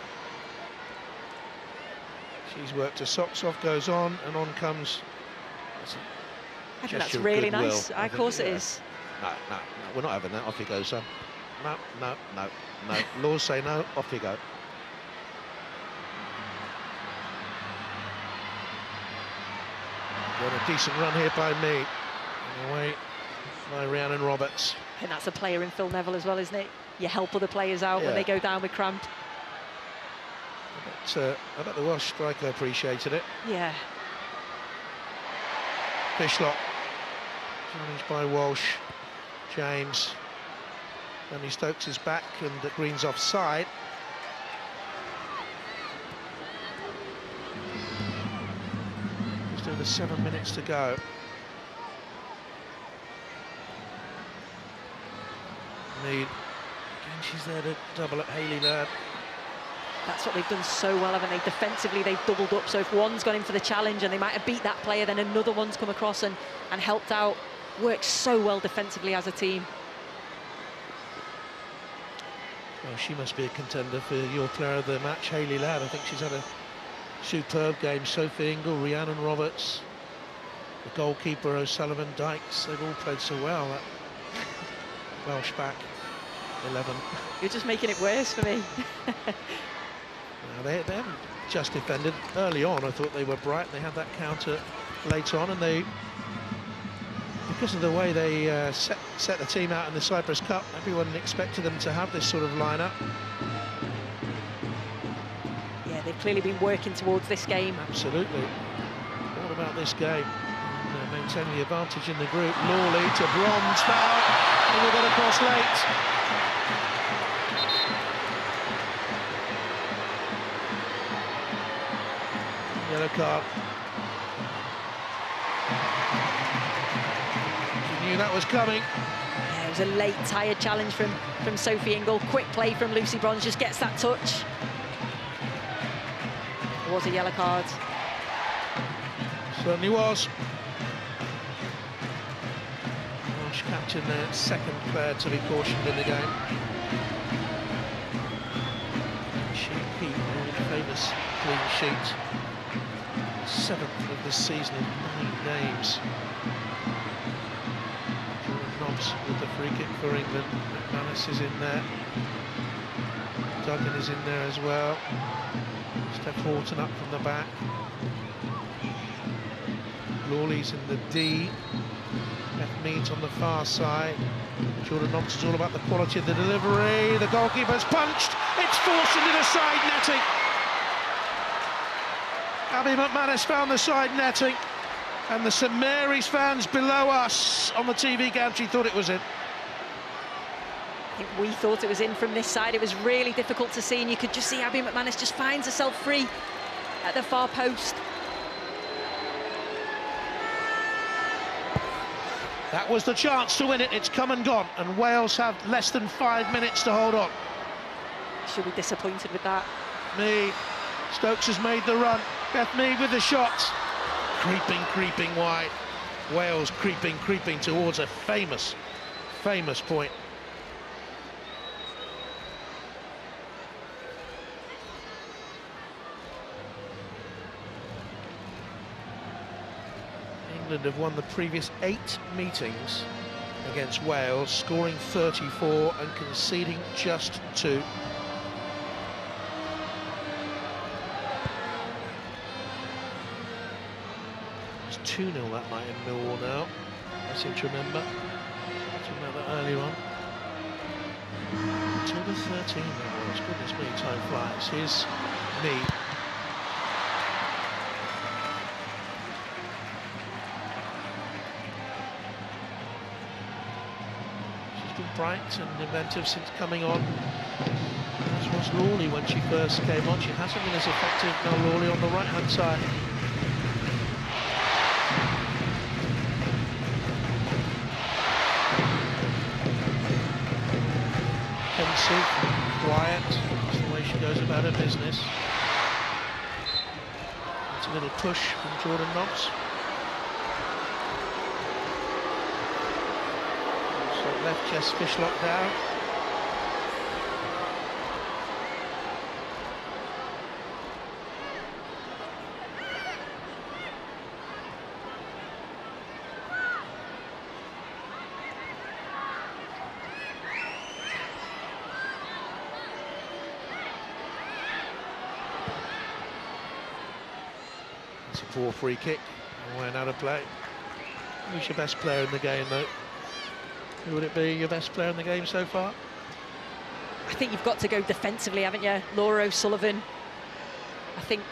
She's worked her socks off, goes on, and on comes... I think that's really nice. Of course it is. No, we're not having that. Off you go, son. No. Laws say no, off you go. Got a decent run here by Mead. Away by Rhiannon Roberts. And that's a player in Phil Neville as well, isn't it? You help other players out when they go down with cramp. I bet the Welsh striker appreciated it. Yeah. Fishlock. Challenged by Walsh. James. Danny Stokes is back and Green's offside. Just over 7 minutes to go. Mead. Again, she's there to double at Hayley Ladd. That's what they've done so well, haven't they? Defensively, they've doubled up. So if one's gone in for the challenge and they might have beat that player, then another one's come across and helped out. Works so well defensively as a team. Well, she must be a contender for your player of the match, Hayley Ladd. I think she's had a superb game. Sophie Ingle, Rhiannon Roberts, the goalkeeper O'Sullivan, Dykes, they've all played so well. That Welsh back 11. You're just making it worse for me. They haven't just defended. Early on, I thought they were bright. They had that counter late on, and they, because of the way they set the team out in the Cyprus Cup, everyone expected them to have this sort of lineup. Yeah, they've clearly been working towards this game. Absolutely. All about this game. And, maintaining the advantage in the group. Lawley to Bronze, foul, and we've got a cross late. Yellow card. She knew that was coming. Yeah, it was a late, tired challenge from Sophie Ingle. Quick play from Lucy Bronze, just gets that touch. It was a yellow card. Certainly was. Welsh captain there, second player to be cautioned in the game. She Pete, the famous clean sheet. 7th of this season in 9 games. Jordan Nobbs with the free kick for England. McManus is in there. Duggan is in there as well. Steph Horton up from the back. Lawley's in the D. Beth Mead's on the far side. Jordan Nobbs is all about the quality of the delivery. The goalkeeper's punched. It's forced into the side netting. Abby McManus found the side netting, and the St Mary's fans below us on the TV gantry thought it was in. I think we thought it was in from this side. It was really difficult to see, and you could just see Abby McManus just finds herself free at the far post. That was the chance to win it. It's come and gone, and Wales have less than 5 minutes to hold on. She'll be disappointed with that. Mead. Stokes has made the run. Beth Mead with the shots. Creeping wide. Wales creeping towards a famous famous point. England have won the previous 8 meetings against Wales, scoring 34 and conceding just 2. It's 2-0 that night in Millwall now, I seem to remember. Talking about that earlier on. October 13 now, goodness me, time flies. Here's Mead. Bright and inventive since coming on, as was Lawley when she first came on. She hasn't been as effective now, Lawley, on the right-hand side. Pensive, quiet, that's the way she goes about her business. It's a little push from Jordan Nobbs. Left chest fishlock down. It's a poor free kick. Went out of play. Who's your best player in the game, though? Who would it be, your best player in the game so far? I think you've got to go defensively, haven't you? Laura O'Sullivan. I think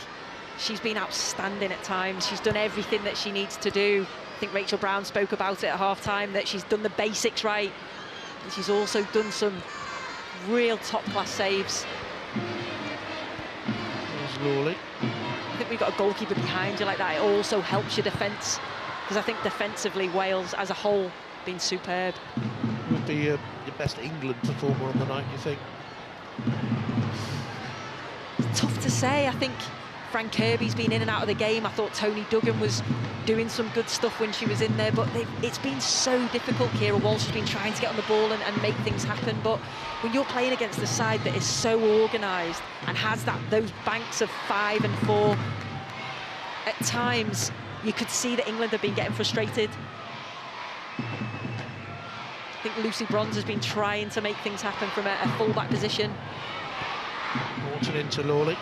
she's been outstanding at times. She's done everything that she needs to do. I think Rachel Brown spoke about it at half-time, that she's done the basics right. And she's also done some real top-class saves. There's Lawley. I think we've got a goalkeeper behind you like that. It also helps your defence, because I think defensively Wales as a whole been superb. Who would be your best England performer on the night, you think? It's tough to say. I think Fran Kirby's been in and out of the game. I thought Tony Duggan was doing some good stuff when she was in there, but it's been so difficult. Keira Walsh has been trying to get on the ball and make things happen, but when you're playing against a side that is so organised and has those banks of 5 and 4, at times you could see that England have been getting frustrated. I think Lucy Bronze has been trying to make things happen from a full-back position. Morton into Lawley.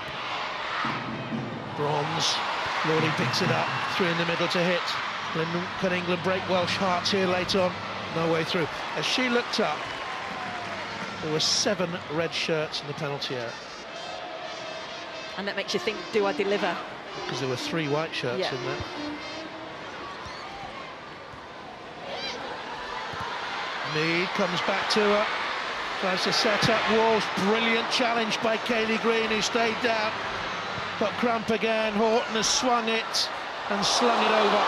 Bronze. Lawley picks it up, 3 in the middle to hit. Can England break Welsh hearts here late on? No way through. As she looked up, there were 7 red shirts in the penalty area. And that makes you think, do I deliver? Because there were 3 white shirts in there. Mead comes back to her, tries to set up Walsh. Brilliant challenge by Kayleigh Green, who stayed down. Got cramp again. Horton has swung it and slung it over.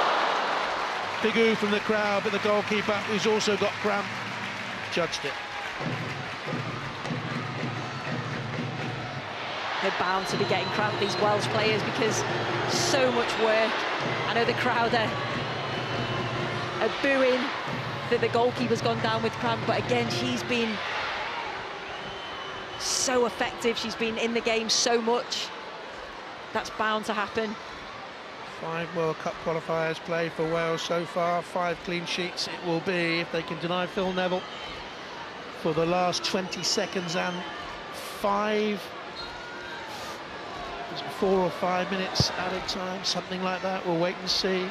Big ooh from the crowd, but the goalkeeper, who's also got cramp, judged it. They're bound to be getting cramp, these Welsh players, because so much work. I know the crowd are booing that the goalkeeper's gone down with cramp, but again, she's been so effective. She's been in the game so much. That's bound to happen. 5 World Cup qualifiers played for Wales so far. 5 clean sheets it will be if they can deny Phil Neville for the last 20 seconds and 4 or 5 minutes added time, something like that. We'll wait and see.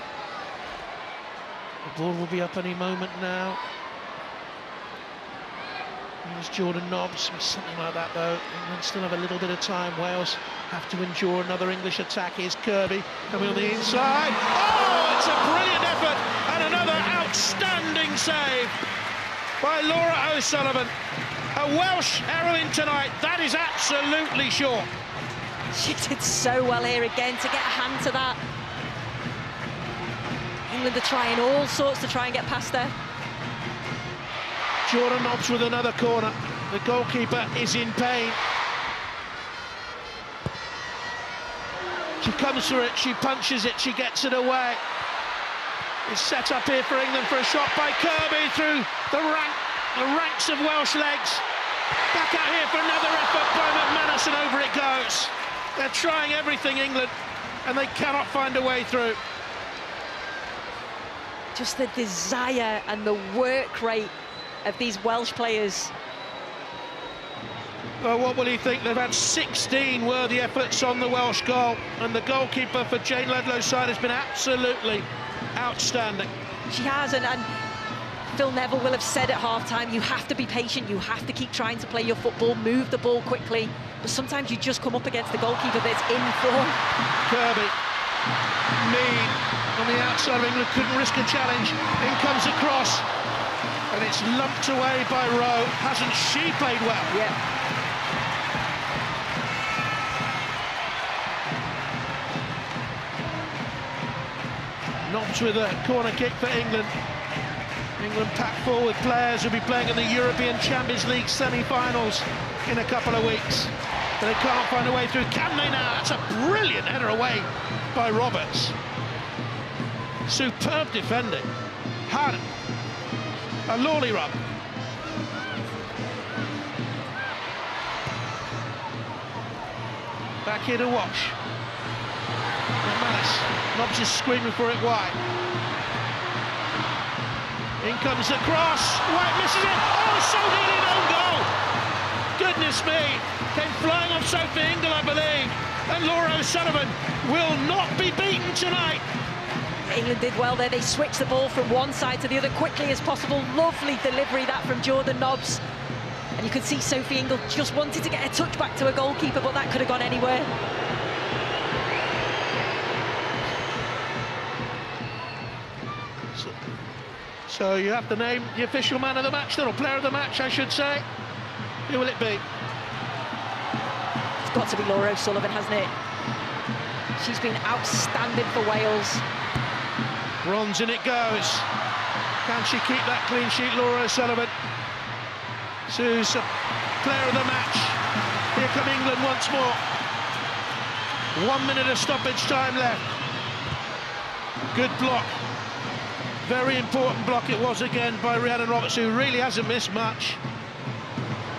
The ball will be up any moment now. Here's Jordan Nobbs, something like that though. England still have a little bit of time. Wales have to endure another English attack. Here's Kirby coming on the inside. Oh, it's a brilliant effort and another outstanding save by Laura O'Sullivan. A Welsh heroine tonight, that is absolutely sure. She did so well here again to get a hand to that. England are trying all sorts to try and get past her. Jordan Nobbs with another corner. The goalkeeper is in pain. She comes for it, she punches it, she gets it away. It's set up here for England for a shot by Kirby through the rank The ranks of Welsh legs. Back out here for another effort by McManus, and over it goes. They're trying everything, England, and they cannot find a way through. Just the desire and the work rate of these Welsh players. Well, what will he think? They've had 16 worthy efforts on the Welsh goal, and the goalkeeper for Jane Ledlow's side has been absolutely outstanding. She has, and Phil Neville will have said at half-time, you have to be patient, you have to keep trying to play your football, move the ball quickly, but sometimes you just come up against the goalkeeper that's in form. Kirby, Mead on the outside of England, couldn't risk a challenge. In comes the cross, and it's lumped away by Rowe. Hasn't she played well? Yeah. Knobs with a corner kick for England. England packed full with players who'll be playing in the European Champions League semi-finals in a couple of weeks. But they can't find a way through. Can they now? That's a brilliant header away by Roberts. Superb defending. Hard. A lolly rub. Back here to Wash. McManus. Nobbs is screaming for it wide. In comes the cross. White misses it. Oh, so nearly an own goal. Goodness me. Came flying off Sophie Ingle, I believe. And Laura O'Sullivan will not be beaten tonight. England did well there. They switched the ball from one side to the other quickly as possible. Lovely delivery that from Jordan Nobbs. And you could see Sophie Ingle just wanted to get a touch back to a goalkeeper, but that could have gone anywhere. So you have to name the official man of the match, then, or player of the match, I should say. Who will it be? It's got to be Laura O'Sullivan, hasn't it? She's been outstanding for Wales. Bronze in it goes. Can she keep that clean sheet, Laura O'Sullivan? Sue's player of the match. Here come England once more. 1 minute of stoppage time left. Good block. Very important block it was again by Rhiannon Roberts, who really hasn't missed much.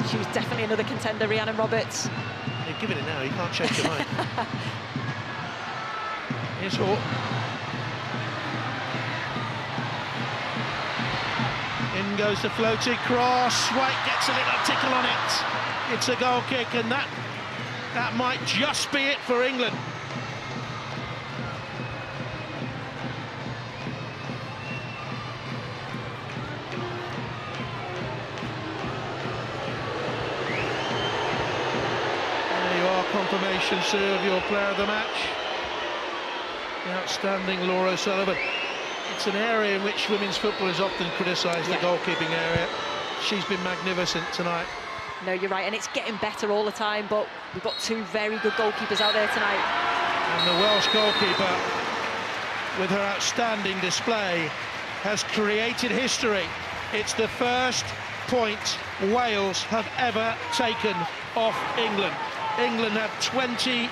She was definitely another contender, Rhiannon Roberts. You're giving it now, you can't change your mind. Here's Hawke. In goes the floating cross. White gets a little tickle on it. It's a goal kick, and that might just be it for England. Confirmation, Sue, of your player of the match. The outstanding Laura O'Sullivan. It's an area in which women's football is often criticised, the goalkeeping area. She's been magnificent tonight. No, you're right, and it's getting better all the time, but we've got two very good goalkeepers out there tonight. And the Welsh goalkeeper, with her outstanding display, has created history. It's the first point Wales have ever taken off England. England had 20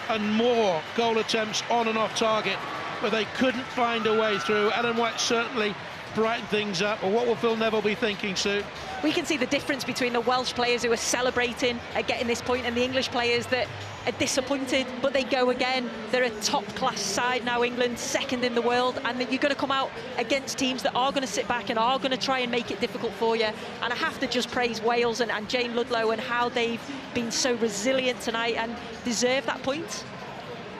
and more goal attempts on and off target, but they couldn't find a way through. Ellen White certainly brightened things up. But what will Phil Neville be thinking, Sue? We can see the difference between the Welsh players who are celebrating at getting this point and the English players that are disappointed, but they go again. They're a top-class side now, England, second in the world, and you're going to come out against teams that are going to sit back and are going to try and make it difficult for you. And I have to just praise Wales and Jane Ludlow and how they've been so resilient tonight and deserve that point.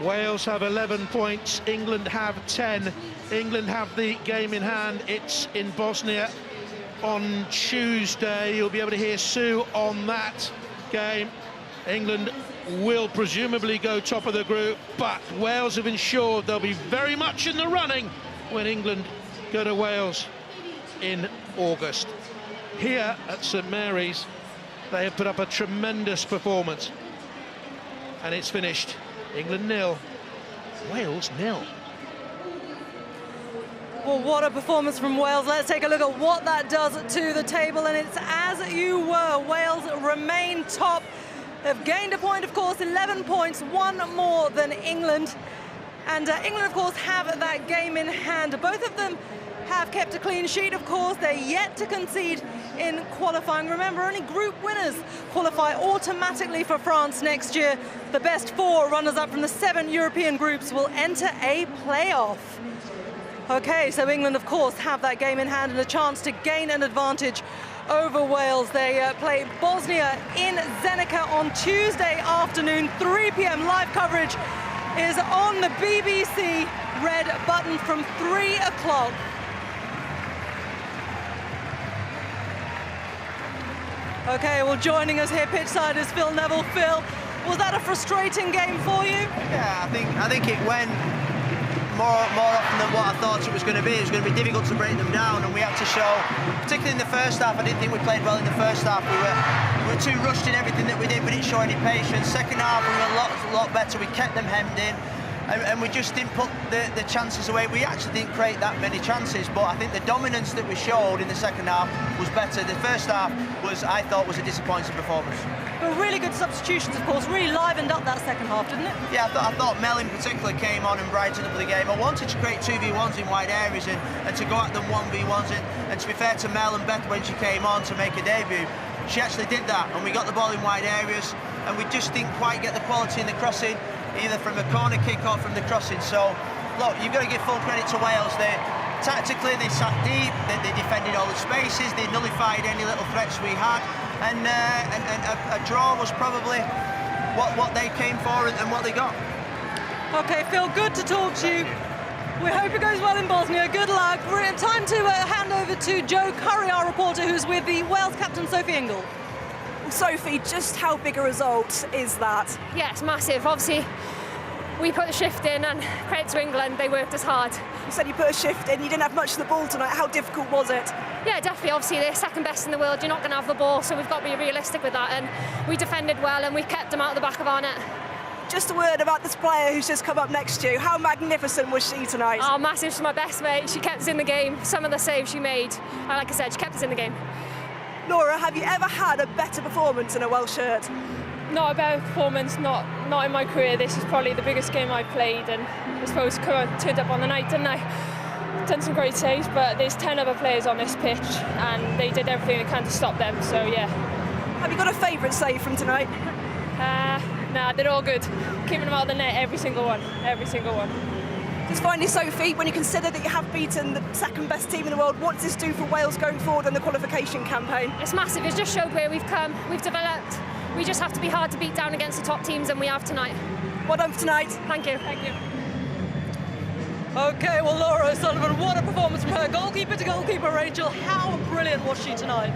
Wales have 11 points, England have 10. England have the game in hand. It's in Bosnia on Tuesday. You'll be able to hear Sue on that game. England will presumably go top of the group, but Wales have ensured they'll be very much in the running when England go to Wales in August. Here at St Mary's, they have put up a tremendous performance, and it's finished. England 0, Wales 0. Well, what a performance from Wales. Let's take a look at what that does to the table, and it's as you were. Wales remain top. They've gained a point, of course, 11 points, one more than England. And England, of course, have that game in hand. Both of them have kept a clean sheet, of course. They're yet to concede in qualifying. Remember, only group winners qualify automatically for France next year. The best 4 runners-up from the 7 European groups will enter a playoff. Okay, so England, of course, have that game in hand and a chance to gain an advantage over Wales. They play Bosnia in Zenica on Tuesday afternoon, 3 p.m. Live coverage is on the BBC red button from 3 o'clock. Okay, well, joining us here pitchside is Phil Neville. Phil, was that a frustrating game for you? Yeah, I think it went more often than what I thought it was going to be. It was going to be difficult to break them down, and we had to show, particularly in the first half, I didn't think we played well in the first half. We were too rushed in everything that we did. We didn't show any patience. Second half, we were a lot better. We kept them hemmed in, and we just didn't put the chances away. We actually didn't create that many chances, but I think the dominance that we showed in the second half was better. The first half I thought was a disappointing performance. But really good substitutions, of course, really livened up that second half, didn't it? Yeah, I thought Mel in particular came on and brightened up the game. I wanted to create 2v1s in wide areas and to go at them 1v1s, and to be fair to Mel and Beth, when she came on to make a debut, she actually did that, and we got the ball in wide areas, and we just didn't quite get the quality in the crossing, either from a corner kick or from the crossing. So, look, you've got to give full credit to Wales. Tactically, they sat deep, they defended all the spaces, they nullified any little threats we had, and a draw was probably what they came for and what they got. Okay, Phil, good to talk to you. We hope it goes well in Bosnia. Good luck. We're in time to hand over to Jo Curry, our reporter, who's with the Wales captain, Sophie Ingle. Sophie, just how big a result is that? Yeah, it's massive. Obviously, we put the shift in, and credit to England, they worked as hard. You said you put a shift in, you didn't have much of the ball tonight. How difficult was it? Yeah, definitely. Obviously, they're second best in the world. You're not going to have the ball, so we've got to be realistic with that. And we defended well, and we kept them out of the back of our net. Just a word about this player who's just come up next to you. How magnificent was she tonight? Oh, massive. She's my best mate. She kept us in the game. Some of the saves she made, and like I said, she kept us in the game. Laura, have you ever had a better performance in a Welsh shirt? Not a better performance, not in my career. This is probably the biggest game I've played, and I suppose turned up on the night, didn't I? Done some great saves, but there's 10 other players on this pitch, and they did everything they can to stop them, so yeah. Have you got a favourite save from tonight? Nah, they're all good. Keeping them out of the net, every single one. Just finally, Sophie, when you consider that you have beaten the second best team in the world, what does this do for Wales going forward in the qualification campaign? It's massive. It's just showed where we've come. We've developed. We just have to be hard to beat down against the top teams, and we have tonight. Well done for tonight. Thank you. Thank you. Okay, well, Laura O'Sullivan, what a performance from her. Goalkeeper to goalkeeper, Rachel. How brilliant was she tonight?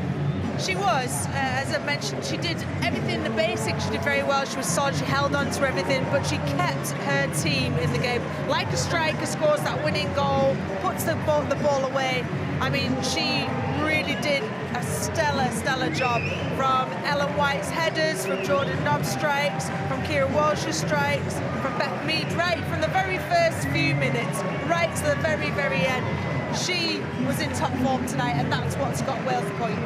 She was, as I mentioned, she did everything, the basics, she did very well. She was solid, she held on to everything, but she kept her team in the game. Like a striker scores that winning goal, puts the ball away. I mean, she really did a stellar job, from Ellen White's headers, from Jordan Nobb's strikes, from Kira Walsh's strikes, from Beth Mead, right from the very first few minutes, right to the very end. She was in top form tonight, and that's what's got Wales the point.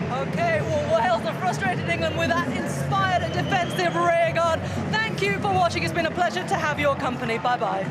Okay, well, Wales have frustrated England with that inspired and defensive rearguard. Thank you for watching. It's been a pleasure to have your company. Bye-bye.